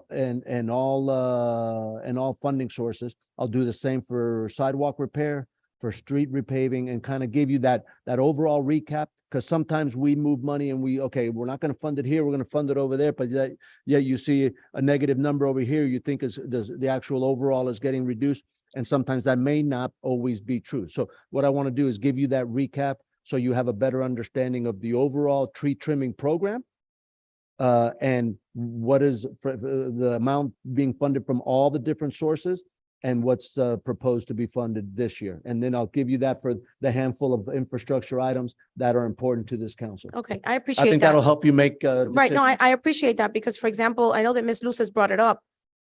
all funding sources, I'll do the same for sidewalk repair, for street repaving, and kind of give you that overall recap. Because sometimes we move money and we're not going to fund it here, we're going to fund it over there, but yet you see a negative number over here, you think the actual overall is getting reduced. And sometimes that may not always be true. So what I want to do is give you that recap so you have a better understanding of the overall tree trimming program and what is the amount being funded from all the different sources and what's proposed to be funded this year. And then I'll give you that for the handful of infrastructure items that are important to this council. Okay, I I appreciate think that. that'll help you make. Right, no, decisions. I appreciate that because, for example, I know that Ms. Luz has brought it up.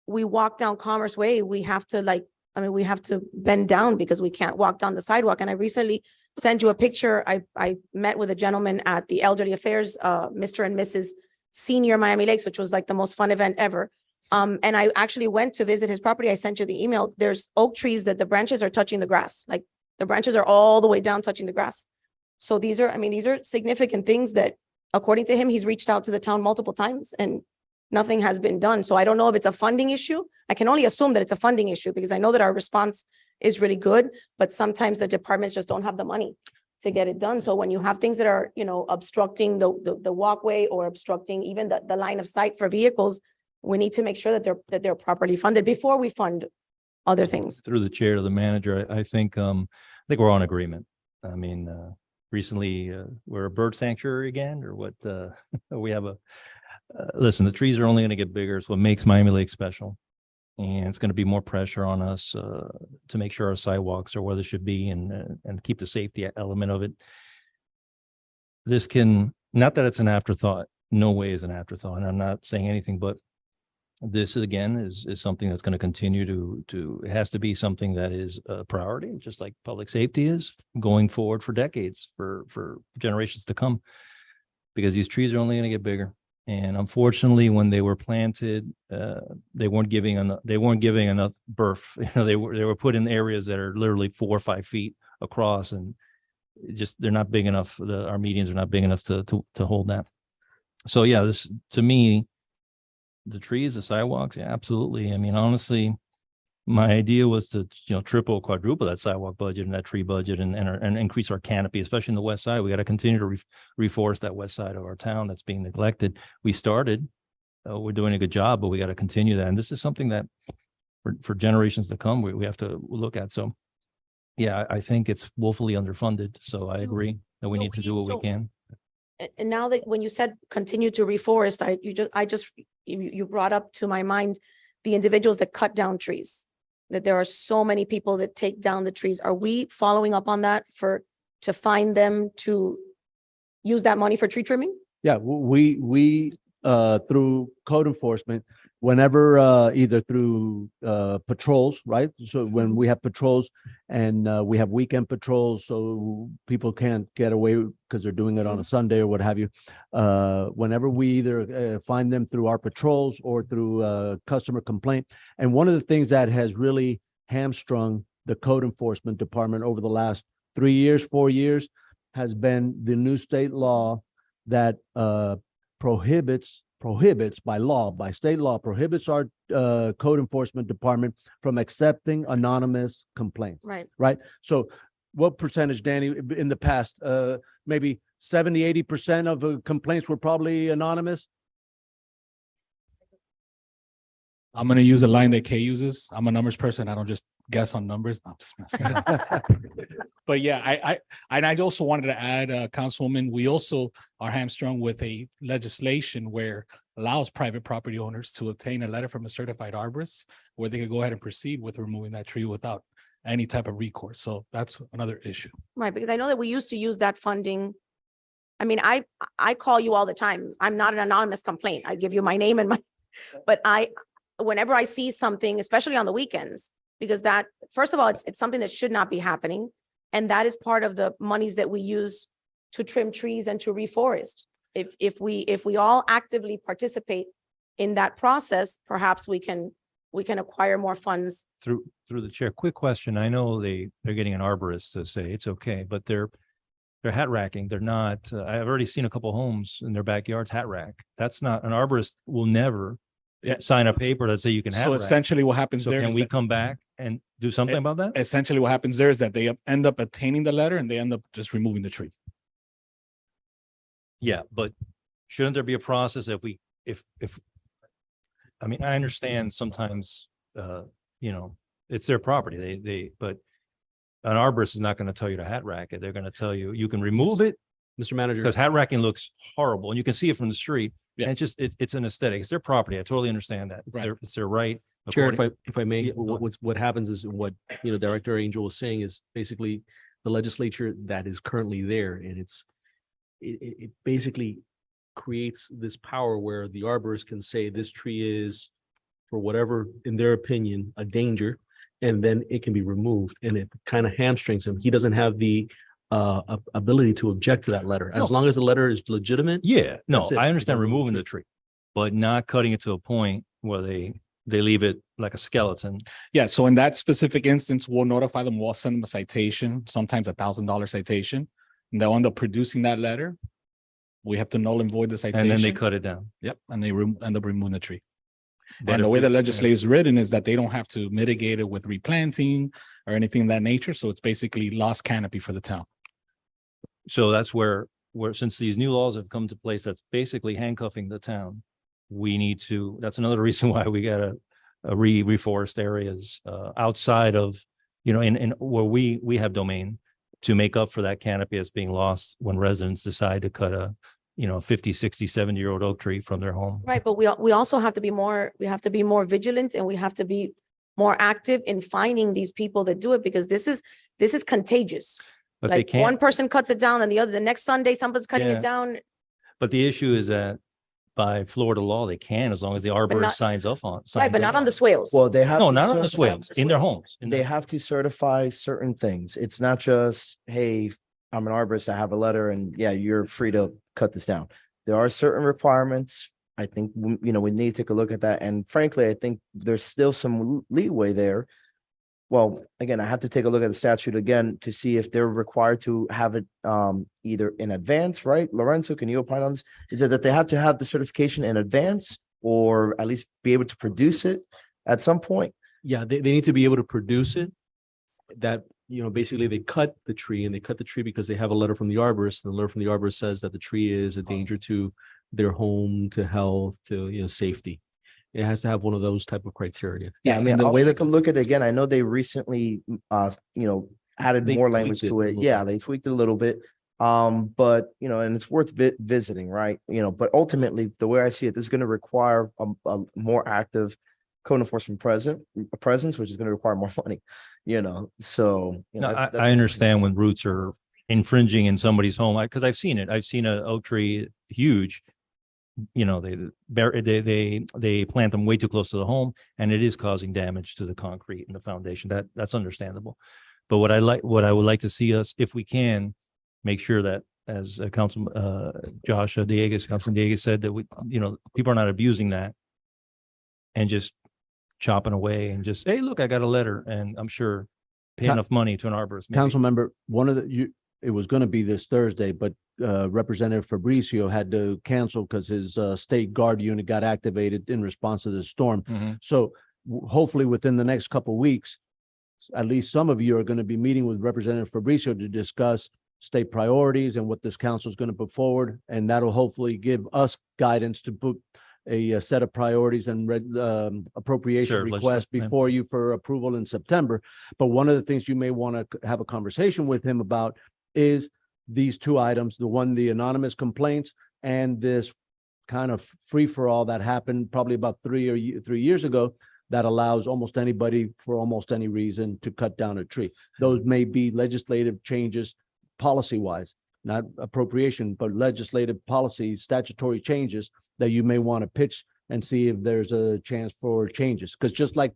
We walk down Commerce Way, we have to we have to bend down because we can't walk down the sidewalk. And I recently sent you a picture. I met with a gentleman at the Elderly Affairs, Mr. and Mrs. Senior Miami Lakes, which was like the most fun event ever. And I actually went to visit his property. I sent you the email. There's oak trees that the branches are touching the grass. Like the branches are all the way down touching the grass. So these are significant things that, according to him, he's reached out to the town multiple times and nothing has been done. So I don't know if it's a funding issue. I can only assume that it's a funding issue because I know that our response is really good, but sometimes the departments just don't have the money to get it done. So when you have things that are, obstructing the walkway or obstructing even the line of sight for vehicles, we need to make sure that they're properly funded before we fund other things. Through the chair to the manager, I think we're on agreement. I mean, recently, we're a bird sanctuary again, or what, we have listen, the trees are only going to get bigger. It's what makes Miami Lake special. And it's going to be more pressure on us to make sure our sidewalks are where they should be and keep the safety element of it. This not that it's an afterthought, no way is an afterthought. And I'm not saying anything, but this again is something that's going to continue it has to be something that is a priority, just like public safety is going forward for decades, for generations to come, because these trees are only going to get bigger. And unfortunately, when they were planted, they weren't giving enough birth. They were put in areas that are literally 4 or 5 feet across, and they're not big enough. Our medians are not big enough to hold that. So yeah, this to me, the trees, the sidewalks, yeah, absolutely. I mean, honestly, my idea was to triple, quadruple that sidewalk budget and that tree budget and increase our canopy, especially in the west side. We got to continue to reforest that west side of our town that's being neglected. We started, we're doing a good job, but we got to continue that. And this is something that for generations to come, we have to look at. So yeah, I think it's woefully underfunded. So I agree that we need to do what we can. And now that when you said continue to reforest, you brought up to my mind the individuals that cut down trees, that there are so many people that take down the trees. Are we following up on that to find them to use that money for tree trimming? Yeah, we through code enforcement, whenever either through patrols, right? So when we have patrols and we have weekend patrols, so people can't get away because they're doing it on a Sunday or what have you. Whenever we either find them through our patrols or through customer complaint. And one of the things that has really hamstrung the code enforcement department over the last 3 years, 4 years, has been the new state law that prohibits by law, by state law, prohibits our code enforcement department from accepting anonymous complaints. Right. So what percentage, Danny, in the past, maybe 70-80% of complaints were probably anonymous? I'm going to use a line that Kay uses. I'm a numbers person. I don't just guess on numbers. No, I'm just messing. But yeah, I also wanted to add, Councilwoman, we also are hamstrung with a legislation where allows private property owners to obtain a letter from a certified arborist where they could go ahead and proceed with removing that tree without any type of recourse. So that's another issue. Right, because I know that we used to use that funding I mean, I call you all the time. I'm not an anonymous complaint. I give you my name and my, but whenever I see something, especially on the weekends, because that, first of all, it's something that should not be happening. And that is part of the monies that we use to trim trees and to reforest. If we all actively participate in that process, perhaps we can acquire more funds. Through the chair, quick question. I know they're getting an arborist to say it's okay, but they're hat racking. They're not, I've already seen a couple homes in their backyards hat rack. That's not, an arborist will never Yeah. sign a paper that say you can hat So rack. essentially what happens So there can is we that- come back and do something about that? essentially what happens there is that they end up obtaining the letter and they end up just removing the tree. Yeah, but shouldn't there be a process if, I mean, I understand sometimes, it's their property, but an arborist is not going to tell you to hat rack it. They're going to tell you, you can remove it Mr. Manager. because hat racking looks horrible and you can see it from the street. Yeah. And it's an aesthetic. It's their property. I totally understand that. Right. It's their right. Chair, according- if I may, Yeah, go ahead. what happens is Director Angel was saying is basically the legislature that is currently there, and it basically creates this power where the arborist can say this tree is, for whatever, in their opinion, a danger, and then it can be removed, and it kind of hamstrings him. He doesn't have the ability to object to that letter, as No. long as the letter is legitimate. Yeah, no, That's it. I understand Remove the removing the tree, but not cutting it to a point where they leave it like a skeleton. Yeah, so in that specific instance, we'll notify them, we'll send them a citation, sometimes $1,000 citation. And they'll end up producing that letter. We have to null and void the citation. And then they cut it down. Yep, and they end up removing the tree. But And the if way they- the legislation is written is that they don't have to mitigate it with replanting or anything of that nature. So it's basically lost canopy for the town. So that's where since these new laws have come to place, that's basically handcuffing the town. We need to, that's another reason why we gotta reforest areas outside of, in where we have domain to make up for that canopy that's being lost when residents decide to cut a 50, 60, 70-year-old oak tree from their home. Right, but we also have to be more vigilant, and we have to be more active in finding these people that do it, because this is contagious. But they Like one can't, person cuts it down and the next Sunday, somebody's cutting Yeah. it down. but the issue is that by Florida law, they can, as long as the arborist not- signs Right, signs but not up. on the swales. Well, they have. No, to not on the certify- swales, in their homes. They have to certify certain things. It's not just, hey, I'm an arborist, I have a letter and yeah, you're free to cut this down. There are certain requirements. I think, we need to take a look at that. And frankly, I think there's still some leeway there. Well, again, I have to take a look at the statute again to see if they're required to have it either in advance, right? Lorenzo, can you opine on this? Is it that they have to have the certification in advance or at least be able to produce it at some point? Yeah, they need to be able to produce it. That, basically they cut the tree because they have a letter from the arborist, and the letter from the arborist says that the tree is a danger to their home, to health, to, safety. It has to have one of those type of criteria. Yeah, I mean, the I'll way take a look at it again. I know they recently, added They more tweaked language it a to it. little Yeah, bit. they tweaked it a little bit. But and it's worth visiting, right? But ultimately, the way I see it, this is going to require a more active code enforcement presence, which is going to require more money, so. No, I understand when roots are infringing in somebody's home, because I've seen it. I've seen an oak tree huge. They plant them way too close to the home, and it is causing damage to the concrete and the foundation. That's understandable. But what I would like to see us, if we can, make sure that as Councilman Dieguez said, that people are not abusing that and just chopping away and just, hey, look, I got a letter, and I'm sure pay Coun- enough money to an arborist. maybe. Council member, it was going to be this Thursday, but Representative Fabricio had to cancel because his state guard unit got activated in response to the storm. Mhm. So hopefully within the next couple of weeks, at least some of you are going to be meeting with Representative Fabricio to discuss state priorities and what this council is going to put forward. And that'll hopefully give us guidance to put a set of priorities and appropriation Sure, requests yeah. before you for approval in September. But one of the things you may want to have a conversation with him about is these two items, the anonymous complaints and this kind of free-for-all that happened probably about 3 years ago that allows almost anybody for almost any reason to cut down a tree. Those may be legislative changes policy-wise. not appropriation, but legislative policy, statutory changes that you may want to pitch and see if there's a chance for changes. Because just like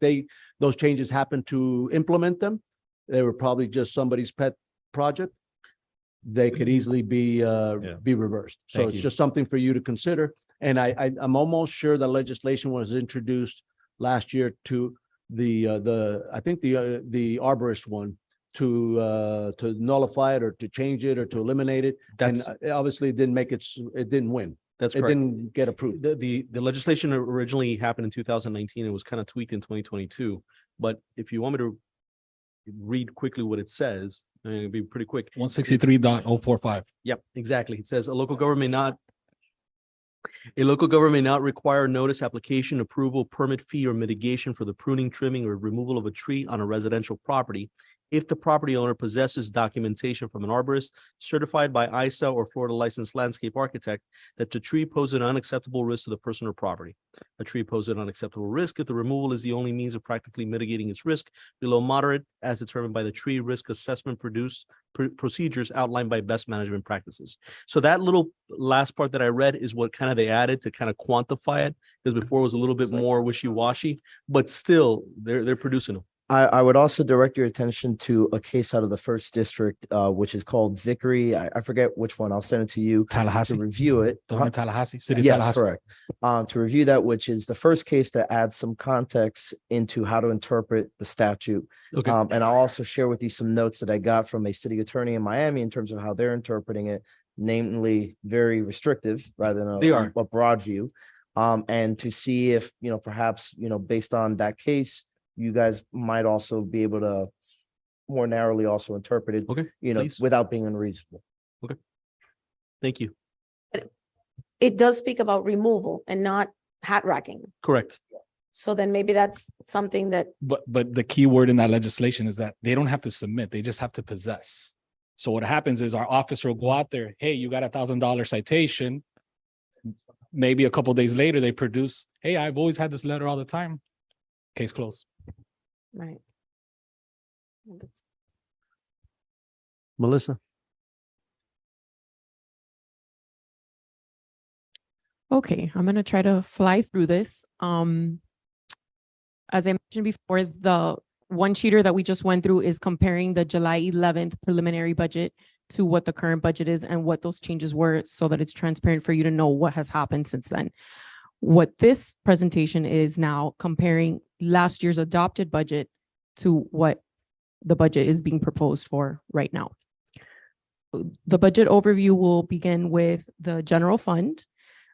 those changes happen to implement them, they were probably just somebody's pet project. They could easily be reversed. So Thank it's you. just something for you to consider. And I'm almost sure that legislation was introduced last year to I think the arborist one to nullify it or to change it or to eliminate it. And That's, obviously it didn't it didn't win. that's It correct. didn't get approved. The legislation originally happened in 2019. It was kind of tweaked in 2022. But if you want me to read quickly what it says, it'll be pretty quick. 163.045. Yep, exactly. It says a local government may not require notice, application, approval, permit fee, or mitigation for the pruning, trimming, or removal of a tree on a residential property if the property owner possesses documentation from an arborist certified by ISA or Florida licensed landscape architect that the tree poses an unacceptable risk to the person or property. A tree poses an unacceptable risk if the removal is the only means of practically mitigating its risk below moderate as determined by the tree risk assessment procedures outlined by best management practices. So that little last part that I read is what kind of they added to kind of quantify it, because before it was a little bit more wishy-washy, but still they're producing them. I would also direct your attention to a case out of the first district, which is called Vickery. I forget which one. I'll send it to you Tallahassee. to review it. The one in Tallahassee, City of Yes, Tallahassee. correct. To review that, which is the first case to add some context into how to interpret the statute. Okay. And I'll also share with you some notes that I got from a city attorney in Miami in terms of how they're interpreting it, namely very restrictive rather than They are. a broad view. And to see if, perhaps, based on that case, you guys might also be able to more narrowly also interpret it, Okay, please. without being unreasonable. Thank you. It does speak about removal and not hat racking. Correct. So then maybe that's something that, But the key word in that legislation is that they don't have to submit, they just have to possess. So what happens is our officer will go out there, hey, you got $1,000 citation. Maybe a couple days later, they produce, hey, I've always had this letter all the time. Case closed. right. Melissa? Okay, I'm gonna try to fly through this. As I mentioned before, the one sheeter that we just went through is comparing the July 11th preliminary budget to what the current budget is and what those changes were so that it's transparent for you to know what has happened since then. What this presentation is now comparing last year's adopted budget to what the budget is being proposed for right now. The budget overview will begin with the general fund.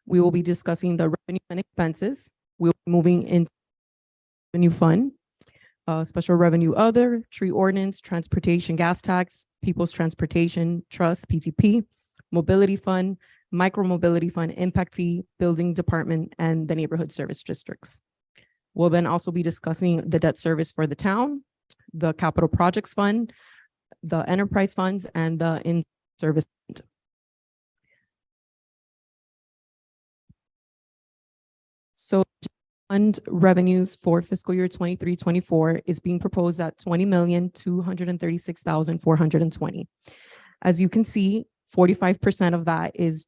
We will be discussing the revenue and expenses. We'll be moving into revenue fund, special revenue other, tree ordinance, transportation gas tax, people's transportation trust, PTP, mobility fund, micro mobility fund, impact fee, building department, and the neighborhood service districts. We'll then also be discussing the debt service for the town, the capital projects fund, the enterprise funds, and the in-service fund. So fund revenues for fiscal year 23-24 is being proposed at 20,236,420. As you can see, 45% of that is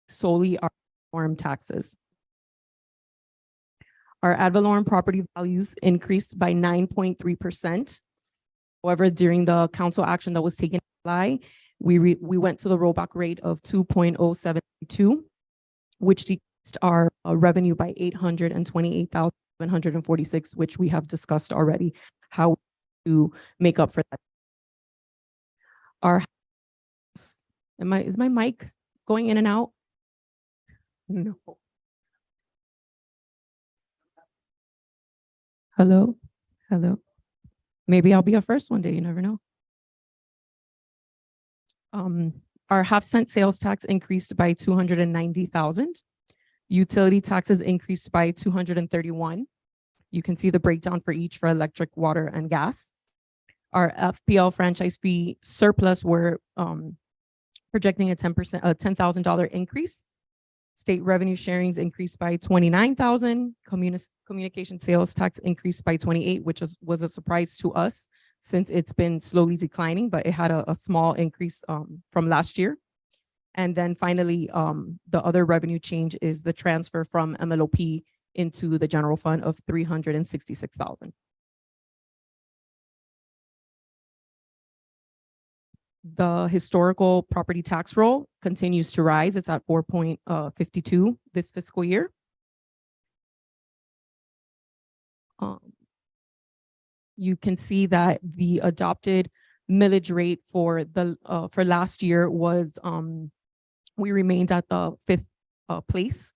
solely our farm taxes. Our ad valorem property values increased by 9.3%. However, during the council action that was taken in July, we went to the rollback rate of 2.072, which decreased our revenue by 828,746, which we have discussed already, how to make up for that. Our is my mic going in and out? No. Hello? Hello? Maybe I'll be a first one day, you never know. Our half-cent sales tax increased by 290,000. Utility taxes increased by 231. You can see the breakdown for each for electric, water, and gas. Our FPL franchise fee surplus, we're projecting a $10,000 increase. State revenue sharings increased by 29,000. Communication sales tax increased by 28, which was a surprise to us since it's been slowly declining, but it had a small increase from last year. And then finally, the other revenue change is the transfer from MLOP into the general fund of 366,000. The historical property tax roll continues to rise. It's at 4.52 this fiscal year. You can see that the adopted millage rate for last year was we remained at the 5th place.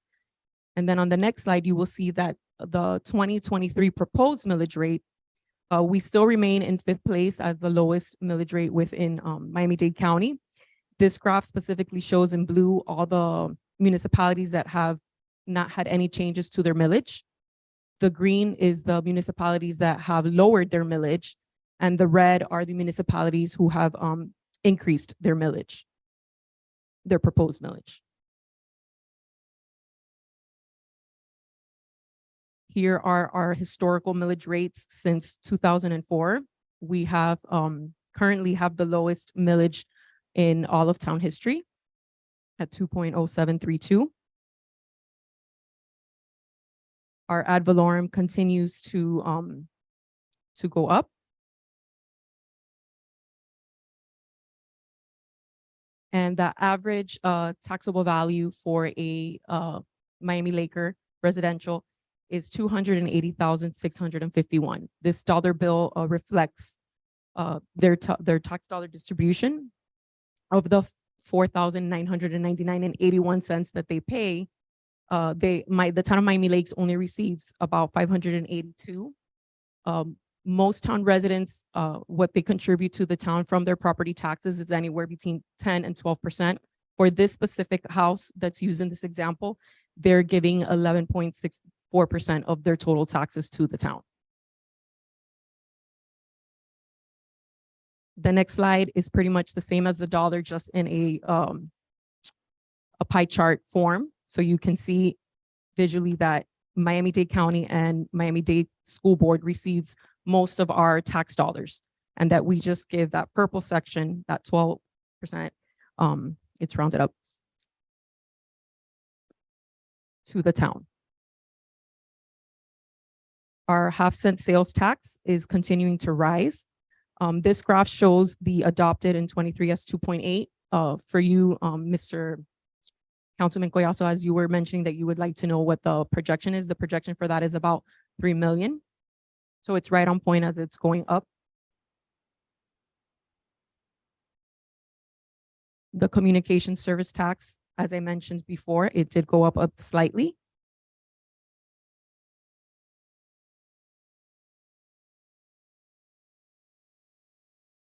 And then on the next slide, you will see that the 2023 proposed millage rate, we still remain in 5th place as the lowest millage rate within Miami-Dade County. This graph specifically shows in blue all the municipalities that have not had any changes to their millage. The green is the municipalities that have lowered their millage, and the red are the municipalities who have increased their millage, their proposed millage. Here are our historical millage rates since 2004. We have currently have the lowest millage in all of town history at 2.0732. Our ad valorem continues to go up. And the average taxable value for a Miami Laker residential is 280,651. This dollar bill reflects their tax dollar distribution. Of the 4,999 and 81 cents that they pay, the town of Miami Lakes only receives about 582. Most town residents, what they contribute to the town from their property taxes is anywhere between 10 and 12%. For this specific house that's used in this example, they're giving 11.64% of their total taxes to the town. The next slide is pretty much the same as the dollar, just in a pie chart form. So you can see visually that Miami-Dade County and Miami-Dade School Board receives most of our tax dollars, and that we just give that purple section, that 12%, it's rounded up to the town. Our half-cent sales tax is continuing to rise. This graph shows the adopted in 23 as 2.8. For you, Mr. Councilman Collazo, as you were mentioning that you would like to know what the projection is, the projection for that is about 3 million. So it's right on point as it's going up. The communication service tax, as I mentioned before, it did go up slightly.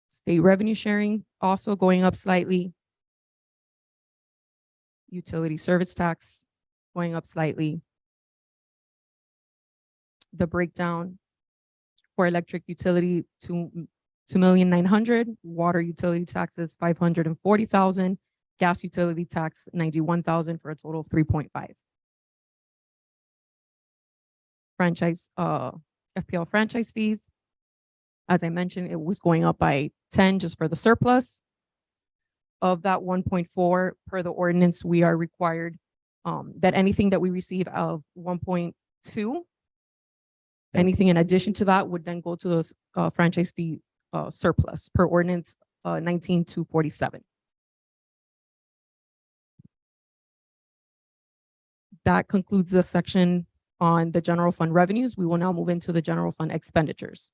State revenue sharing also going up slightly. Utility service tax going up slightly. The breakdown for electric utility, 2,900,000, water utility taxes 540,000, gas utility tax 91,000 for a total of 3.5. Franchise, FPL franchise fees. As I mentioned, it was going up by 10 just for the surplus. Of that 1.4 per the ordinance, we are required that anything that we receive of 1.2, anything in addition to that would then go to the franchise fee surplus per ordinance 19-247. That concludes the section on the general fund revenues. We will now move into the general fund expenditures.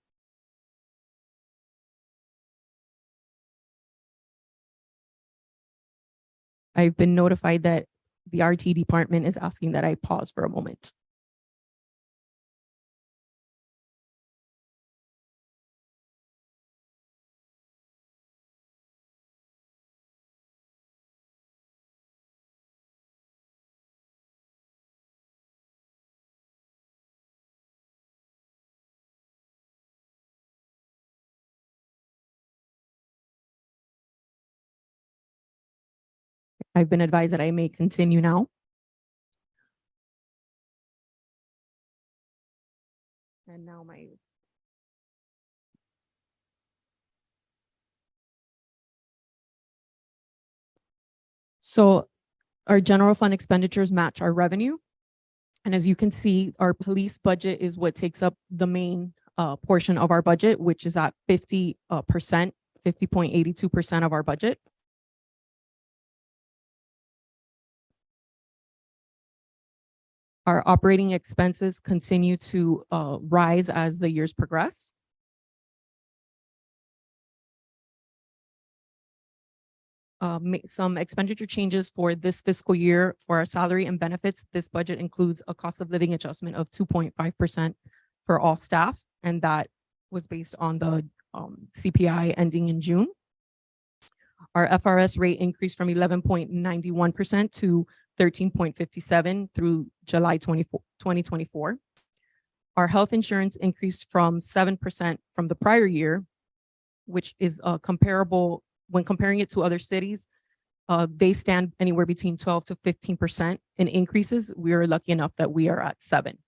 I've been notified that the RT department is asking that I pause for a moment. I've been advised that I may continue now. And now So our general fund expenditures match our revenue. And as you can see, our police budget is what takes up the main portion of our budget, which is at 50%, 50.82% of our budget. Our operating expenses continue to rise as the years progress. Some expenditure changes for this fiscal year for our salary and benefits. This budget includes a cost of living adjustment of 2.5% for all staff, and that was based on the CPI ending in June. Our FRS rate increased from 11.91% to 13.57 through July 2024. Our health insurance increased from 7% from the prior year, which is comparable when comparing it to other cities. They stand anywhere between 12 to 15% in increases. We are lucky enough that we are at 7.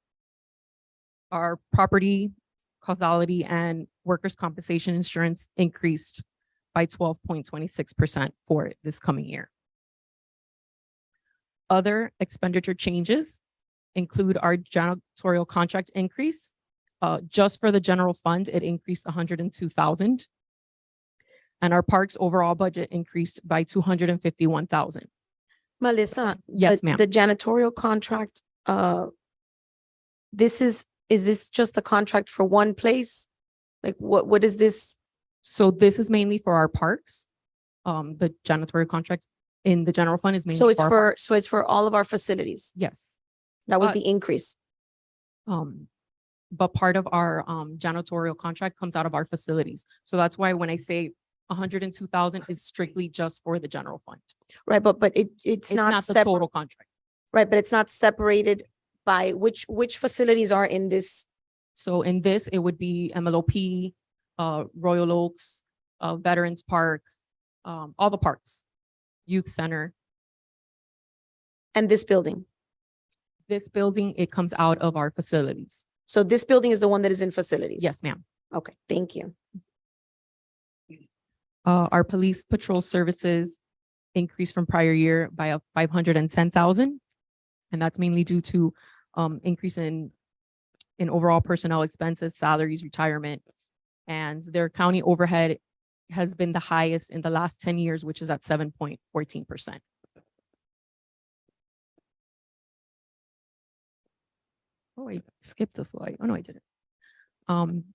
Our property, causality, and workers' compensation insurance increased by 12.26% for this coming year. Other expenditure changes include our janitorial contract increase. Just for the general fund, it increased 102,000. And our parks overall budget increased by 251,000. Melissa? Yes, the- ma'am. The janitorial contract, is this just a contract for one place? Like what is this? So this is mainly for our parks. The janitorial contract in the general fund is mainly So it's our for, parks. so it's for all of our facilities. Yes. That was Uh, the increase. But part of our janitorial contract comes out of our facilities. So that's why when I say 102,000 is strictly just for the general fund. Right, but it's It's not not the separate, total contract. right, but it's not separated by which facilities are in this. So in this, it would be MLOP, Royal Oaks, Veterans Park, all the parks, Youth Center. And this building. This building, it comes out of our facilities. So this building is the one that is in facilities? Yes, ma'am. Okay, thank you. Our police patrol services increased from prior year by 510,000. And that's mainly due to increase in overall personnel expenses, salaries, retirement. And their county overhead has been the highest in the last 10 years, which is at 7.14%. Oh, I skipped a slide. Oh, no, I didn't.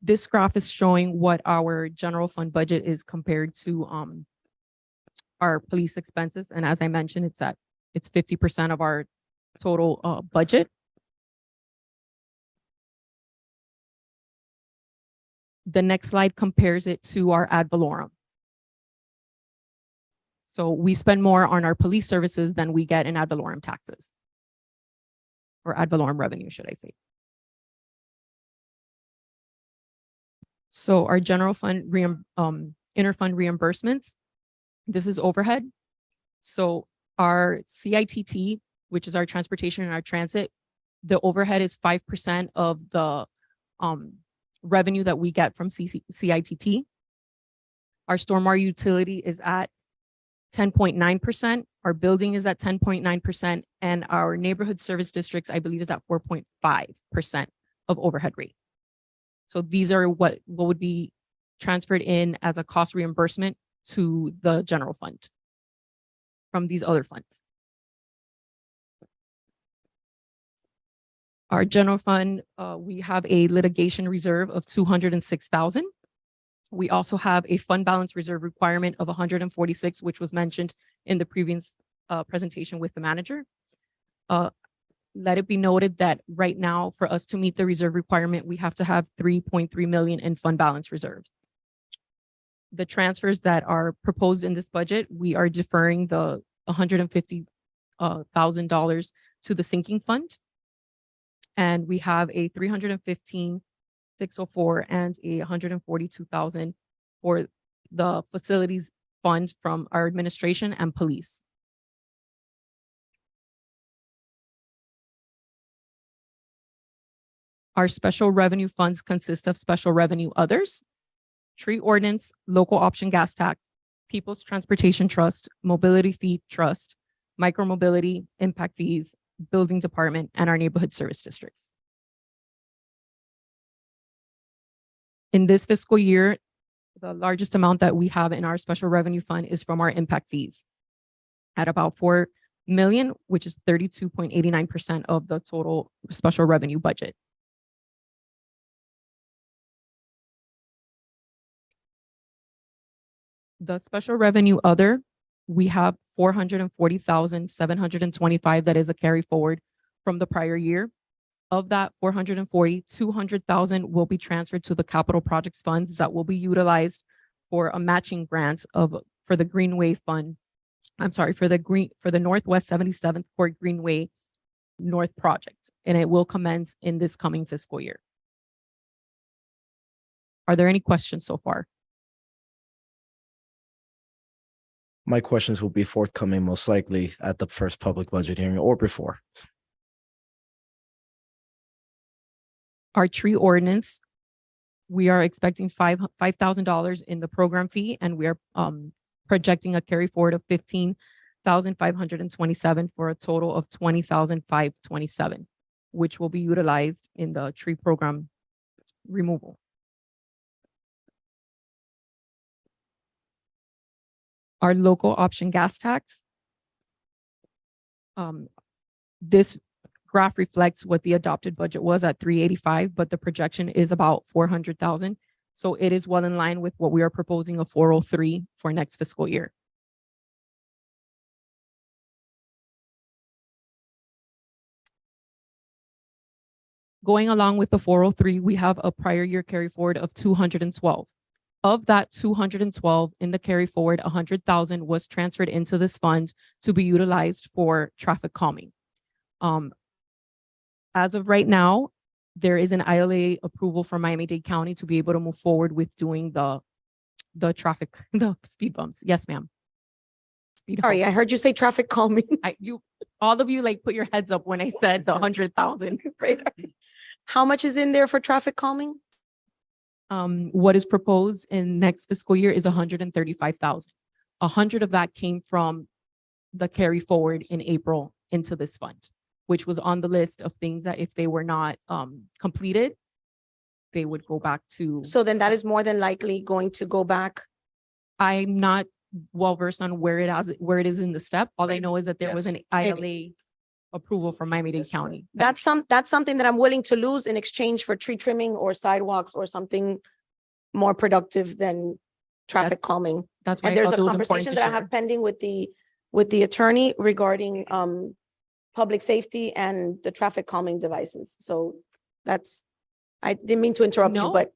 This graph is showing what our general fund budget is compared to our police expenses. And as I mentioned, it's 50% of our total budget. The next slide compares it to our ad valorem. So we spend more on our police services than we get in ad valorem taxes. Or ad valorem revenue, should I say. So our general fund interfund reimbursements, this is overhead. So our CITT, which is our transportation and our transit, the overhead is 5% of the revenue that we get from CITT. Our stormwater utility is at 10.9%. Our building is at 10.9%. And our neighborhood service districts, I believe, is at 4.5% of overhead rate. So these are what would be transferred in as a cost reimbursement to the general fund from these other funds. Our general fund, we have a litigation reserve of 206,000. We also have a fund balance reserve requirement of 146, which was mentioned in the previous presentation with the manager. Let it be noted that right now, for us to meet the reserve requirement, we have to have 3.3 million in fund balance reserves. The transfers that are proposed in this budget, we are deferring the $150,000 to the sinking fund. And we have a 315,604 and a 142,000 for the facilities fund from our administration and police. Our special revenue funds consist of special revenue others, tree ordinance, local option gas tax, People's Transportation Trust, Mobility Fee Trust, micromobility, impact fees, building department, and our neighborhood service districts. In this fiscal year, the largest amount that we have in our special revenue fund is from our impact fees at about 4 million, which is 32.89% of the total special revenue budget. The special revenue other, we have 440,725 that is a carry forward from the prior year. Of that 440, 200,000 will be transferred to the capital projects funds that will be utilized for a matching grant for the Greenway Fund. I'm sorry, for the Northwest 77th Court Greenway North project, and it will commence in this coming fiscal year. Are there any questions so far? My questions will be forthcoming most likely at the first public budget hearing or before. Our tree ordinance, we are expecting $5,000 in the program fee, and we are projecting a carry forward of 15,527 for a total of 20,527, which will be utilized in the tree program removal. Our local option gas tax. This graph reflects what the adopted budget was at 385, but the projection is about 400,000. So it is well in line with what we are proposing of 403 for next fiscal year. Going along with the 403, we have a prior year carry forward of 212. Of that 212 in the carry forward, 100,000 was transferred into this fund to be utilized for traffic calming. As of right now, there is an ILA approval from Miami-Dade County to be able to move forward with doing the traffic, the speed bumps. Yes, ma'am. Speed Sorry, I bumps. heard you say traffic calming. All of you like put your heads up when I said the 100,000. How much is in there for traffic calming? What is proposed in next fiscal year is 135,000. 100 of that came from the carry forward in April into this fund, which was on the list of things that if they were not completed, they would go back to. So then that is more than likely going to go back. I'm not well versed on where it is in the step. All I know is that there was an ILA approval from Miami-Dade County. That's something that I'm willing to lose in exchange for tree trimming or sidewalks or something more productive than traffic calming. That's why And I there's felt a it was important conversation to that I share. have pending with the attorney regarding public safety and the traffic calming devices. So I didn't mean to interrupt you, No. but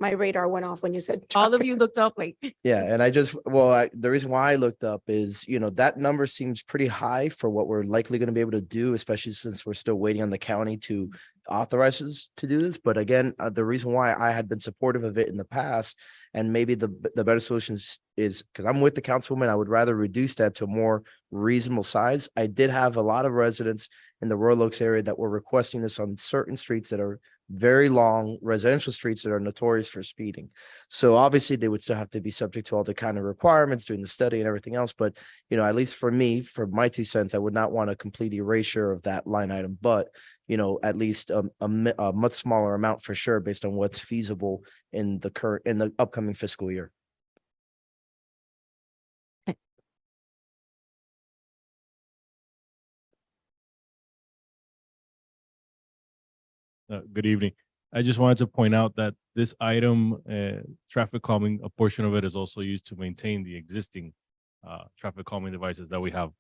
my radar went off when you said. All of traffic. you looked up like, Yeah, and the reason why I looked up is, that number seems pretty high for what we're likely going to be able to do, especially since we're still waiting on the county to authorize us to do this. But again, the reason why I had been supportive of it in the past, and maybe the better solution is because I'm with the councilwoman, I would rather reduce that to a more reasonable size. I did have a lot of residents in the Royal Oaks area that were requesting this on certain streets that are very long residential streets that are notorious for speeding. So obviously they would still have to be subject to all the kind of requirements, doing the study and everything else. But, at least for me, for my 2 cents, I would not want a complete erasure of that line item, but, at least a much smaller amount for sure, based on what's feasible in the upcoming fiscal year. Good evening. I just wanted to point out that this item, traffic calming, a portion of it is also used to maintain the existing traffic calming devices that we have.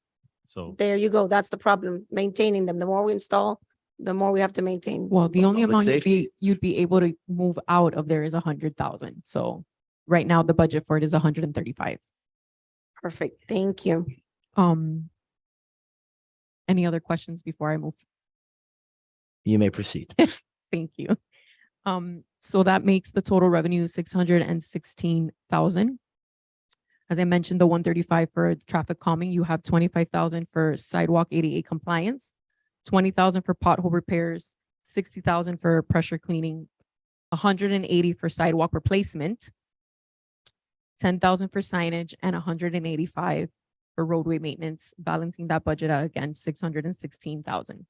So There you go. That's the problem, maintaining them. The more we install, the more we have to maintain. well, the only public amount safety. you'd be able to move out of there is 100,000. So right now the budget for it is 135. Perfect. Thank you. Any other questions before I move? You may proceed. Thank you. So that makes the total revenue 616,000. As I mentioned, the 135 for traffic calming, you have 25,000 for sidewalk ADA compliance, 20,000 for pothole repairs, 60,000 for pressure cleaning, 180 for sidewalk replacement, 10,000 for signage, and 185 for roadway maintenance, balancing that budget out again, 616,000.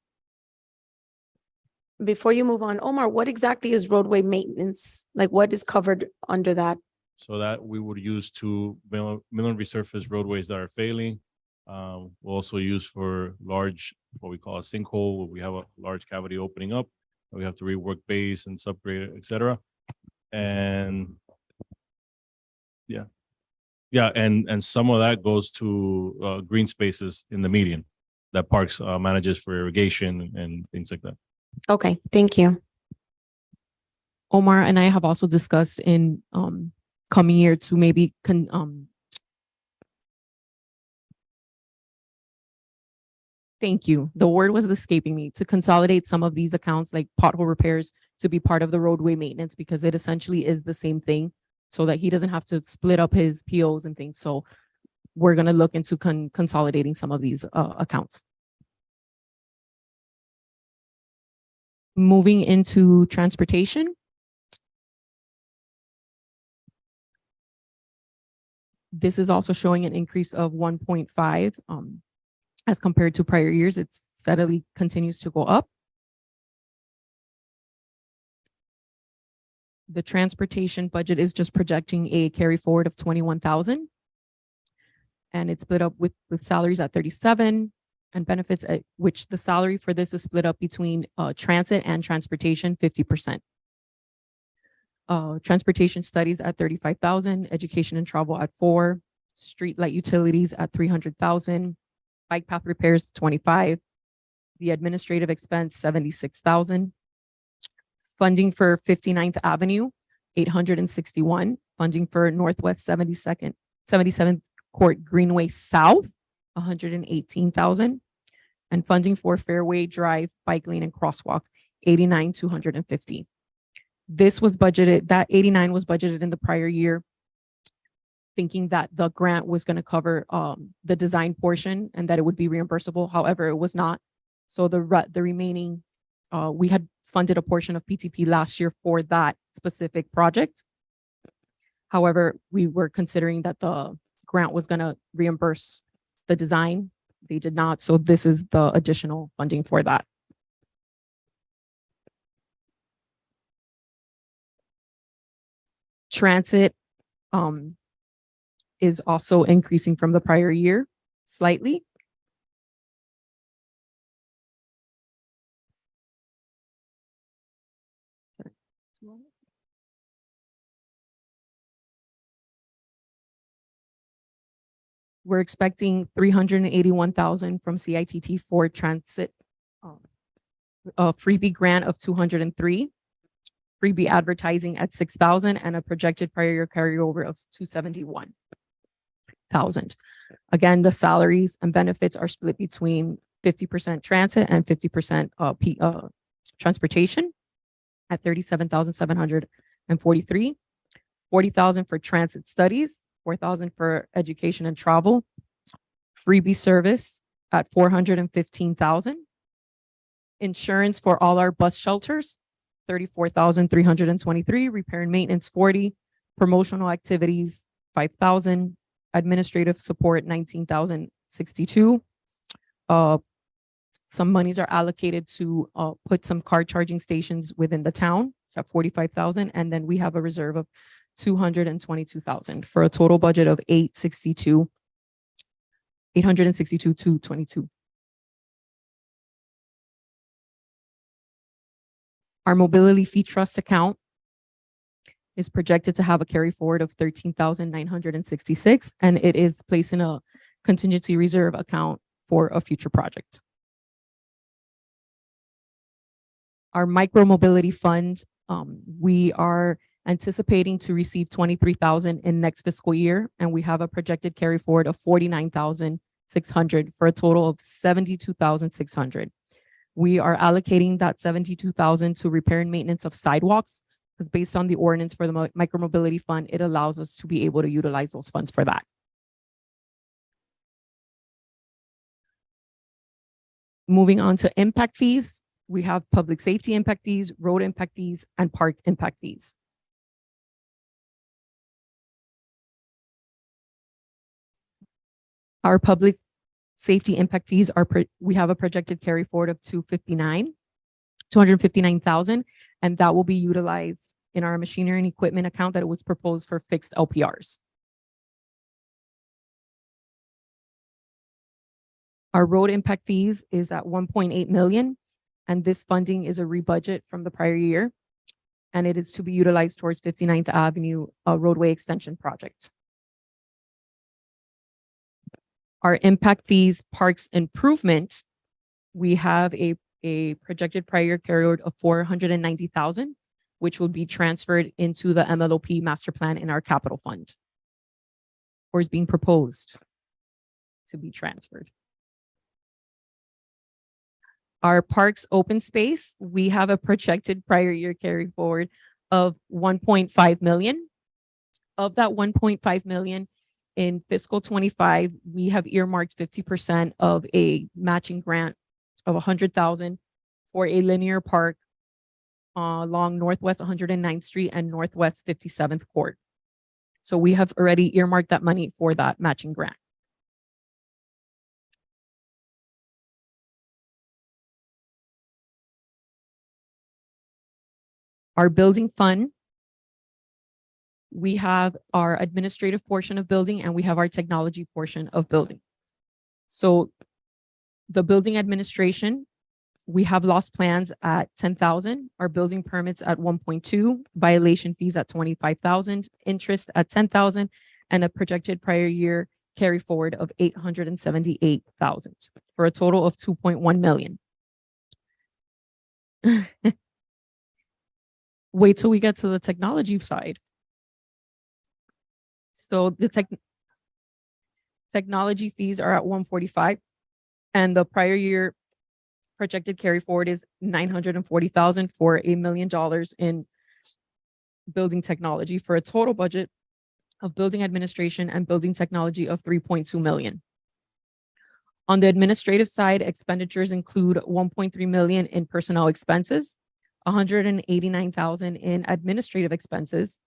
Before you move on, Omar, what exactly is roadway maintenance? Like what is covered under that? So that we would use to mill and resurface roadways that are failing. We'll also use for large, what we call a sinkhole, where we have a large cavity opening up. We have to rework base and subgrade, et cetera. And yeah, and some of that goes to green spaces in the median that Parks manages for irrigation and things like that. Okay, thank you. Omar and I have also discussed in coming year to maybe thank you. The word was escaping me, to consolidate some of these accounts like pothole repairs to be part of the roadway maintenance, because it essentially is the same thing, so that he doesn't have to split up his POs and things. So we're going to look into consolidating some of these accounts. Moving into transportation. This is also showing an increase of 1.5 as compared to prior years. It steadily continues to go up. The transportation budget is just projecting a carry forward of 21,000. And it's split up with salaries at 37 and benefits at which the salary for this is split up between transit and transportation 50%. Transportation studies at 35,000, education and travel at 4, street light utilities at 300,000, bike path repairs 25, the administrative expense 76,000, funding for 59th Avenue 861, funding for Northwest 77th Court Greenway South 118,000, and funding for Fairway Drive bike lane and crosswalk 89,250. This was budgeted, that 89 was budgeted in the prior year, thinking that the grant was going to cover the design portion and that it would be reimbursable. However, it was not. So the remaining, we had funded a portion of PTP last year for that specific project. However, we were considering that the grant was going to reimburse the design. They did not. So this is the additional funding for that. Transit is also increasing from the prior year slightly. We're expecting 381,000 from CITT for transit, a freebie grant of 203, freebie advertising at 6,000, and a projected prior year carryover of 271,000. Again, the salaries and benefits are split between 50% transit and 50% transportation at 37,743, 40,000 for transit studies, 4,000 for education and travel, freebie service at 415,000, insurance for all our bus shelters, 34,323, repair and maintenance 40, promotional activities 5,000, administrative support 19,062. Some monies are allocated to put some car charging stations within the town at 45,000, and then we have a reserve of 222,000 for a total budget of 862,222. Our mobility fee trust account is projected to have a carry forward of 13,966, and it is placed in a contingency reserve account for a future project. Our micro mobility fund, we are anticipating to receive 23,000 in next fiscal year, and we have a projected carry forward of 49,600 for a total of 72,600. We are allocating that 72,000 to repair and maintenance of sidewalks, because based on the ordinance for the micromobility fund, it allows us to be able to utilize those funds for that. Moving on to impact fees, we have public safety impact fees, road impact fees, and park impact fees. Our public safety impact fees are, we have a projected carry forward of 259,000, and that will be utilized in our machinery and equipment account that it was proposed for fixed LPRs. Our road impact fees is at 1.8 million, and this funding is a rebudget from the prior year, and it is to be utilized towards 59th Avenue roadway extension project. Our impact fees parks improvement, we have a projected prior year carryover of 490,000, which will be transferred into the MLOP master plan in our capital fund, or is being proposed to be transferred. Our parks open space, we have a projected prior year carry forward of 1.5 million. Of that 1.5 million in fiscal 25, we have earmarked 50% of a matching grant of 100,000 for a linear park along Northwest 109th Street and Northwest 57th Court. So we have already earmarked that money for that matching grant. Our building fund, we have our administrative portion of building and we have our technology portion of building. So the building administration, we have lost plans at 10,000, our building permits at 1.2, violation fees at 25,000, interest at 10,000, and a projected prior year carry forward of 878,000 for a total of 2.1 million. Wait till we get to the technology side. So the technology fees are at 145, and the prior year projected carry forward is 940,000 for $1 million in building technology for a total budget of building administration and building technology of 3.2 million. On the administrative side, expenditures include 1.3 million in personnel expenses, 189,000 in administrative expenses,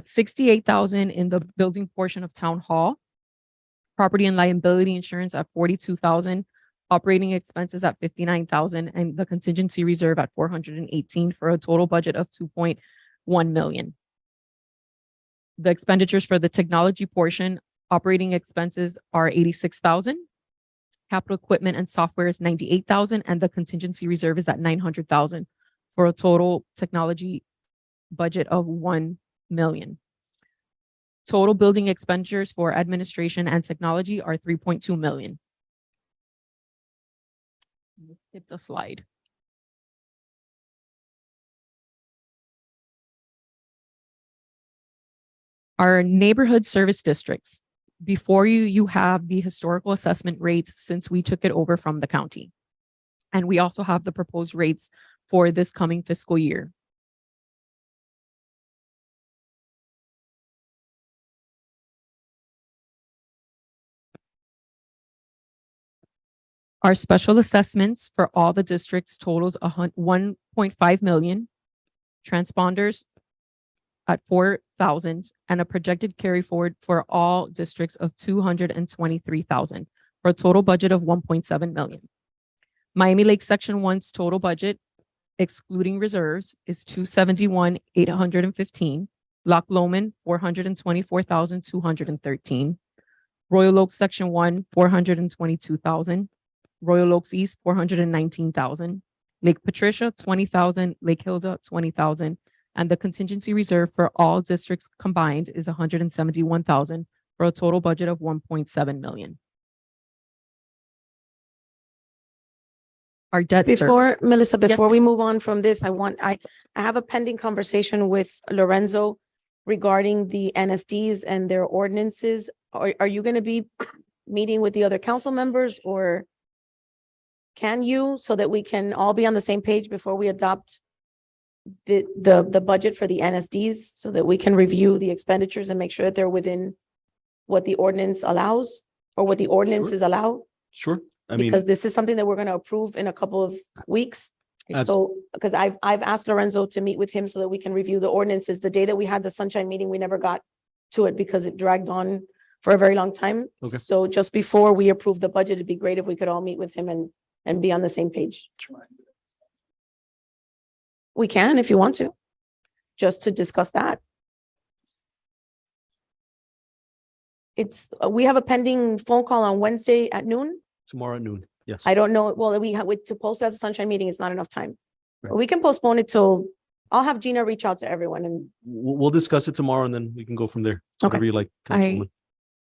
68,000 in the building portion of town hall, property and liability insurance at 42,000, operating expenses at 59,000, and the contingency reserve at 418 for a total budget of 2.1 million. The expenditures for the technology portion, operating expenses are 86,000, capital equipment and software is 98,000, and the contingency reserve is at 900,000 for a total technology budget of 1 million. Total building expenditures for administration and technology are 3.2 million. Skip the slide. Our neighborhood service districts. Before you have the historical assessment rates since we took it over from the county. And we also have the proposed rates for this coming fiscal year. Our special assessments for all the districts totals 1.5 million, transponders at 4,000, and a projected carry forward for all districts of 223,000 for a total budget of 1.7 million. Miami Lake Section 1's total budget, excluding reserves, is 271,815. Loch Lomond, 424,213. Royal Oak Section 1, 422,000. Royal Oaks East, 419,000. Lake Patricia, 20,000. Lake Hilda, 20,000. And the contingency reserve for all districts combined is 171,000 for a total budget of 1.7 million. Our debt service. Melissa, Yes, before we move on from this, I have a pending conversation with Lorenzo regarding the NSDs and their ordinances. Are you going to be meeting with the other council members, or can you, so that we can all be on the same page before we adopt the budget for the NSDs, so that we can review the expenditures and make sure that they're within what the ordinance allows or what the ordinances allow? Sure. I mean, Because this is something that we're going to approve in a couple of weeks. So, because I've asked Lorenzo to meet with him so that we can review the ordinances. The day that we had the sunshine meeting, we never got to it because it dragged on for a very long time. Okay. So just before we approve the budget, it'd be great if we could all meet with him and be on the same page. We can if you want to, just to discuss that. We have a pending phone call on Wednesday at noon. Tomorrow at noon, yes. I don't know, well, we have, to post it as a sunshine meeting, it's not enough time. Right. We can postpone it till, I'll have Gina reach out to everyone and, We'll discuss it tomorrow and then we can go from there. Okay. Whatever you like. Councilwoman.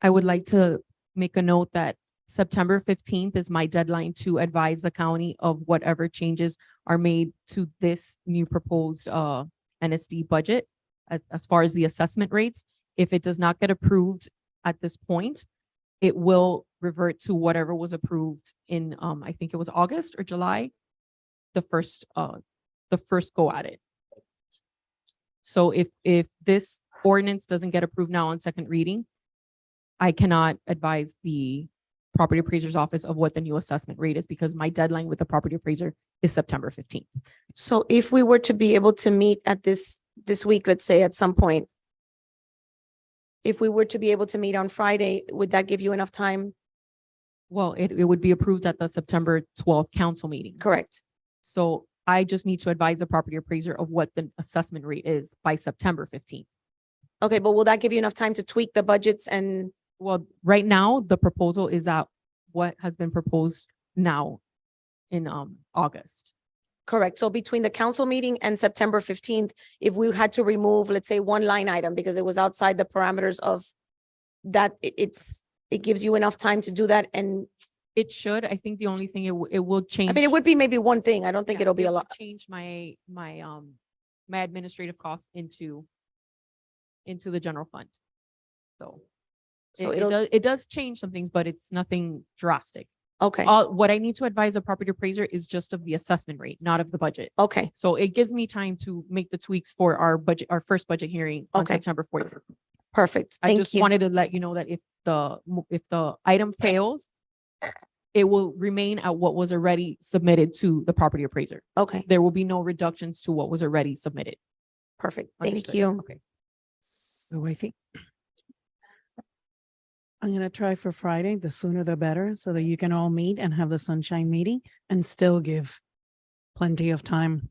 I would like to make a note that September 15th is my deadline to advise the county of whatever changes are made to this new proposed NSD budget as far as the assessment rates. If it does not get approved at this point, it will revert to whatever was approved in I think it was August or July, the first go at it. So if this ordinance doesn't get approved now on second reading, I cannot advise the property appraiser's office of what the new assessment rate is because my deadline with the property appraiser is September 15th. so if we were to be able to meet at this week, let's say at some point, if we were to be able to meet on Friday, would that give you enough time? Well, it would be approved at the September 12th council meeting. Correct. So I just need to advise the property appraiser of what the assessment rate is by September 15th. Okay, but will that give you enough time to tweak the budgets and, Well, right now, the proposal is that what has been proposed now in August. correct? So between the council meeting and September 15th, if we had to remove, let's say, one line item because it was outside the parameters of that, it gives you enough time to do that. And It should, I think the only thing it will change. I mean, it would be maybe one thing. I don't think yeah, it'll be it a would lot. Change my administrative costs into the general fund. So. So It does change some things, but it's nothing drastic. Okay, What I need to advise a property appraiser is just of the assessment rate, not of the budget. okay, So it gives me time to make the tweaks for our budget, our first budget hearing on Okay. September 4th. perfect. I Thank just you. wanted to let you know that if the item fails, it will remain at what was already submitted to the property appraiser. Okay, There will be no reductions to what was already submitted. perfect. Thank Understood. you. Okay. So I think I'm gonna try for Friday, the sooner the better, so that you can all meet and have the sunshine meeting and still give plenty of time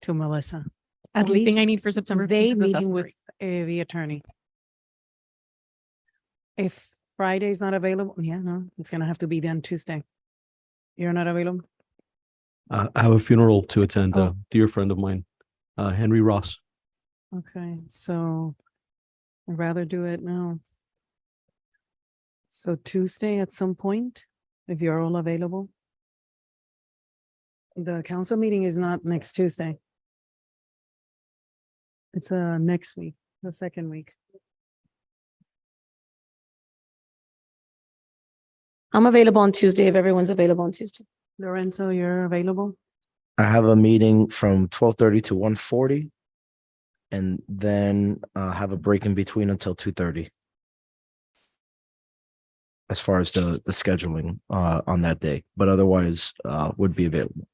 to Melissa. At Only thing least I need for September. 15th they is the meeting assessment with rate. the attorney. If Friday's not available, yeah, no, it's gonna have to be then Tuesday. You're not available? I have a funeral to attend, Oh. a dear friend of mine, Henry Ross. Okay, so I'd rather do it now. So Tuesday at some point, if you're all available. The council meeting is not next Tuesday. It's next week, the second week. I'm available on Tuesday if everyone's available on Tuesday. Lorenzo, you're available? I have a meeting from 12:30 to 1:40. And then have a break in between until 2:30. As far as the scheduling on that day, but otherwise would be available.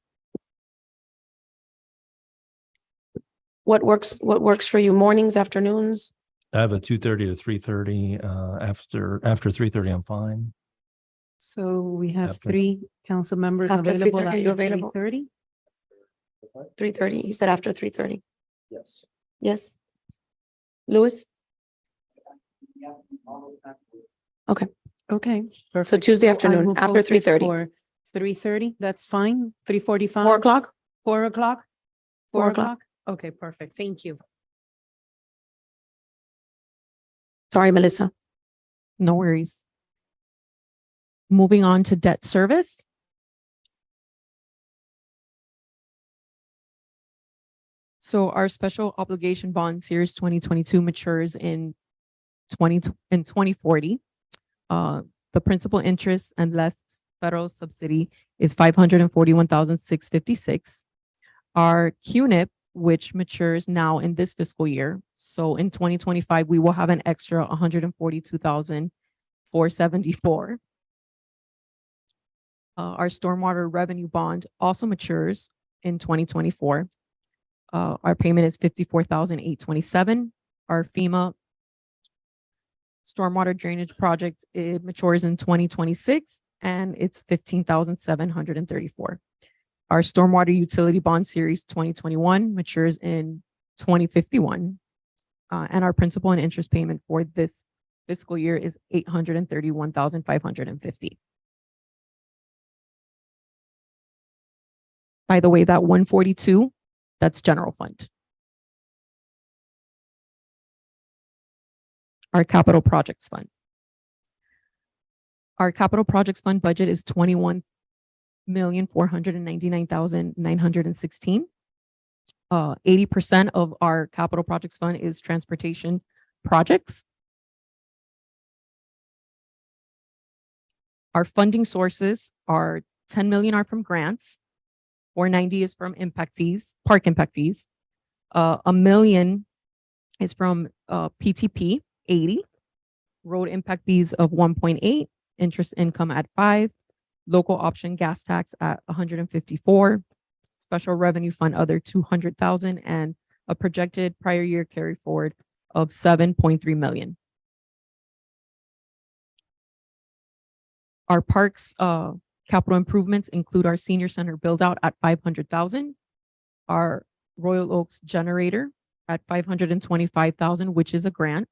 What works for you? Mornings, afternoons? I have a 2:30 to 3:30. After 3:30, I'm fine. So we have After- 3 council members After available 3:30, are you available? 3:30. 3:30. He said after 3:30. Yes. Yes. Louis? Okay, So perfect. Tuesday I afternoon, will after post it 3:30. for 3:30, that's fine. 3:45. 4 o'clock? 4 o'clock? 4 4 o'clock. o'clock? Okay, perfect. Thank you. Sorry, Melissa. No worries. Moving on to debt service. So our special obligation bond series 2022 matures in 2040. The principal interest and less federal subsidy is 541,656. Our QNIP, which matures now in this fiscal year. So in 2025, we will have an extra 142,474. Our stormwater revenue bond also matures in 2024. Our payment is 54,827. Our FEMA stormwater drainage project, it matures in 2026 and it's 15,734. Our stormwater utility bond series 2021 matures in 2051. And our principal and interest payment for this fiscal year is 831,550. By the way, that 142, that's general fund. Our capital projects fund. Our capital projects fund budget is 21,499,916. 80% of our capital projects fund is transportation projects. Our funding sources are 10 million are from grants, 490 is from impact fees, park impact fees. $1 million is from PTP, 80, road impact fees of 1.8, interest income at 5, local option gas tax at 154, special revenue fund other 200,000, and a projected prior year carry forward of 7.3 million. Our parks capital improvements include our senior center build out at 500,000, our Royal Oaks generator at 525,000, which is a grant.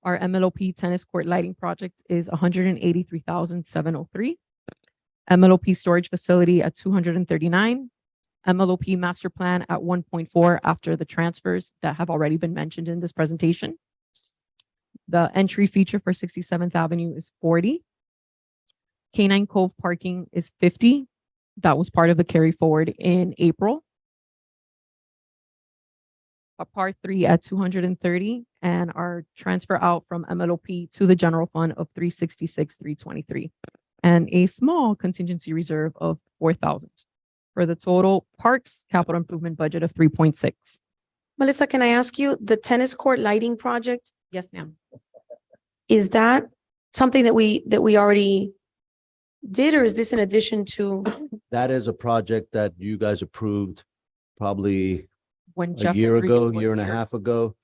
Our MLOP tennis court lighting project is 183,703. MLOP storage facility at 239. MLOP master plan at 1.4 after the transfers that have already been mentioned in this presentation. The entry feature for 67th Avenue is 40. Canine Cove parking is 50. That was part of the carry forward in April. A part 3 at 230, and our transfer out from MLOP to the general fund of 366,323, and a small contingency reserve of 4,000 for the total parks capital improvement budget of 3.6. Melissa, can I ask you, the tennis court lighting project, Yes, ma'am. is that something that we already did, or is this in addition to? That is a project that you guys approved probably When a Jeff year Rodriguez ago, was year and a here. half ago.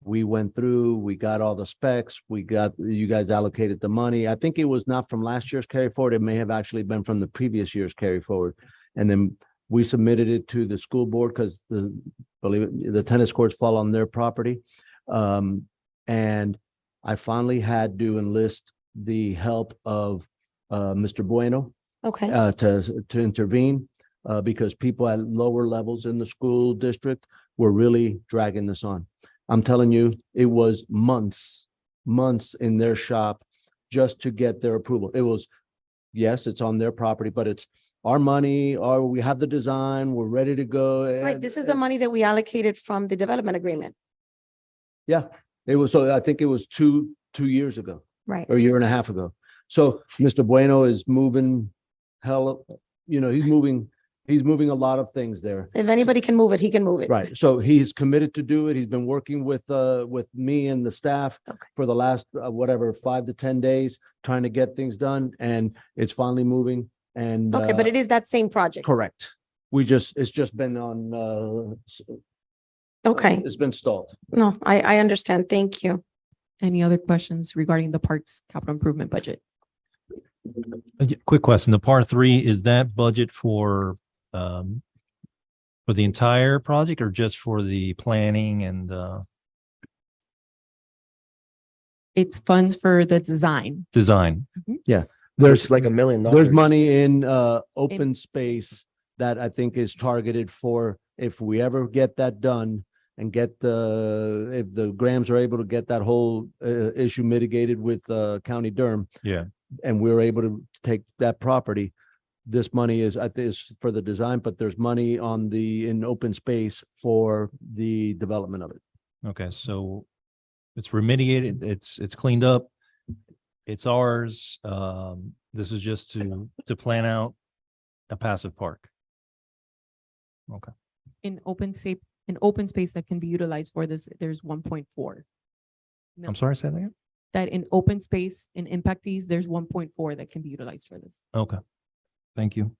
We went through, we got all the specs, you guys allocated the money. I think it was not from last year's carry forward. It may have actually been from the previous year's carry forward. And then we submitted it to the school board because the tennis courts fall on their property. And I finally had to enlist the help of Mr. Bueno Okay. to intervene because people at lower levels in the school district were really dragging this on. I'm telling you, it was months in their shop just to get their approval. It was, yes, it's on their property, but it's our money, or we have the design, we're ready to go. Right, this is the money that we allocated from the development agreement. Yeah, it was, so I think it was two years ago. Right. Or a year and a half ago. So Mr. Bueno is moving he's moving a lot of things there. If anybody can move it, he can move it. Right. So he's committed to do it. He's been working with me and the staff for the last, 5 to 10 days, trying to get things done, and it's finally moving and. Okay, but it is that same project. Correct. It's just been on, Okay, it's been stalled. no, I understand. Thank you. Any other questions regarding the parks capital improvement budget? Quick question, the part 3, is that budget for the entire project or just for the planning and It's funds for the design. design? There's like $1 million. There's money in open space that I think is targeted for if we ever get that done and if the Grahams are able to get that whole issue mitigated with County Durham. Yeah. And we're able to take that property. This money is for the design, but there's money in open space for the development of it. Okay, so it's remediated, it's cleaned up, it's ours. This is just to plan out a passive park. Okay. In open space that can be utilized for this, there's 1.4. I'm sorry, say that again? That in open space, in impact fees, there's 1.4 that can be utilized for this. Okay. Thank you.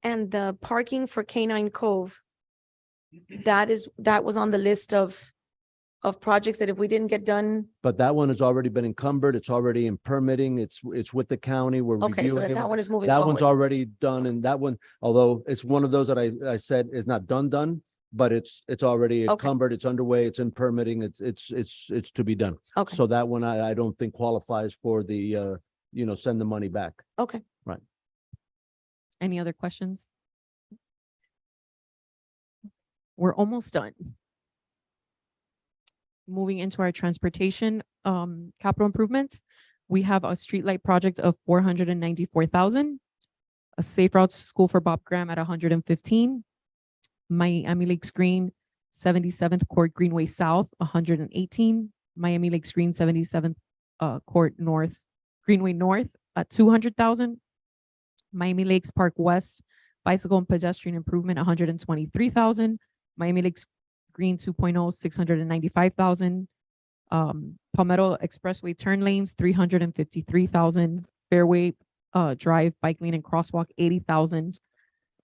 And the parking for Canine Cove, that was on the list of of projects that if we didn't get done, But that one has already been encumbered. It's already in permitting. It's with the county. We're okay, so reviewing that it. one is moving That one's forward. already done, and that one, although it's one of those that I said is not done, but it's already Okay. encumbered, it's underway, it's in permitting, it's to be done. Okay, So that one I don't think qualifies for the, send the money back. okay. Any other questions? We're almost done. Moving into our transportation capital improvements, we have a streetlight project of 494,000, a safe routes to school for Bob Graham at 115, Miami Lakes Green 77th Court Greenway South 118, Miami Lakes Green 77th Court North Greenway North at 200,000, Miami Lakes Park West bicycle and pedestrian improvement 123,000, Miami Lakes Green 2.0 695,000, Palmetto Expressway turn lanes 353,000, Fairway Drive bike lane and crosswalk 80,000,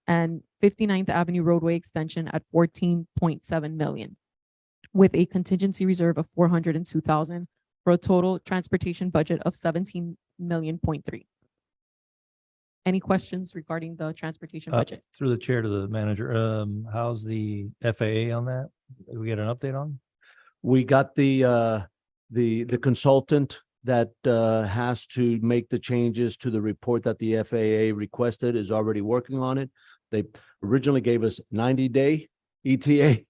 and 59th Avenue roadway extension at 14.7 million, with a contingency reserve of 402,000 for a total transportation budget of 17.3 million. Any questions regarding the transportation budget? Through the chair to the manager, how's the FAA on that? Did we get an update on? We got the consultant that has to make the changes to the report that the FAA requested is already working on it. They originally gave us 90-day ETA.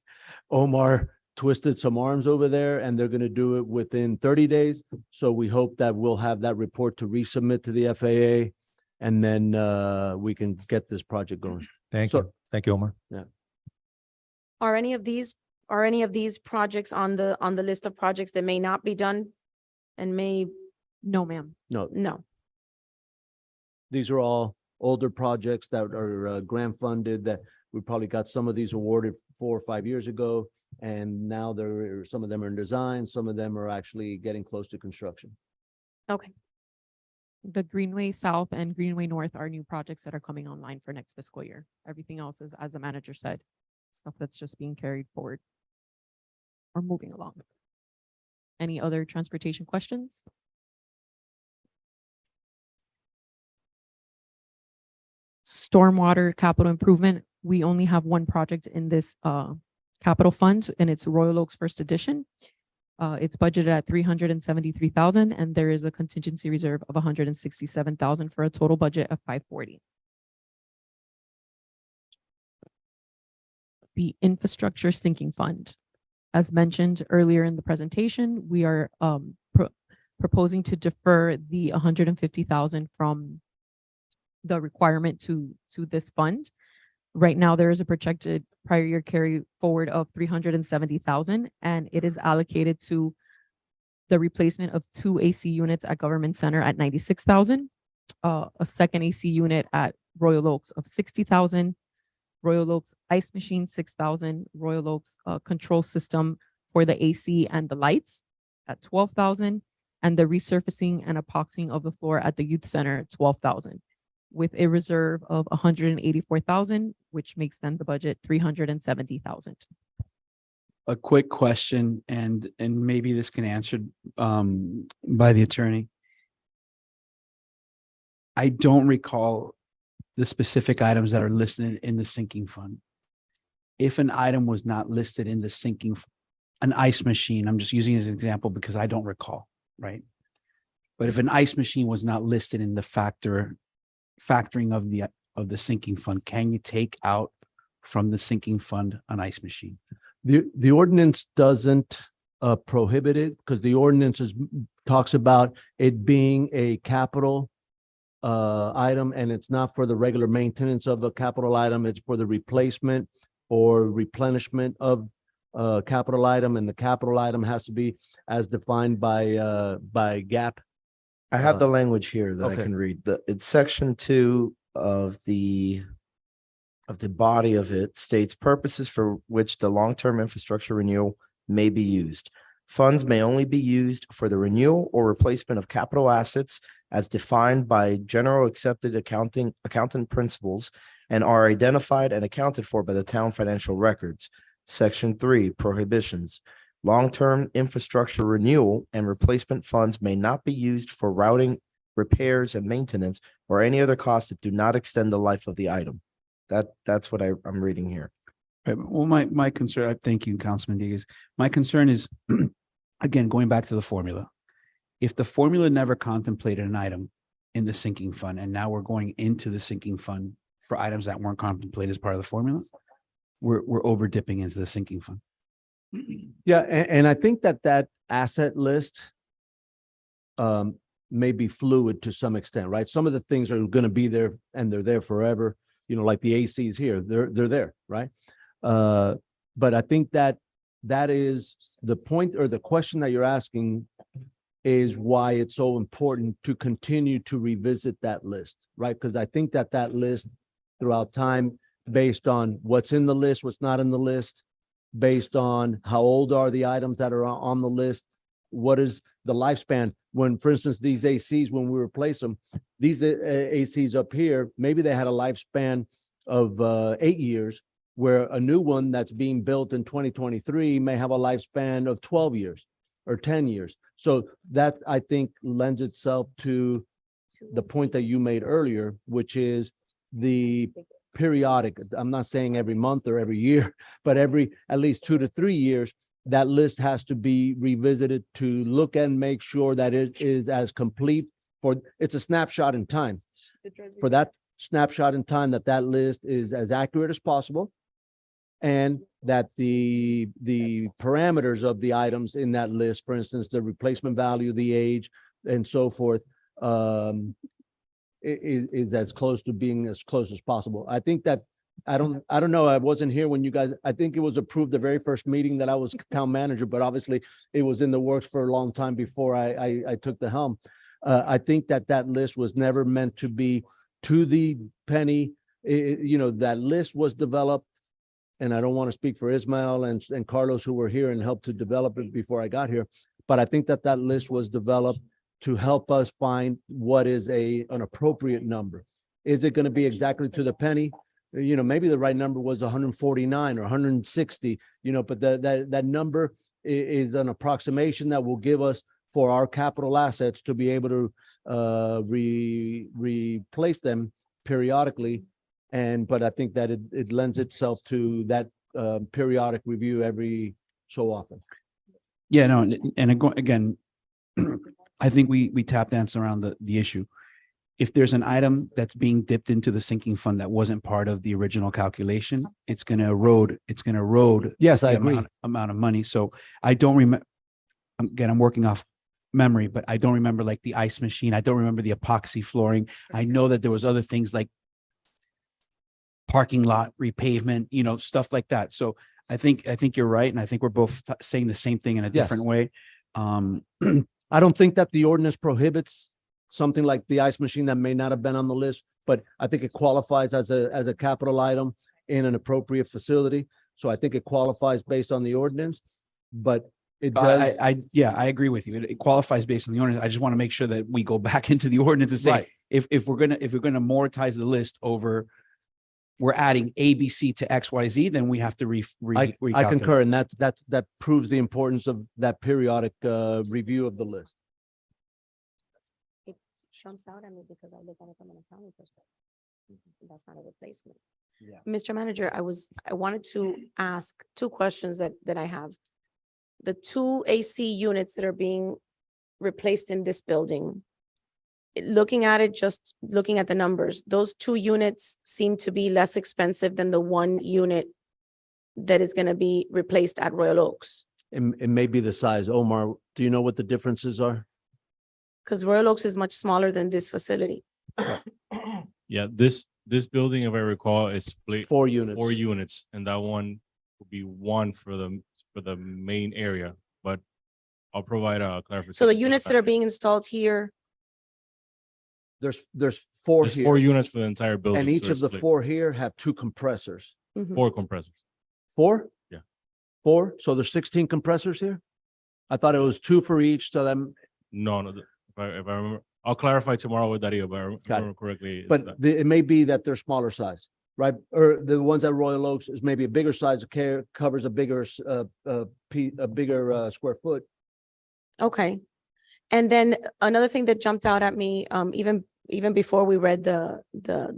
Omar twisted some arms over there and they're going to do it within 30 days. So we hope that we'll have that report to resubmit to the FAA and then we can get this project going. Thank So- you. Thank you, Omar. Are any of these projects on the list of projects that may not be done and may, No, ma'am. No, no? these are all older projects that are grant funded that we probably got some of these awarded 4 or 5 years ago. And now some of them are in design, some of them are actually getting close to construction. Okay, The Greenway South and Greenway North are new projects that are coming online for next fiscal year. Everything else is, as the manager said, stuff that's just being carried forward or moving along. Any other transportation questions? Stormwater capital improvement, we only have one project in this capital fund, and it's Royal Oaks First Edition. It's budgeted at 373,000, and there is a contingency reserve of 167,000 for a total budget of 540. The infrastructure sinking fund. As mentioned earlier in the presentation, we are proposing to defer the 150,000 from the requirement to this fund. Right now, there is a projected prior year carry forward of 370,000, and it is allocated to the replacement of 2 AC units at Government Center at 96,000, a second AC unit at Royal Oaks of 60,000, Royal Oaks ice machine 6,000, Royal Oaks control system for the AC and the lights at 12,000, and the resurfacing and epoxying of the floor at the youth center 12,000. With a reserve of 184,000, which makes then the budget 370,000. A quick question, and maybe this can answered by the attorney. I don't recall the specific items that are listed in the sinking fund. If an item was not listed in the sinking, an ice machine, I'm just using it as an example because I don't recall, right? But if an ice machine was not listed in the factoring of the sinking fund, can you take out from the sinking fund an ice machine? The ordinance doesn't prohibit it because the ordinance talks about it being a capital item, and it's not for the regular maintenance of a capital item. It's for the replacement or replenishment of a capital item, and the capital item has to be as defined by GAP. I have the language here that I okay. can read. It's section 2 of the body of it states purposes for which the long-term infrastructure renewal may be used. Funds may only be used for the renewal or replacement of capital assets as defined by general accepted accountant principles and are identified and accounted for by the town financial records. Section 3, prohibitions. Long-term infrastructure renewal and replacement funds may not be used for routing, repairs, and maintenance or any other costs that do not extend the life of the item. That's what I'm reading here. Right, well, my concern, thank you, Councilman Diaz. My concern is, again, going back to the formula. If the formula never contemplated an item in the sinking fund, and now we're going into the sinking fund for items that weren't contemplated as part of the formula, we're over dipping into the sinking fund. Yeah, and I think that asset list may be fluid to some extent, right? Some of the things are going to be there and they're there forever, you know, like the ACs here, they're there, right? But I think that is the point, or the question that you're asking is why it's so important to continue to revisit that list, right? Because I think that list throughout time, based on what's in the list, what's not in the list, based on how old are the items that are on the list, what is the lifespan? When, for instance, these ACs, when we replace them, these ACs up here, maybe they had a lifespan of 8 years, where a new one that's being built in 2023 may have a lifespan of 12 years or 10 years. So that, I think, lends itself to the point that you made earlier, which is the periodic, I'm not saying every month or every year, but every at least 2 to 3 years, that list has to be revisited to look and make sure that it is as complete it's a snapshot in time. For that snapshot in time, that list is as accurate as possible, and that the parameters of the items in that list, for instance, the replacement value, the age, and so forth, is as close to being as close as possible. I think that I don't know. I wasn't here when you guys, I think it was approved the very first meeting that I was town manager, but obviously it was in the works for a long time before I took the helm. I think that list was never meant to be to the penny. You know, that list was developed, and I don't want to speak for Ismael and Carlos, who were here and helped to develop it before I got here, but I think that list was developed to help us find what is an appropriate number. Is it going to be exactly to the penny? You know, maybe the right number was 149 or 160, you know, but that number is an approximation that will give us for our capital assets to be able to replace them periodically. But I think that it lends itself to that periodic review every so often. Yeah, no, and again, I think we tap dance around the issue. If there's an item that's being dipped into the sinking fund that wasn't part of the original calculation, it's going to erode. Yes, I the agree. amount of money. So I don't remember. Again, I'm working off memory, but I don't remember like the ice machine. I don't remember the epoxy flooring. I know that there was other things like parking lot repavement, you know, stuff like that. So I think you're right, and I think we're both saying the same thing in a different way. I don't think that the ordinance prohibits something like the ice machine that may not have been on the list, but I think it qualifies as a capital item in an appropriate facility. So I think it qualifies based on the ordinance, but it does. I agree with you. It qualifies based on the ordinance. I just want to make sure that we go back into the ordinance and say, Right. if we're gonna amortize the list over, we're adding A, B, C to X, Y, Z, then we have to I recalculate. concur, and that proves the importance of that periodic review of the list. It jumps out at me because I look at it from an accounting perspective. That's not a replacement. Yeah. Mr. Manager, I wanted to ask two questions that I have. The two AC units that are being replaced in this building, looking at it, just looking at the numbers, those two units seem to be less expensive than the one unit that is going to be replaced at Royal Oaks. It may be the size. Omar, do you know what the differences are? Because Royal Oaks is much smaller than this facility. Yeah, this building, if I recall, is split 4 units. 4 units, and that one will be one for the main area, but I'll provide a clarification. So the for units that are being installed here, There's 4 There's here. 4 units for the entire building. And each so of the it's split. 4 here have 2 compressors. mhm. 4 compressors. 4? Yeah. 4? So there's 16 compressors here? I thought it was 2 for each, so then, No, if I remember, I'll clarify tomorrow with Dario, but if I Got it. remember correctly. it's but that. it may be that they're smaller size. right? Or the ones at Royal Oaks is maybe a bigger size of care, covers a bigger, a bigger, square foot. Okay. And then another thing that jumped out at me, even before we read the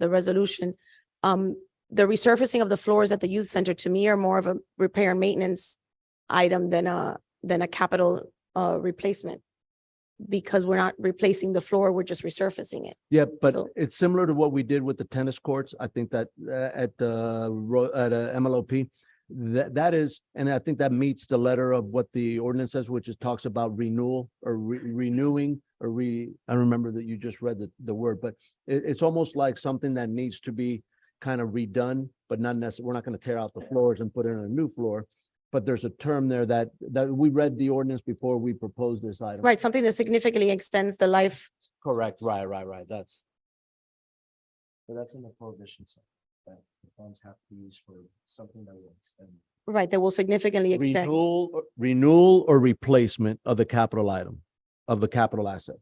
resolution, the resurfacing of the floors at the youth center to me are more of a repair and maintenance item than a capital replacement. Because we're not replacing the floor, we're just resurfacing it. Yeah, but So- it's similar to what we did with the tennis courts. I think that at MLOP, that is, and I think that meets the letter of what the ordinance says, which is talks about renewal or renewing or I remember that you just read the word, but it's almost like something that needs to be kind of redone, but not necessarily, we're not going to tear out the floors and put in a new floor. But there's a term there that we read the ordinance before we proposed this item. Right, something that significantly extends the life. Correct, right. That's. But that's in the prohibition side, that the funds have to be used for something that works. And Right, that will significantly extend. Renewal or replacement of the capital item, of the capital asset.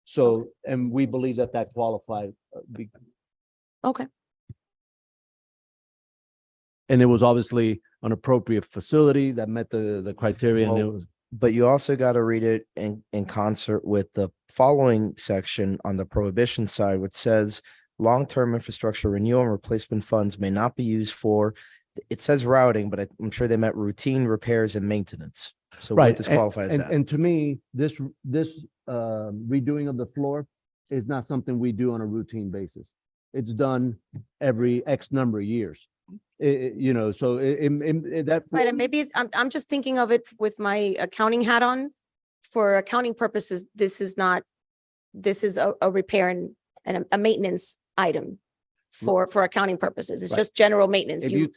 So, and we believe that qualified. Okay, And it was obviously an appropriate facility that met the criteria and it Well, was. But you also got to read it in concert with the following section on the prohibition side, which says long-term infrastructure renewal and replacement funds may not be used for, it says routing, but I'm sure they meant routine repairs and maintenance. So what Right. disqualifies that? And to me, this redoing of the floor is not something we do on a routine basis. It's done every X number of years. So that. right, and maybe I'm just thinking of it with my accounting hat on. For accounting purposes, this is a repair and a maintenance item for accounting purposes. It's Right. just general maintenance. If You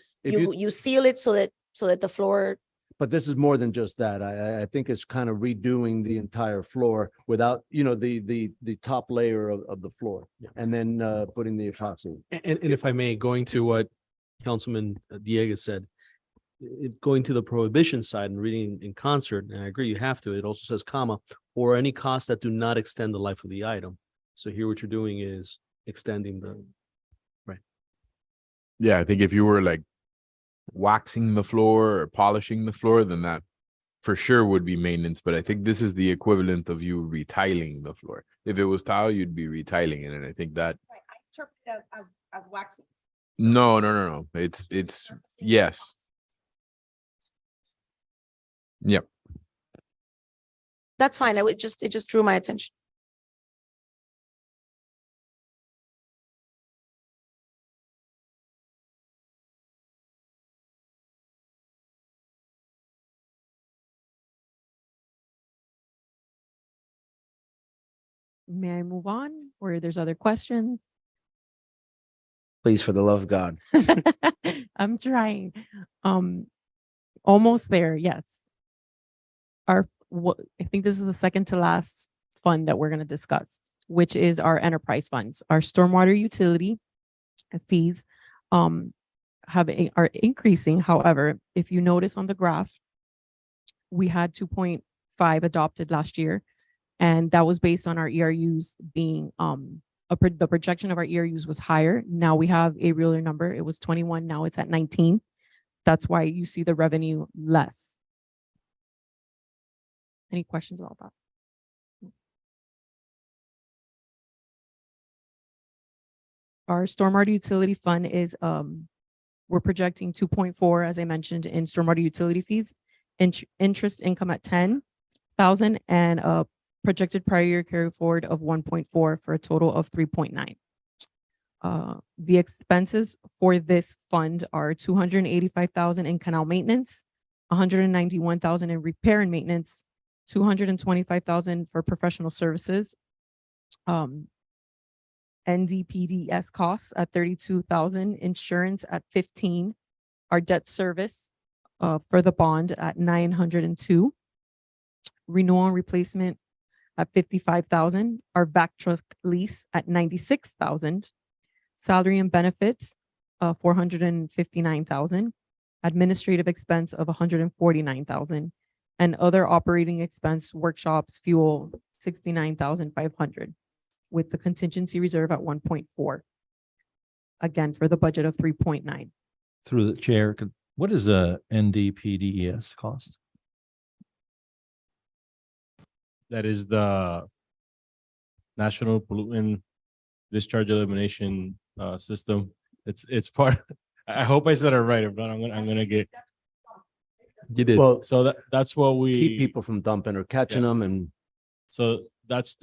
you, seal it so that the floor, but this is more than just that. I think it's kind of redoing the entire floor without, the top layer of the floor. Yeah. And then putting the epoxy. And if I may, going to what Councilman Diego said, going to the prohibition side and reading in concert, and I agree, you have to, it also says comma, or any costs that do not extend the life of the item. So here what you're doing is extending the, Yeah, I think if you were like waxing the floor or polishing the floor, then that for sure would be maintenance. But I think this is the equivalent of you retiling the floor. If it was tile, you'd be retiling it. And I think that, I interpret that as waxing. no. It's, yes. Yep. That's fine. It just drew my attention. May I move on or there's other questions? Please, for the love of God. I'm trying. Almost there, yes. I think this is the second to last fund that we're going to discuss, which is our enterprise funds. Our stormwater utility fees are increasing. However, if you notice on the graph, we had 2.5 adopted last year, and that was based on our ERUs being the projection of our ERUs was higher. Now we have a realer number. It was 21. Now it's at 19. That's why you see the revenue less. Any questions about that? Our stormwater utility fund is, we're projecting 2.4, as I mentioned, in stormwater utility fees, interest income at 10,000 and a projected prior year carry forward of 1.4 for a total of 3.9. The expenses for this fund are 285,000 in canal maintenance, 191,000 in repair and maintenance, 225,000 for professional services, NDPDS costs at 32,000, insurance at 15, our debt service for the bond at 902, renewal and replacement at 55,000, our back truck lease at 96,000, salary and benefits 459,000, administrative expense of 149,000, and other operating expense, workshops, fuel, 69,500, with the contingency reserve at 1.4. again, for the budget of 3.9. Through the chair, what is a NDPDES cost? That is the National Pollutant Discharge Elimination System. It's part, I hope I said it right, if not, I'm gonna get. You did. Well, so that's what we. Keep people from dumping or catching them and So that's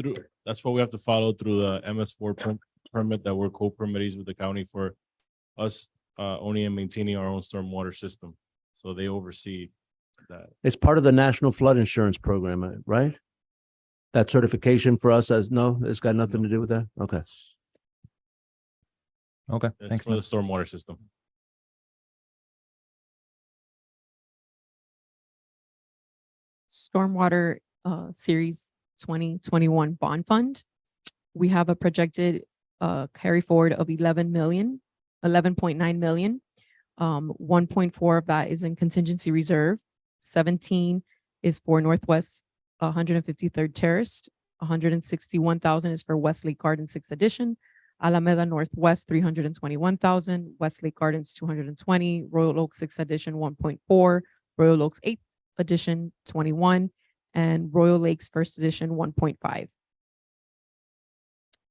what we have to follow through the MS4 permit that we're co-permittees with the county for us owning and maintaining our own stormwater system. So they oversee that. it's part of the National Flood Insurance Program, right? That certification for us no, it's got nothing to do with that? Okay. Okay, It's thanks. for the man. stormwater system. Stormwater Series 2021 bond fund. We have a projected carry forward of 11.9 million. 1.4 of that is in contingency reserve. 17 is for Northwest 153rd Terrace. 161,000 is for Westlake Gardens 6th edition. Alameda Northwest 321,000, Westlake Gardens 220, Royal Oak 6th edition 1.4, Royal Oaks 8th edition 21, and Royal Lakes 1st edition 1.5.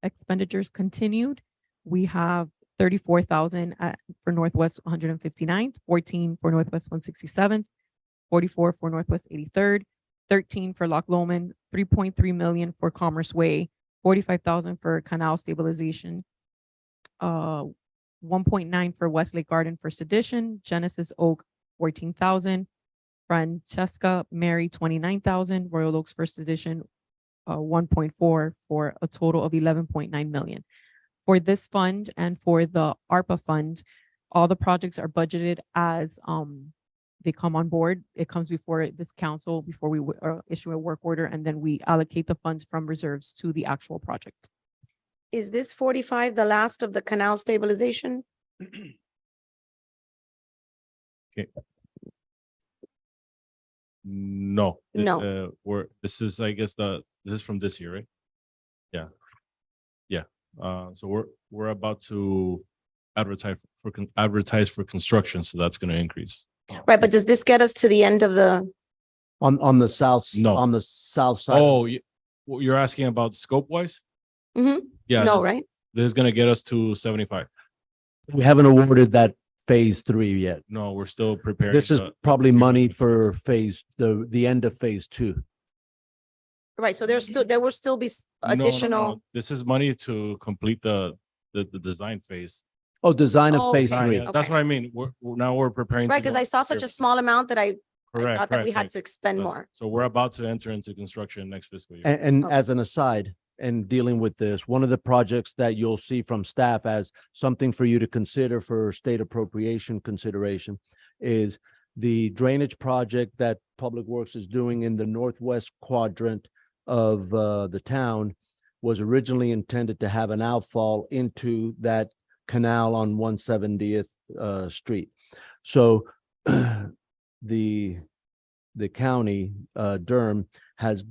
Expenditures continued. We have 34,000 for Northwest 159th, 14 for Northwest 167th, 44 for Northwest 83rd, 13 for Loch Lomond, 3.3 million for Commerce Way, 45,000 for canal stabilization, 1.9 for Westlake Garden First Edition, Genesis Oak 14,000, Francesca Mary 29,000, Royal Oaks First Edition 1.4 for a total of 11.9 million. For this fund and for the ARPA fund, all the projects are budgeted as they come on board. It comes before this council before we issue a work order, and then we allocate the funds from reserves to the actual project. Is this 45 the last of the canal stabilization? No. No. This is, I guess, this is from this year, right? Yeah. Yeah. So we're about to advertise for construction, so that's gonna increase. Right, but does this get us to the end of the, On the south, No. on the south side. Oh, you're asking about scope wise? Mhm. Yeah. No, this- right? This is gonna get us to 75. We haven't awarded that phase 3 yet. No, we're still preparing. This is the- probably the money agreement for the end of phase 2. Right, so there will still be No, no, no. additional, This is money to complete the design phase. Oh, design of Oh, phase okay. 3. Yeah, that's Okay. what I mean. Now we're preparing. to right, because go I saw such a small amount that I Correct, thought that we correct, had correct. to expend That's- more. So we're about to enter into construction next fiscal year. And Oh. as an aside, and dealing with this, one of the projects that you'll see from staff as something for you to consider for state appropriation consideration is the drainage project that Public Works is doing in the northwest quadrant of the town was originally intended to have an outfall into that canal on 170th Street. So the county, Durham, has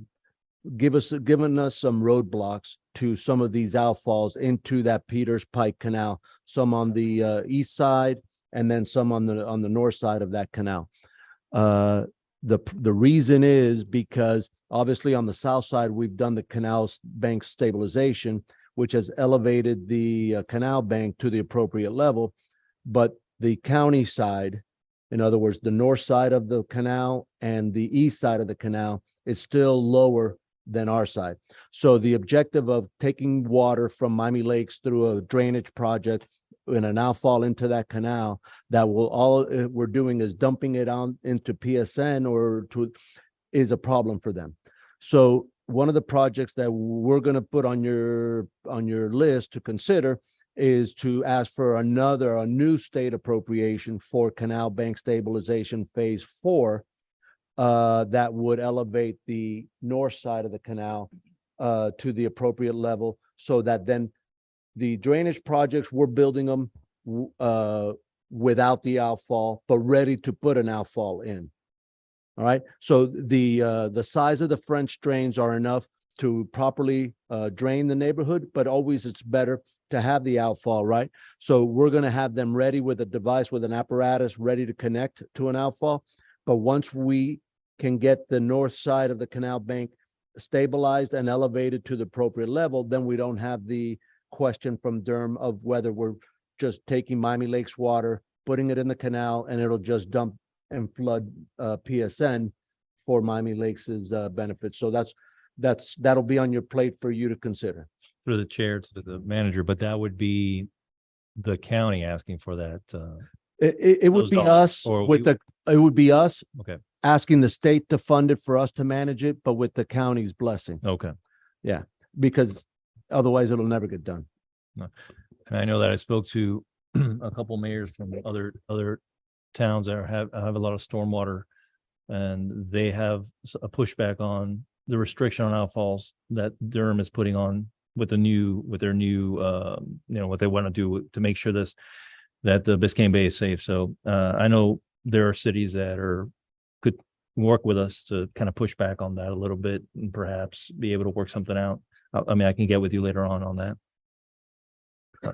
given us some roadblocks to some of these outfalls into that Peters Pike Canal, some on the east side and then some on the north side of that canal. The reason is because obviously on the south side, we've done the canal bank stabilization, which has elevated the canal bank to the appropriate level. But the county side, in other words, the north side of the canal and the east side of the canal is still lower than our side. So the objective of taking water from Miami Lakes through a drainage project in an outfall into that canal, that will all we're doing is dumping it on into PSN is a problem for them. So one of the projects that we're going to put on your list to consider is to ask for a new state appropriation for canal bank stabilization phase 4 that would elevate the north side of the canal to the appropriate level, so that then the drainage projects, we're building them without the outfall, but ready to put an outfall in. All right, so the size of the French drains are enough to properly drain the neighborhood, but always it's better to have the outfall, right? So we're gonna have them ready with a device, with an apparatus, ready to connect to an outfall. But once we can get the north side of the canal bank stabilized and elevated to the appropriate level, then we don't have the question from Durham of whether we're just taking Miami Lakes water, putting it in the canal, and it'll just dump and flood PSN for Miami Lakes's benefit. So that'll be on your plate for you to consider. Through the chair to the manager, but that would be the county asking for that. It would Those be dollars, us or with we- it would be us Okay, asking the state to fund it for us to manage it, but with the county's blessing. okay. Because otherwise it'll never get done. And I know that I spoke to a couple mayors from other towns that have a lot of stormwater, and they have a pushback on the restriction on outfalls that Durham is putting on with their new, what they want to do to make sure that the Biscayne Bay is safe. So I know there are cities that could work with us to kind of push back on that a little bit and perhaps be able to work something out. I mean, I can get with you later on that.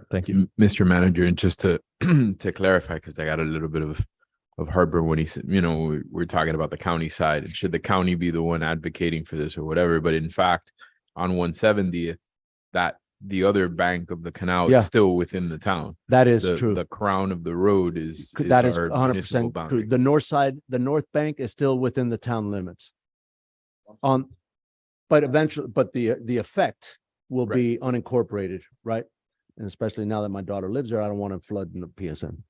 Thank you. Mr. Manager, and just to to clarify, because I got a little bit of heartburn when he said, we're talking about the county side, and should the county be the one advocating for this or whatever, but in fact, on 170th, that the other bank of the canal Yeah. is still within the town. That is The true. crown of the road is That is our 100% municipal true. boundary. The north side, the north bank is still within the town limits. But eventually, the effect will Right. be unincorporated, right? And especially now that my daughter lives there, I don't want to flood in the PSN.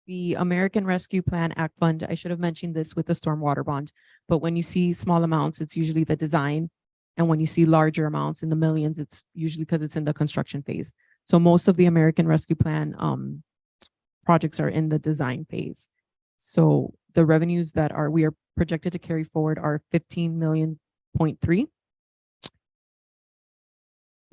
The American Rescue Plan Act Fund, I should have mentioned this with the stormwater bond, but when you see small amounts, it's usually the design. And when you see larger amounts in the millions, it's usually because it's in the construction phase. So most of the American Rescue Plan projects are in the design phase. So the revenues that we are projected to carry forward are 15.3 million.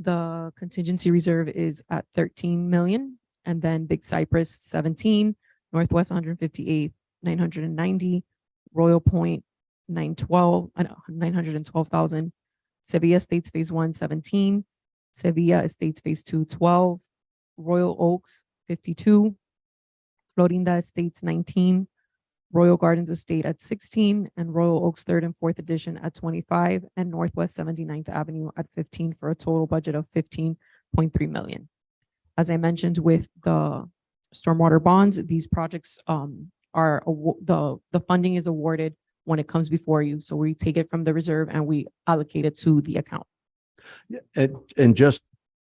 The contingency reserve is at 13 million, and then Big Cypress 17, Northwest 158, 990, Royal Point 912,000, Sevilla Estates Phase 1, 17, Sevilla Estates Phase 2, 12, Royal Oaks 52, Florinda Estates 19, Royal Gardens Estate at 16, and Royal Oaks 3rd and 4th Edition at 25, and Northwest 79th Avenue at 15, for a total budget of 15.3 million. As I mentioned with the stormwater bonds, these projects the funding is awarded when it comes before you. So we take it from the reserve and we allocate it to the account. And just,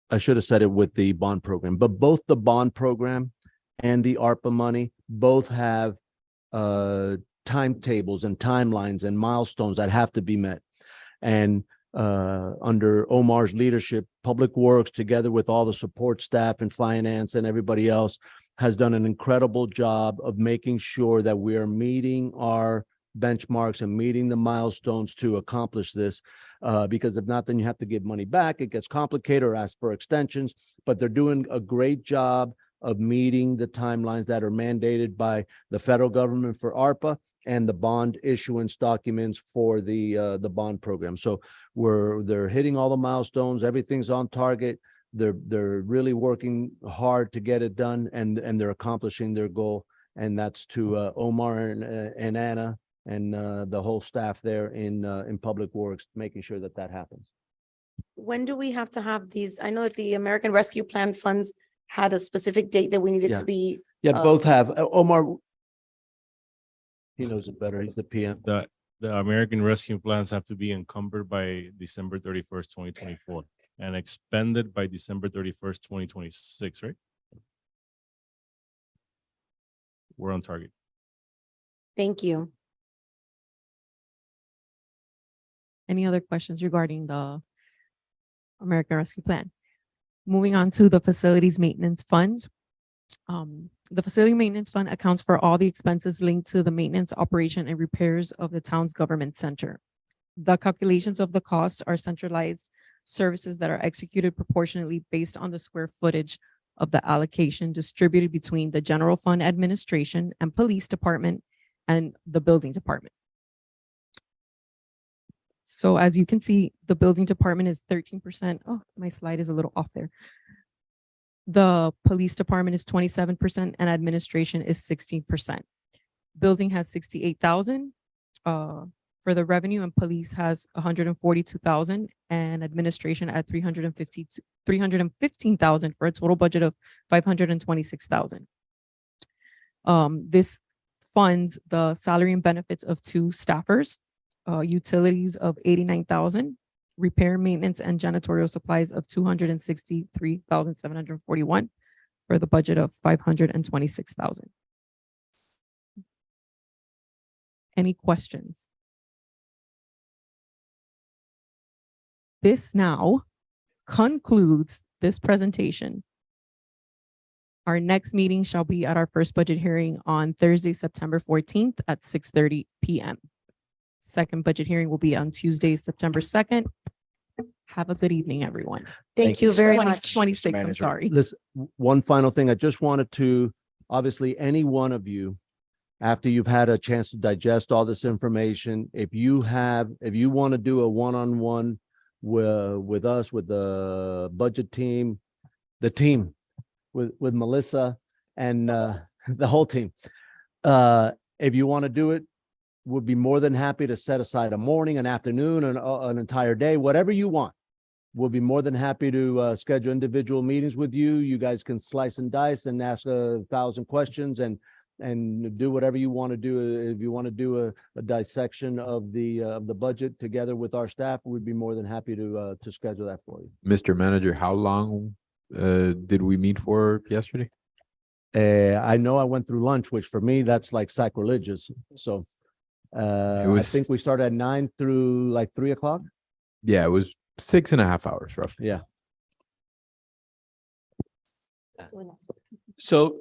I should have said it with the bond program, but both the bond program and the ARPA money both have timetables and timelines and milestones that have to be met. And under Omar's leadership, Public Works, together with all the support staff and finance and everybody else, has done an incredible job of making sure that we are meeting our benchmarks and meeting the milestones to accomplish this. Because if not, then you have to give money back. It gets complicated or ask for extensions, but they're doing a great job of meeting the timelines that are mandated by the federal government for ARPA and the bond issuance documents for the bond program. So they're hitting all the milestones. Everything's on target. They're really working hard to get it done, and they're accomplishing their goal. And that's to Omar and Anna and the whole staff there in Public Works, making sure that happens. When do we have to have these? I know that the American Rescue Plan funds had a specific date that we needed Yeah. to be. Yeah, both have. Omar, he knows it better. He's the PM. The American Rescue Plans have to be encumbered by December 31st, 2024, and expended by December 31st, 2026, right? We're on target. Thank you. Any other questions regarding the American Rescue Plan? Moving on to the facilities maintenance funds. The facility maintenance fund accounts for all the expenses linked to the maintenance, operation, and repairs of the town's government center. The calculations of the costs are centralized services that are executed proportionately based on the square footage of the allocation distributed between the general fund administration and police department and the building department. So as you can see, the building department is 13%. Oh, my slide is a little off there. The police department is 27% and administration is 16%. Building has 68,000 for the revenue, and police has 142,000 and administration at 315,000 for a total budget of 526,000. This funds the salary and benefits of 2 staffers, utilities of 89,000, repair, maintenance, and janitorial supplies of 263,741 for the budget of 526,000. Any questions? This now concludes this presentation. Our next meeting shall be at our first budget hearing on Thursday, September 14th at 6:30 p.m. Second budget hearing will be on Tuesday, September 2nd. Have a good evening, everyone. Thank you very 20 much. 26, I'm Manager. sorry. Listen, one final thing. I just wanted to, obviously, any one of you, after you've had a chance to digest all this information, if you want to do a one-on-one with us, with the budget team, with Melissa and the whole team, if you want to do it, we'll be more than happy to set aside a morning, an afternoon, an entire day, whatever you want. We'll be more than happy to schedule individual meetings with you. You guys can slice and dice and ask 1,000 questions and do whatever you want to do. If you want to do a dissection of the budget together with our staff, we'd be more than happy to schedule that for you. Mr. Manager, how long did we meet for yesterday? I know I went through lunch, which for me, that's like sacrilegious. So I was- think we started at 9 through like 3 o'clock. Yeah, it was 6.5 hours roughly. Yeah. So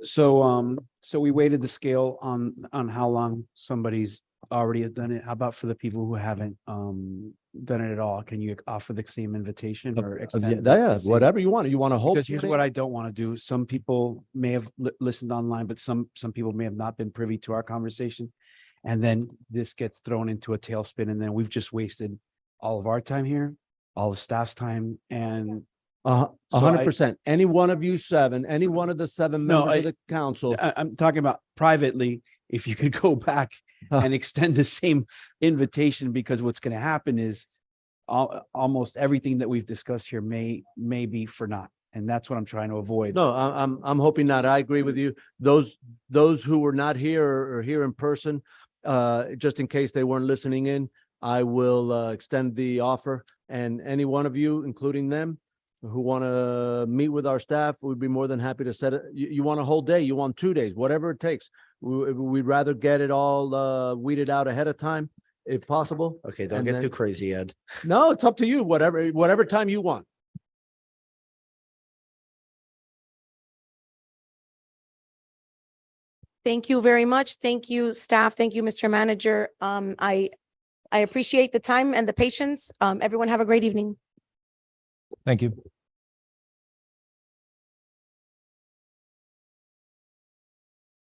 we weighted the scale on how long somebody's already done it. How about for the people who haven't done it at all? Can you offer the same invitation or extend? Yeah, whatever you want. You want to hold. Because here's what I don't want to do. Some people may have listened online, but some people may have not been privy to our conversation. And then this gets thrown into a tailspin, and then we've just wasted all of our time here, all the staff's time, and So I- 100%. Any one of you 7, any one of the 7 No, members of the council. I'm talking about privately, if you could go back and extend the same invitation, because what's going to happen is almost everything that we've discussed here may be for naught. And that's what I'm trying to avoid. No, I'm hoping not. I agree with you. Those who were not here or here in person, just in case they weren't listening in, I will extend the offer. And any one of you, including them, who want to meet with our staff, we'd be more than happy to set it. You want a whole day, you want 2 days, whatever it takes. We'd rather get it all weeded out ahead of time, if possible. Okay, don't And get then- too crazy, Ed. No, it's up to you, whatever time you want. Thank you very much. Thank you, staff. Thank you, Mr. Manager. I appreciate the time and the patience. Everyone have a great evening. Thank you.